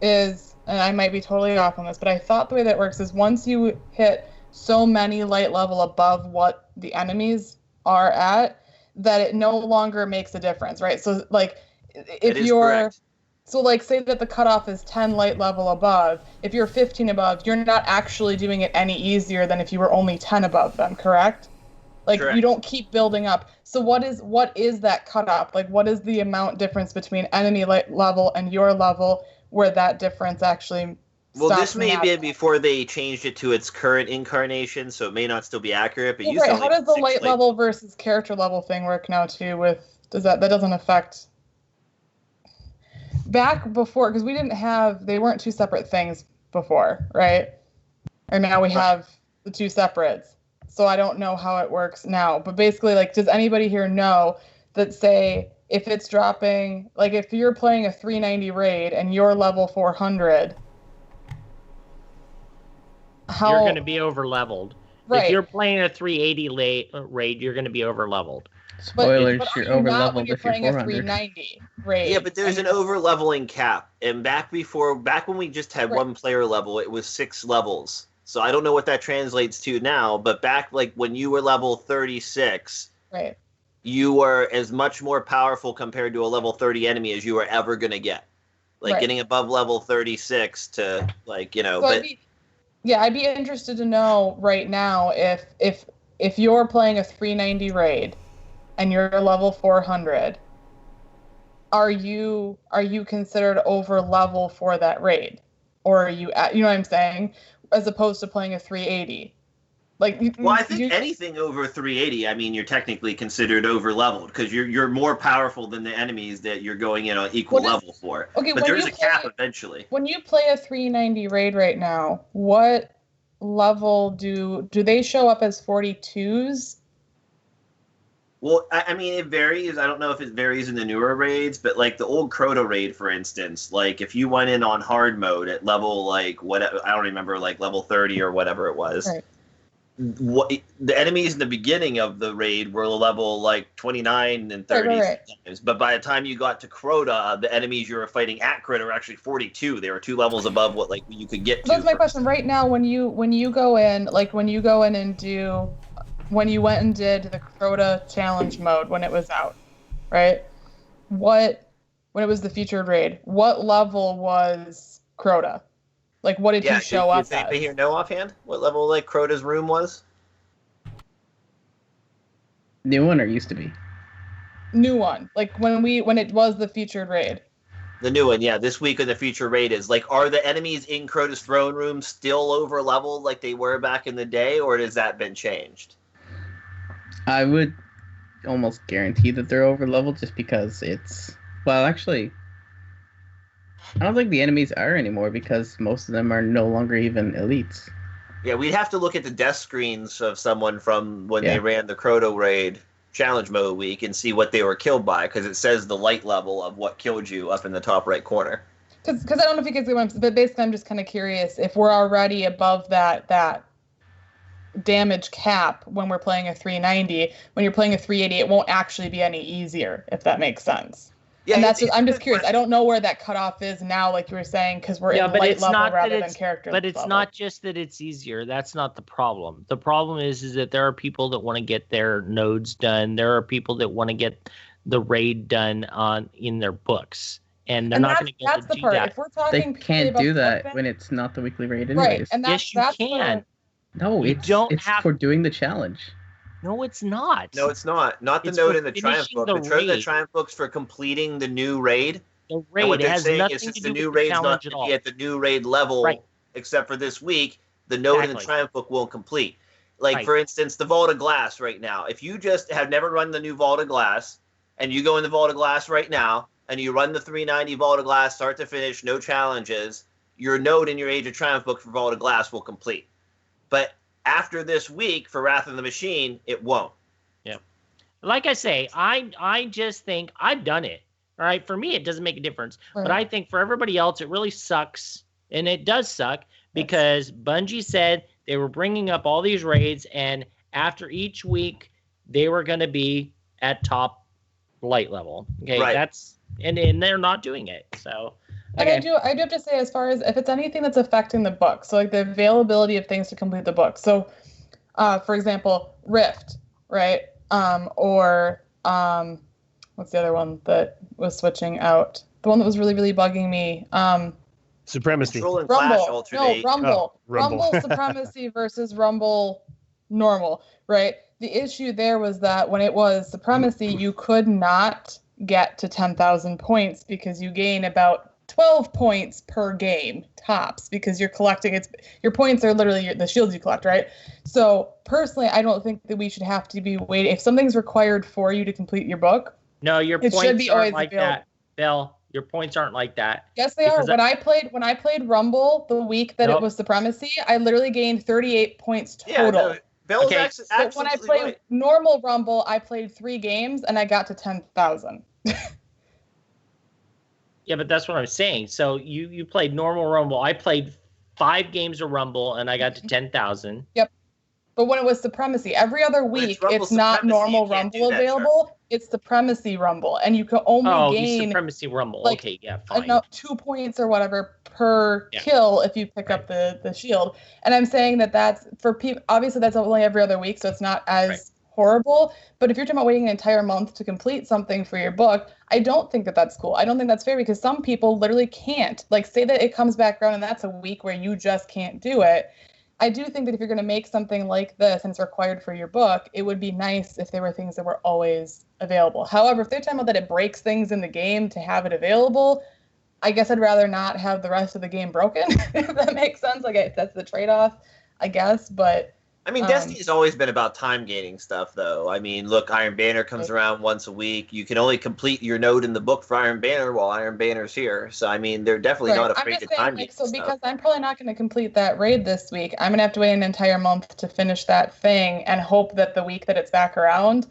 is, and I might be totally off on this, but I thought the way that it works is once you hit so many light level above what the enemies are at, that it no longer makes a difference, right? So like, if you're correct. So like say that the cutoff is 10 light level above, if you're 15 above, you're not actually doing it any easier than if you were only 10 above them, correct? Like Correct. you don't keep building up. So what is that cutoff? Like what is the amount difference between enemy level and your level where that difference actually Well, stops this may be happening? before they changed it to its current incarnation, so it may not still be accurate. But Well, used to right. How only does the be 6 light level versus character level thing work now too? That doesn't affect back before, because they weren't two separate things before, right? And now we have the two separates. So I don't know how it works now. But basically, like, does anybody here know that, say, if it's dropping, like, if you're playing a 390 raid and you're level 400, how you're going to be over leveled. Right. If you're playing a 380 raid, you're going to be over leveled. Spoilers, but are you're you over not when leveled you're if you're playing a 400. 390 raid? Yeah, but there's an over leveling cap. And back when we just had Right. one player level, it was 6 levels. So I don't know what that translates to now, but back like when you were level 36, Right. you were as much more powerful compared to a level 30 enemy as you were ever going to get. Like Right. getting above level 36 to like, So but I'd be interested to know right now if you're playing a 390 raid and you're level 400, are you considered over level for that raid, or are you at, you know what I'm saying, as opposed to playing a 380? Like, well, I think anything over 380, I mean, you're technically considered over leveled because you're more powerful than the enemies that you're going in on equal level for. Okay, but when there's you a cap play- eventually. when you play a 390 raid right now, what level do they show up as 42s? Well, I mean, it varies. I don't know if it varies in the newer raids, but like the old Crota raid, for instance, like if you went in on hard mode at level like what I don't remember, like level 30 or whatever it was. Right. What the enemies in the beginning of the raid were level like 29 and 30 Right. sometimes. But by the time you got to Crota, the enemies you were fighting at Crota were actually 42. They were 2 levels above what like you could get to. That's my question. Right now, when you go in, like when you go in and do, when you went and did the Crota challenge mode when it was out, right? When it was the featured raid, what level was Crota? Like, what did he show up Does anybody as? here know offhand what level like Crota's room was? New one or used to be? New one, like when it was the featured raid. The new one, yeah. This week in the future raid is like, are the enemies in Crota's throne room still over leveled like they were back in the day, or has that been changed? I would almost guarantee that they're over leveled just because actually, I don't think the enemies are anymore because most of them are no longer even elites. Yeah, we'd have to look at the death screens of someone from when they ran the Crota raid challenge mode week and see what they were killed by, because it says the light level of what killed you up in the top right corner. Because I don't know if you guys get what I'm saying, but basically I'm just kind of curious if we're already above that damage cap when we're playing a 390. When you're playing a 380, it won't actually be any easier, if that makes sense. Yeah, and I'm just curious. I don't know where that cutoff is now, like you were saying, because we're in light level rather than character level. But it's not just that it's easier. That's not the problem. The problem is that there are people that want to get their nodes done. There are people that want to get the raid done in their books, and they're not going to get that's to the do part. that. If we're talking, They can't do that when it's not the weekly raid anyways. Right, and yes, you can. No, it's for doing the challenge. No, it's not. No, it's not. Not the node in the Triumph book. The node in the Triumph book's for completing the new raid. The raid and what they're has saying nothing is since to the do new with the raid's not challenge going at to be all. at the new raid level, Right. except for this week, the node in the Triumph book won't complete. Like, for instance, the Vault of Glass right now. If you just have never run the new Vault of Glass, and you go in the Vault of Glass right now, and you run the 390 Vault of Glass start to finish, no challenges, your node in your Age of Triumph book for Vault of Glass will complete. But after this week for Wrath of the Machine, it won't. Yeah. Like I say, I just think I've done it. All right. For me, it doesn't make a difference. Right. But I think for everybody else, it really sucks. And it does suck because Bungie said they were bringing up all these raids, and after each week, they were going to be at top light level. Okay. Right. And they're not doing it. So. And I do have to say, as far as if it's anything that's affecting the book, so like the availability of things to complete the book. So, for example, Rift, right? Or what's the other one that was switching out? The one that was really, really bugging me. Supremacy. Control and Clash Rumble. alternate. No, Rumble. Oh, Rumble. Rumble Supremacy versus Rumble Normal, right? The issue there was that when it was Supremacy, you could not get to 10,000 points because you gain about 12 points per game tops because you're collecting your points are literally the shields you collect, right? So personally, I don't think that we should have to be waiting. If something's required for you to complete your book, No, your it points should be always aren't like available. that, Bill. Your points aren't like that. Yes, they are. Because When I played Rumble the week that Nope. it was Supremacy, I literally gained 38 points total. Yeah, no, Bill's Okay. absolutely But when I played right. normal Rumble, I played 3 games and I got to 10,000. Yeah, but that's what I'm saying. So you played normal Rumble. I played 5 games of Rumble, and I got to 10,000. But when it was Supremacy, every other When it's week, Rumble it's not Supremacy, normal you can't do Rumble that, available. It's Supremacy Rumble. And you can only Oh, the gain Supremacy Rumble. like, Okay, yeah, fine. 2 points or whatever per Yeah. kill if you pick up the shield. And I'm saying that's for people. Obviously, that's only every other week, so it's not as Right. horrible. But if you're talking about waiting an entire month to complete something for your book, I don't think that that's cool. I don't think that's fair because some people literally can't. Like, say that it comes back around and that's a week where you just can't do it. I do think that if you're going to make something like this and it's required for your book, it would be nice if there were things that were always available. However, if they're talking about that it breaks things in the game to have it available, I guess I'd rather not have the rest of the game broken, if that makes sense. Like, that's the trade-off, I guess. But I mean, Destiny's always been about time gaining stuff, though. I mean, look, Iron Banner comes around once a week. You can only complete your node in the book for Iron Banner while Iron Banner's here. So, I mean, they're definitely not afraid I'm to just saying, time like, gain so stuff. because I'm probably not going to complete that raid this week, I'm going to have to wait an entire month to finish that thing and hope that the week that it's back around,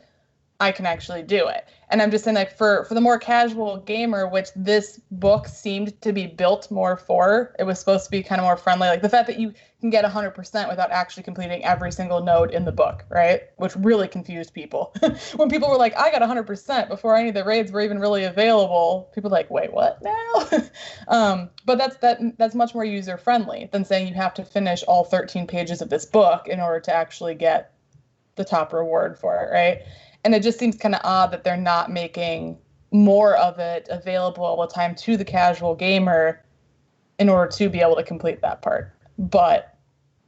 I can actually do it. And I'm just saying, like, for the more casual gamer, which this book seemed to be built more for, it was supposed to be kind of more friendly. Like, the fact that you can get 100% without actually completing every single node in the book, right? Which really confused people. When people were like, I got 100% before any of the raids were even really available, people were like, wait, what now? But that's much more user-friendly than saying you have to finish all 13 pages of this book in order to actually get the top reward for it, right? And it just seems kind of odd that they're not making more of it available all the time to the casual gamer in order to be able to complete that part. But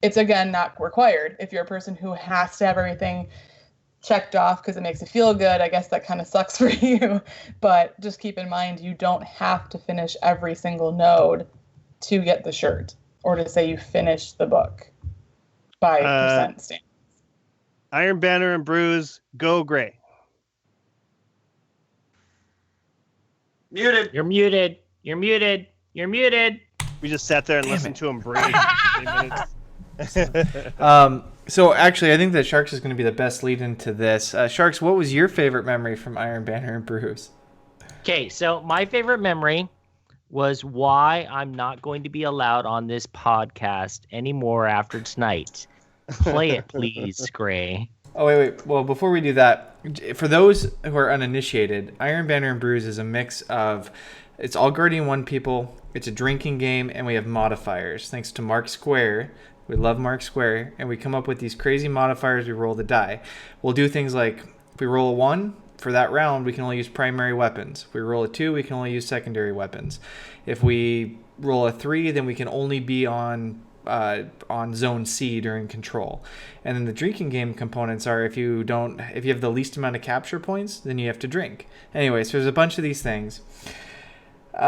it's, again, not required. If you're a person who has to have everything checked off because it makes you feel good, I guess that kind of sucks for you. But just keep in mind, you don't have to finish every single node to get the shirt or to say you finished the book by percent standards. Iron Banner and Bruise, go gray. Muted. You're muted. You're muted. You're muted. We just sat there and listened to him breathe for 3 minutes. So actually, I think that Sharks is going to be the best lead into this. Sharks, what was your favorite memory from Iron Banner and Bruise? Okay, so my favorite memory was why I'm not going to be allowed on this podcast anymore after tonight. Play it, please, Gray. Oh, wait. Well, before we do that, for those who are uninitiated, Iron Banner and Bruise is a mix of, it's all Guardian 1 people, it's a drinking game, and we have modifiers. Thanks to Mark Square. We love Mark Square, and we come up with these crazy modifiers. We roll the die. We'll do things like, if we roll a 1, for that round, we can only use primary weapons. If we roll a 2, we can only use secondary weapons. If we roll a 3, then we can only be on Zone C during control. And then the drinking game components are if you have the least amount of capture points, then you have to drink. Anyway, so there's a bunch of these things. We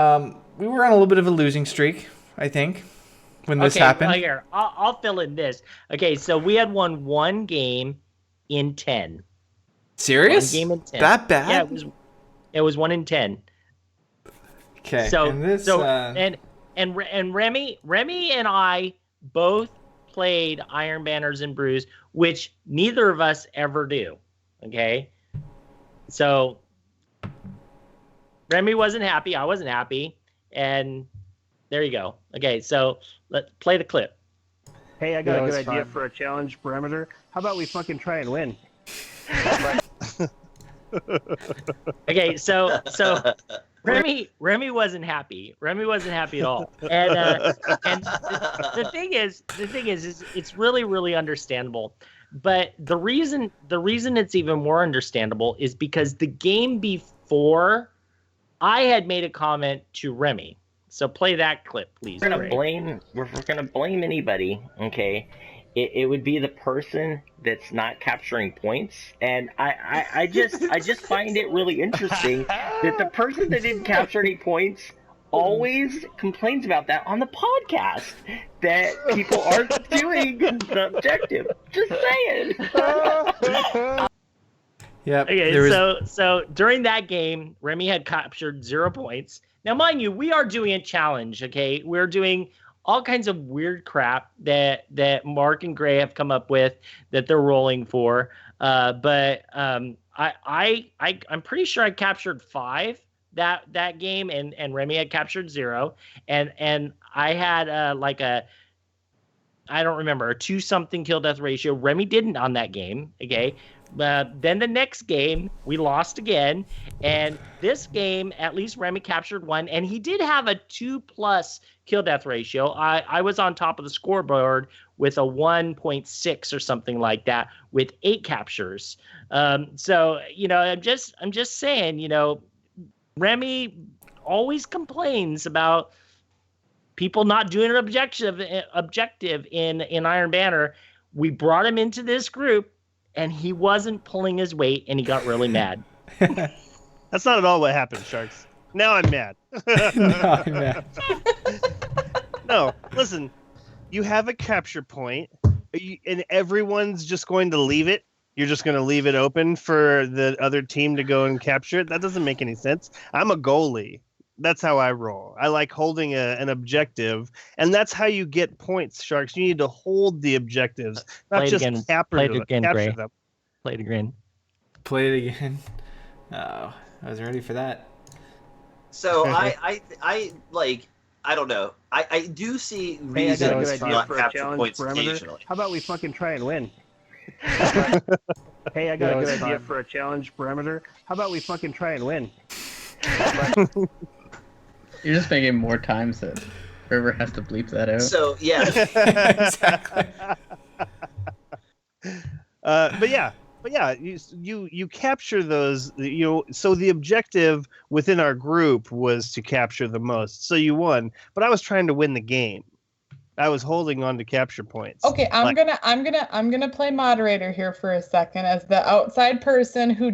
were on a little bit of a losing streak, I think, when this happened. Well, here, I'll fill in this. Okay, so we had won 1 game in 10. Serious? 1 game in 10. That bad? Yeah, it was 1 in 10. Okay. So and this, and Remy and I both played Iron Banners and Brews, which neither of us ever do. Okay, so Remy wasn't happy, I wasn't happy, and there you go. Okay, so let's play the clip. Hey, I got No, a good it's idea fine. for a challenge parameter. How about we fucking try and win? Okay, so Remy wasn't happy. Remy wasn't happy at all. And the thing is it's really, really understandable. But the reason it's even more understandable is because the game before, I had made a comment to Remy. So play that clip, please. We're gonna Ray. blame. We're gonna blame anybody. Okay, it would be the person that's not capturing points, and I just find it really interesting that the person that didn't capture any points always complains about that on the podcast, that people aren't doing the objective. Just saying. Yep. Okay, so during that game, Remy had captured 0 points. Now, mind you, we are doing a challenge, okay? We're doing all kinds of weird crap that Mark and Gray have come up with that they're rolling for. But I'm pretty sure I captured 5 that game, and Remy had captured 0. And I had I don't remember, a 2-something kill death ratio. Remy didn't on that game, okay? Then the next game, we lost again. And this game, at least Remy captured 1. And he did have a 2+ kill death ratio. I was on top of the scoreboard with a 1.6 or something like that with 8 captures. So, I'm just saying, Remy always complains about people not doing an objective in Iron Banner. We brought him into this group, and he wasn't pulling his weight, and he got really mad. That's not at all what happened, Sharks. Now I'm mad. No, I'm mad. No, listen. You have a capture point, and everyone's just going to leave it. You're just going to leave it open for the other team to go and capture it? That doesn't make any sense. I'm a goalie. That's how I roll. I like holding an objective, and that's how you get points, Sharks. You need to hold the objectives, not just capture them. Play it again. Play it again. Oh, I was ready for that. So I don't know. I do see reasons to not capture points occasionally. How about we fucking try and win? Hey, I got a good idea for a challenge parameter. How about we fucking try and win? You're just making more times that River has to bleep that out. So yeah. Exactly. But yeah, you capture those. So the objective within our group was to capture the most. So you won, but I was trying to win the game. I was holding on to capture points. Okay, I'm gonna play moderator here for a second as the outside person who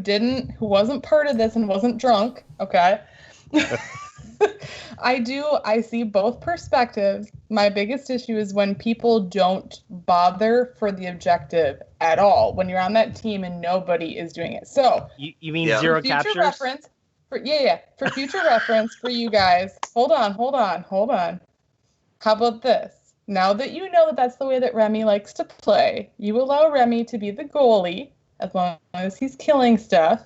wasn't part of this and wasn't drunk. Okay. I see both perspectives. My biggest issue is when people don't bother for the objective at all, when you're on that team and nobody is doing it. So you mean 0 captures? For future reference for you guys, hold on. How about this? Now that you know that that's the way that Remy likes to play, you allow Remy to be the goalie as long as he's killing stuff.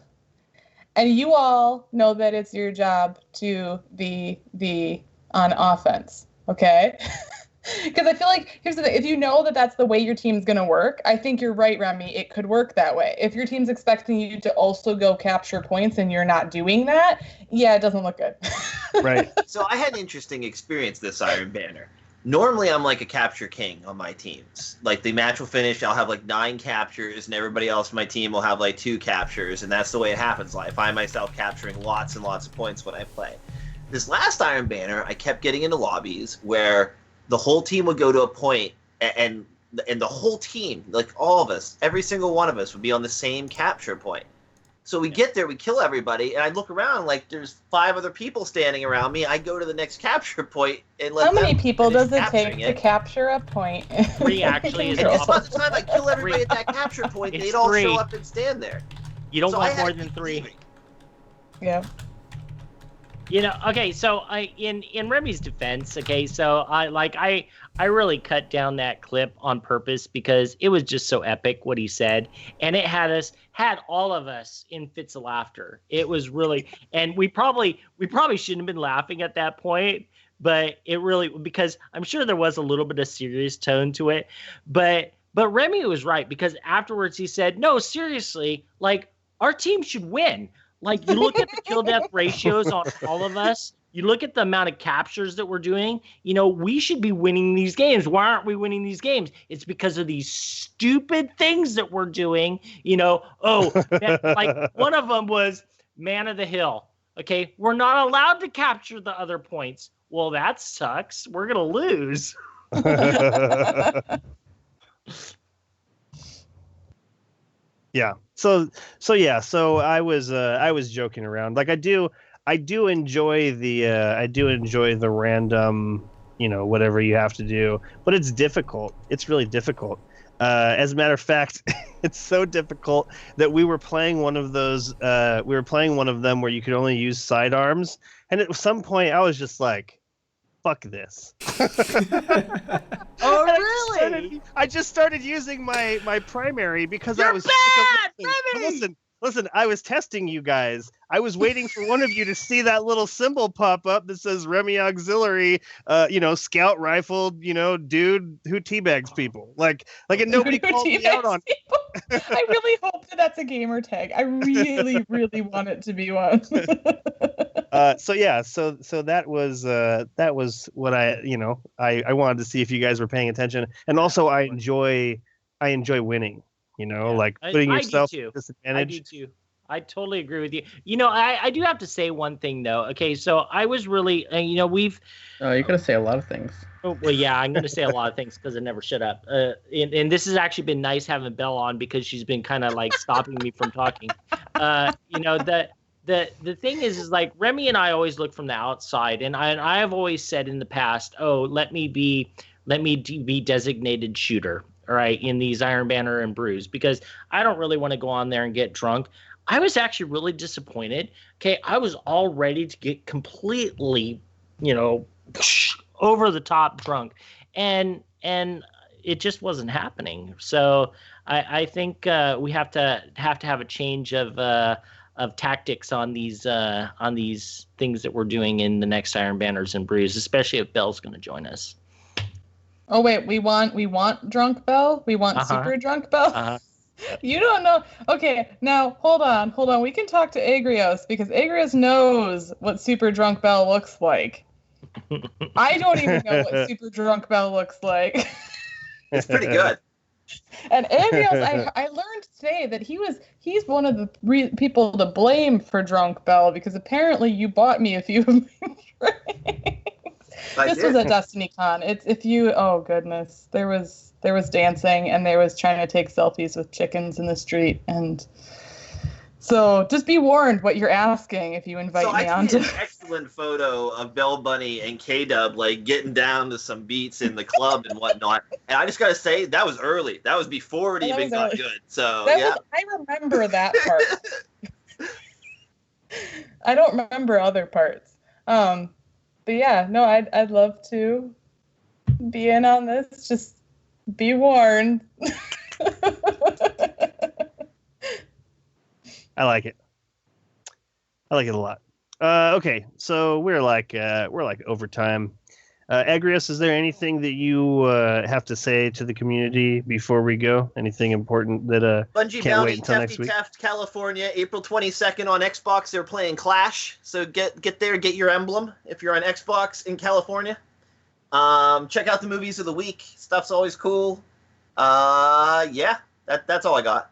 And you all know that it's your job to be on offense, okay? Because I feel like, here's the thing, if you know that that's the way your team's going to work, I think you're right, Remy, it could work that way. If your team's expecting you to also go capture points and you're not doing that, yeah, it doesn't look good. Right. So I had an interesting experience this Iron Banner. Normally, I'm like a capture king on my teams. Like, the match will finish, I'll have like 9 captures, and everybody else on my team will have like 2 captures, and that's the way it happens. I find myself capturing lots and lots of points when I play. This last Iron Banner, I kept getting into lobbies where the whole team would go to a point, and the whole team, like all of us, every single one of us would be on the same capture point. So we get there, we kill everybody, and I look around like there's 5 other people standing around me. I go to the next capture point and let How them many people does it capturing take to capture a point? 3 actually is And an just by the time I kill everybody at that capture point, It's they'd all 3. show up and stand there. You don't So I want had more to than keep 3. leaving. Yeah. Okay, so in Remy's defense, okay, so I really cut down that clip on purpose because it was just so epic what he said, and it had all of us in fits of laughter. It was really, and we probably shouldn't have been laughing at that point, but it really, because I'm sure there was a little bit of serious tone to it, but Remy was right, because afterwards he said, no, seriously, like, our team should win. Like, you look at the kill death ratios on all of us, you look at the amount of captures that we're doing, we should be winning these games. Why aren't we winning these games? It's because of these stupid things that we're doing. Man, like one of them was Man of the Hill. Okay, we're not allowed to capture the other points. Well, that sucks. We're going to lose. Yeah. So I was joking around. Like I do enjoy the random, whatever you have to do, but it's difficult. It's really difficult. As a matter of fact, it's so difficult that we were playing one of those. We were playing one of them where you could only use sidearms, and at some point I was just like, fuck this. Oh, really? I just started using my primary because You're I was bad, Listen, I was testing you guys. I was waiting for one of you to see that little symbol pop up that says Remy Auxiliary, scout rifle, dude who teabags people. Like and nobody called me out on it. I really hope that's a gamer tag. I really, really want it to be one. So that was what I wanted to see if you guys were paying attention, and also I enjoy winning. Like putting yourself at disadvantage. I do too. I totally agree with you. I do have to say one thing though. Okay, so I was really, we've. Oh, you're gonna say a lot of things. Oh, well, yeah, I'm gonna say a lot of things because I never shut up. And this has actually been nice having Belle on because she's been kind of like stopping me from talking. The thing is like Remy and I always look from the outside, and I have always said in the past, let me be designated shooter, all right, in these Iron Banner and Brews, because I don't really want to go on there and get drunk. I was actually really disappointed. Okay, I was all ready to get completely, over the top drunk, and it just wasn't happening. So I think we have to have a change of tactics on these things that we're doing in the next Iron Banners and Brews, especially if Belle's going to join us. Oh wait, we want drunk Belle? We want super drunk Belle? You don't know. Okay, now hold on. We can talk to Agrios because Agrios knows what super drunk Belle looks like. I don't even know what super drunk Belle looks like. It's pretty good. And Agrios, I learned today that he's one of the people to blame for drunk Belle because apparently you bought me a few of my drinks. This was a Destiny Con. Oh goodness, there was dancing and there was trying to take selfies with chickens in the street, and so just be warned what you're asking if you invite me on. So I took an excellent photo of Bell Bunny and K-Dub like getting down to some beats in the club and whatnot, and I just gotta say that was early. That was before it even got good. So I remember that part. I don't remember other parts. But yeah, no, I'd love to be in on this. Just be warned. I like it. I like it a lot. Okay, so we're like overtime. Agrios, is there anything that you have to say to the community before we go? Anything important that Bungie can't Bounty, wait until next Tefty week? Taft, California, April 22nd on Xbox. They're playing Clash, so get there, get your emblem if you're on Xbox in California. Check out the movies of the week. Stuff's always cool. That's all I got.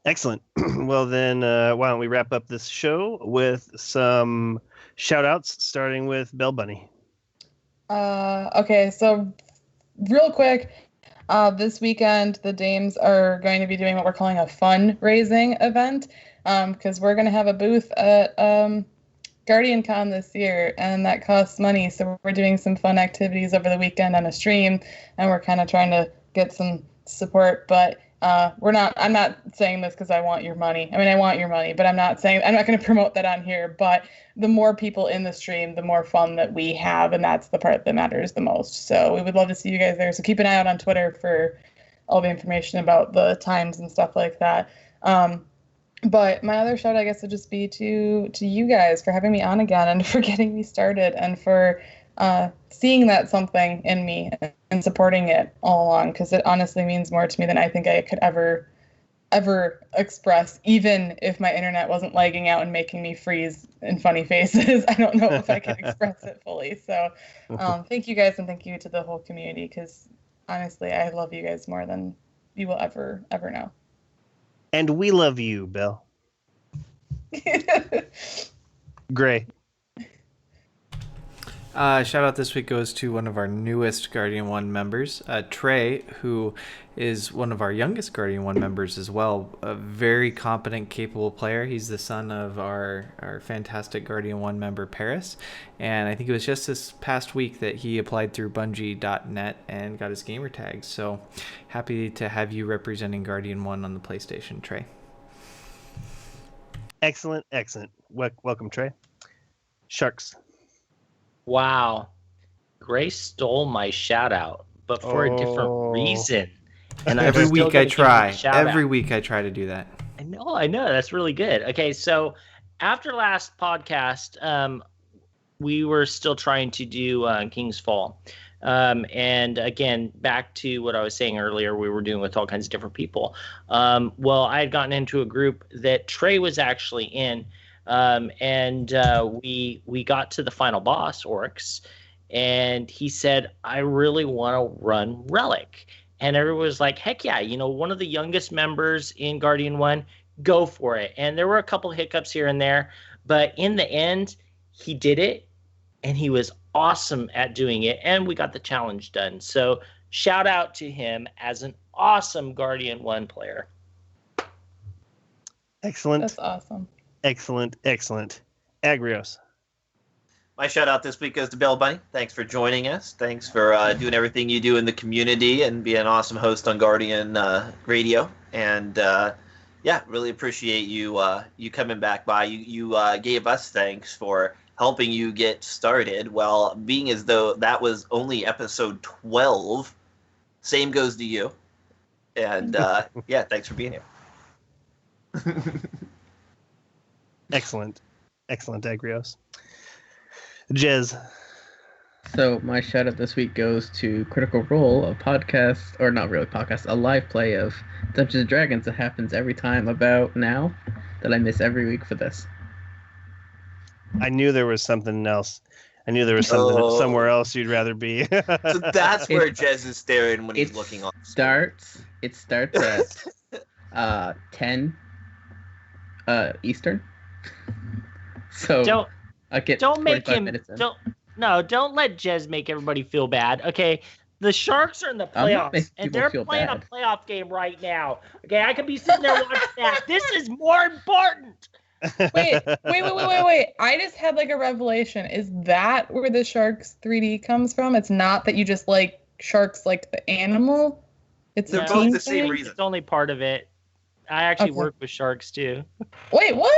Excellent. Well, then, why don't we wrap up this show with some shout-outs, starting with Bell Bunny. Okay, so real quick, this weekend the Dames are going to be doing what we're calling a fundraising event, because we're going to have a booth at Guardian Con this year, and that costs money, so we're doing some fun activities over the weekend on a stream, and we're kind of trying to get some support, but I'm not saying this because I want your money. I mean, I want your money, but I'm not going to promote that on here. But the more people in the stream, the more fun that we have. And that's the part that matters the most. So we would love to see you guys there. So keep an eye out on Twitter for all the information about the times and stuff like that. But my other shout, I guess, would just be to you guys for having me on again and for getting me started and for seeing that something in me and supporting it all along, because it honestly means more to me than I think I could ever express, even if my internet wasn't lagging out and making me freeze in funny faces. I don't know if I can express it fully. So thank you guys, and thank you to the whole community, because honestly, I love you guys more than you will ever know. And we love you, Bill. Gray. Shout out this week goes to one of our newest Guardian 1 members, Trey, who is one of our youngest Guardian 1 members as well. A very competent, capable player. He's the son of our fantastic Guardian 1 member, Paris. And I think it was just this past week that he applied through Bungie.net and got his gamer tag. So happy to have you representing Guardian 1 on the PlayStation, Trey. Excellent. Welcome, Trey. Sharks. Wow. Grace stole my shout out, but for a different reason. And every week I try. Every week I try to do that. I know. That's really good. Okay, so after last podcast, we were still trying to do King's Fall. And again, back to what I was saying earlier, we were doing with all kinds of different people. Well, I had gotten into a group that Trey was actually in. And we got to the final boss, Oryx, and he said, I really want to run Relic. And everyone was like, heck yeah, one of the youngest members in Guardian 1, go for it. And there were a couple hiccups here and there, but in the end, he did it, and he was awesome at doing it, and we got the challenge done. So shout out to him as an awesome Guardian 1 player. Excellent. That's awesome. Excellent. Agrios. My shout out this week goes to Bell Bunny. Thanks for joining us. Thanks for doing everything you do in the community and being an awesome host on Guardian Radio. And really appreciate you coming back by. You gave us thanks for helping you get started. Well, being as though that was only episode 12, same goes to you. And thanks for being here. Excellent, Agrios. Jez. So my shout out this week goes to Critical Role, a podcast, or not really podcast, a live play of Dungeons and Dragons that happens every time about now that I miss every week for this. I knew there was something else. I knew there was something somewhere else you'd rather be. So that's where Jez is staring when he's looking off. It starts at 10 Eastern. So don't make him minutes in. don't let Jez make everybody feel bad. Okay, the Sharks are in the playoffs and they're playing a playoff game right now. Okay, I could be sitting there watching that. This is more important. Wait. I just had like a revelation. Is that where the Sharks 3D comes from? It's not that you just like Sharks like the animal? They're both the same reason. It's only part of it. I actually work with sharks too. Wait, what?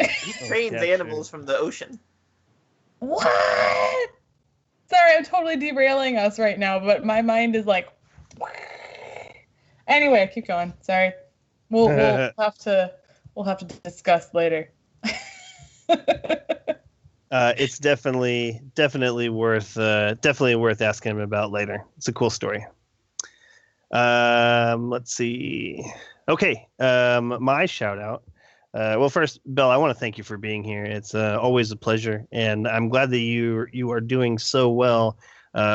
He trains animals from the ocean. What? Sorry, I'm totally derailing us right now, but my mind is like. Anyway, keep going. Sorry, we'll have to discuss later. It's definitely worth asking him about later. It's a cool story. Let's see. Okay. My shout out. Well, first, Belle, I want to thank you for being here. It's always a pleasure, and I'm glad that you are doing so well,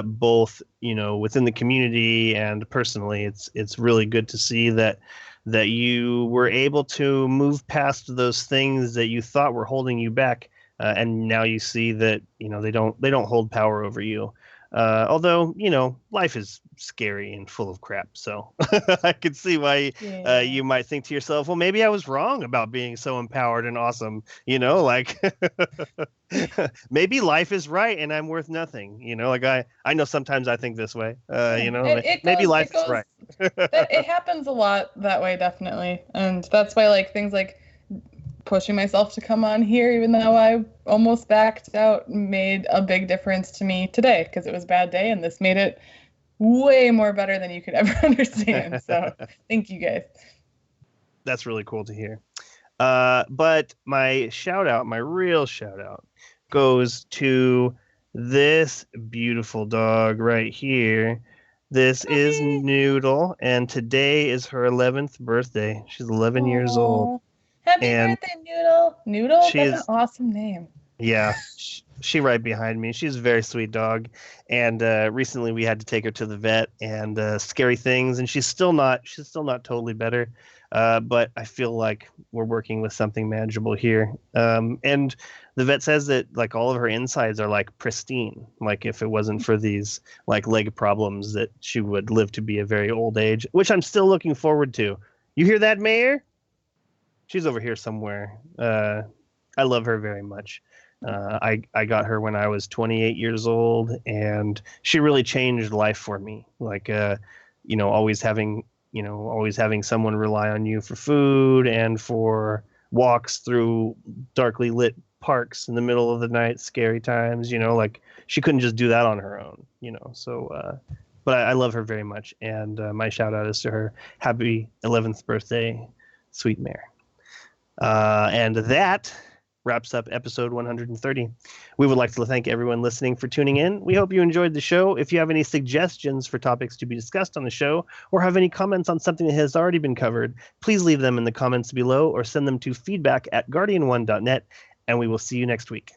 both within the community and personally. It's really good to see that you were able to move past those things that you thought were holding you back, and now you see that they don't hold power over you. Although, life is scary and full of crap. So I could see why you might think to yourself, well, maybe I was wrong about being so empowered and awesome. Like maybe life is right and I'm worth nothing. Like I know sometimes I think this way. Maybe life is right. It happens a lot that way, definitely. And that's why like things like pushing myself to come on here, even though I almost backed out, made a big difference to me today, because it was a bad day, and this made it way more better than you could ever understand. So thank you guys. That's really cool to hear. But my real shout out goes to this beautiful dog right here. This is Noodle, and today is her 11th birthday. She's 11 years old. Happy birthday, Noodle. Noodle, that's an awesome name. Yeah, she right behind me. She's a very sweet dog. And recently we had to take her to the vet and scary things, and she's still not totally better. But I feel like we're working with something manageable here. And the vet says that like all of her insides are like pristine. Like if it wasn't for these like leg problems, that she would live to be a very old age, which I'm still looking forward to. You hear that, Mayor? She's over here somewhere. I love her very much. I got her when I was 28 years old, and she really changed life for me. Like, always having someone rely on you for food and for walks through darkly lit parks in the middle of the night, scary times. Like she couldn't just do that on her own. So. But I love her very much, and my shout out is to her. Happy 11th birthday, sweet Mare. And that wraps up episode 130. We would like to thank everyone listening for tuning in. We hope you enjoyed the show. If you have any suggestions for topics to be discussed on the show, or have any comments on something that has already been covered, please leave them in the comments below or send them to feedback@guardian1.net, and we will see you next week.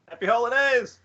Happy holidays!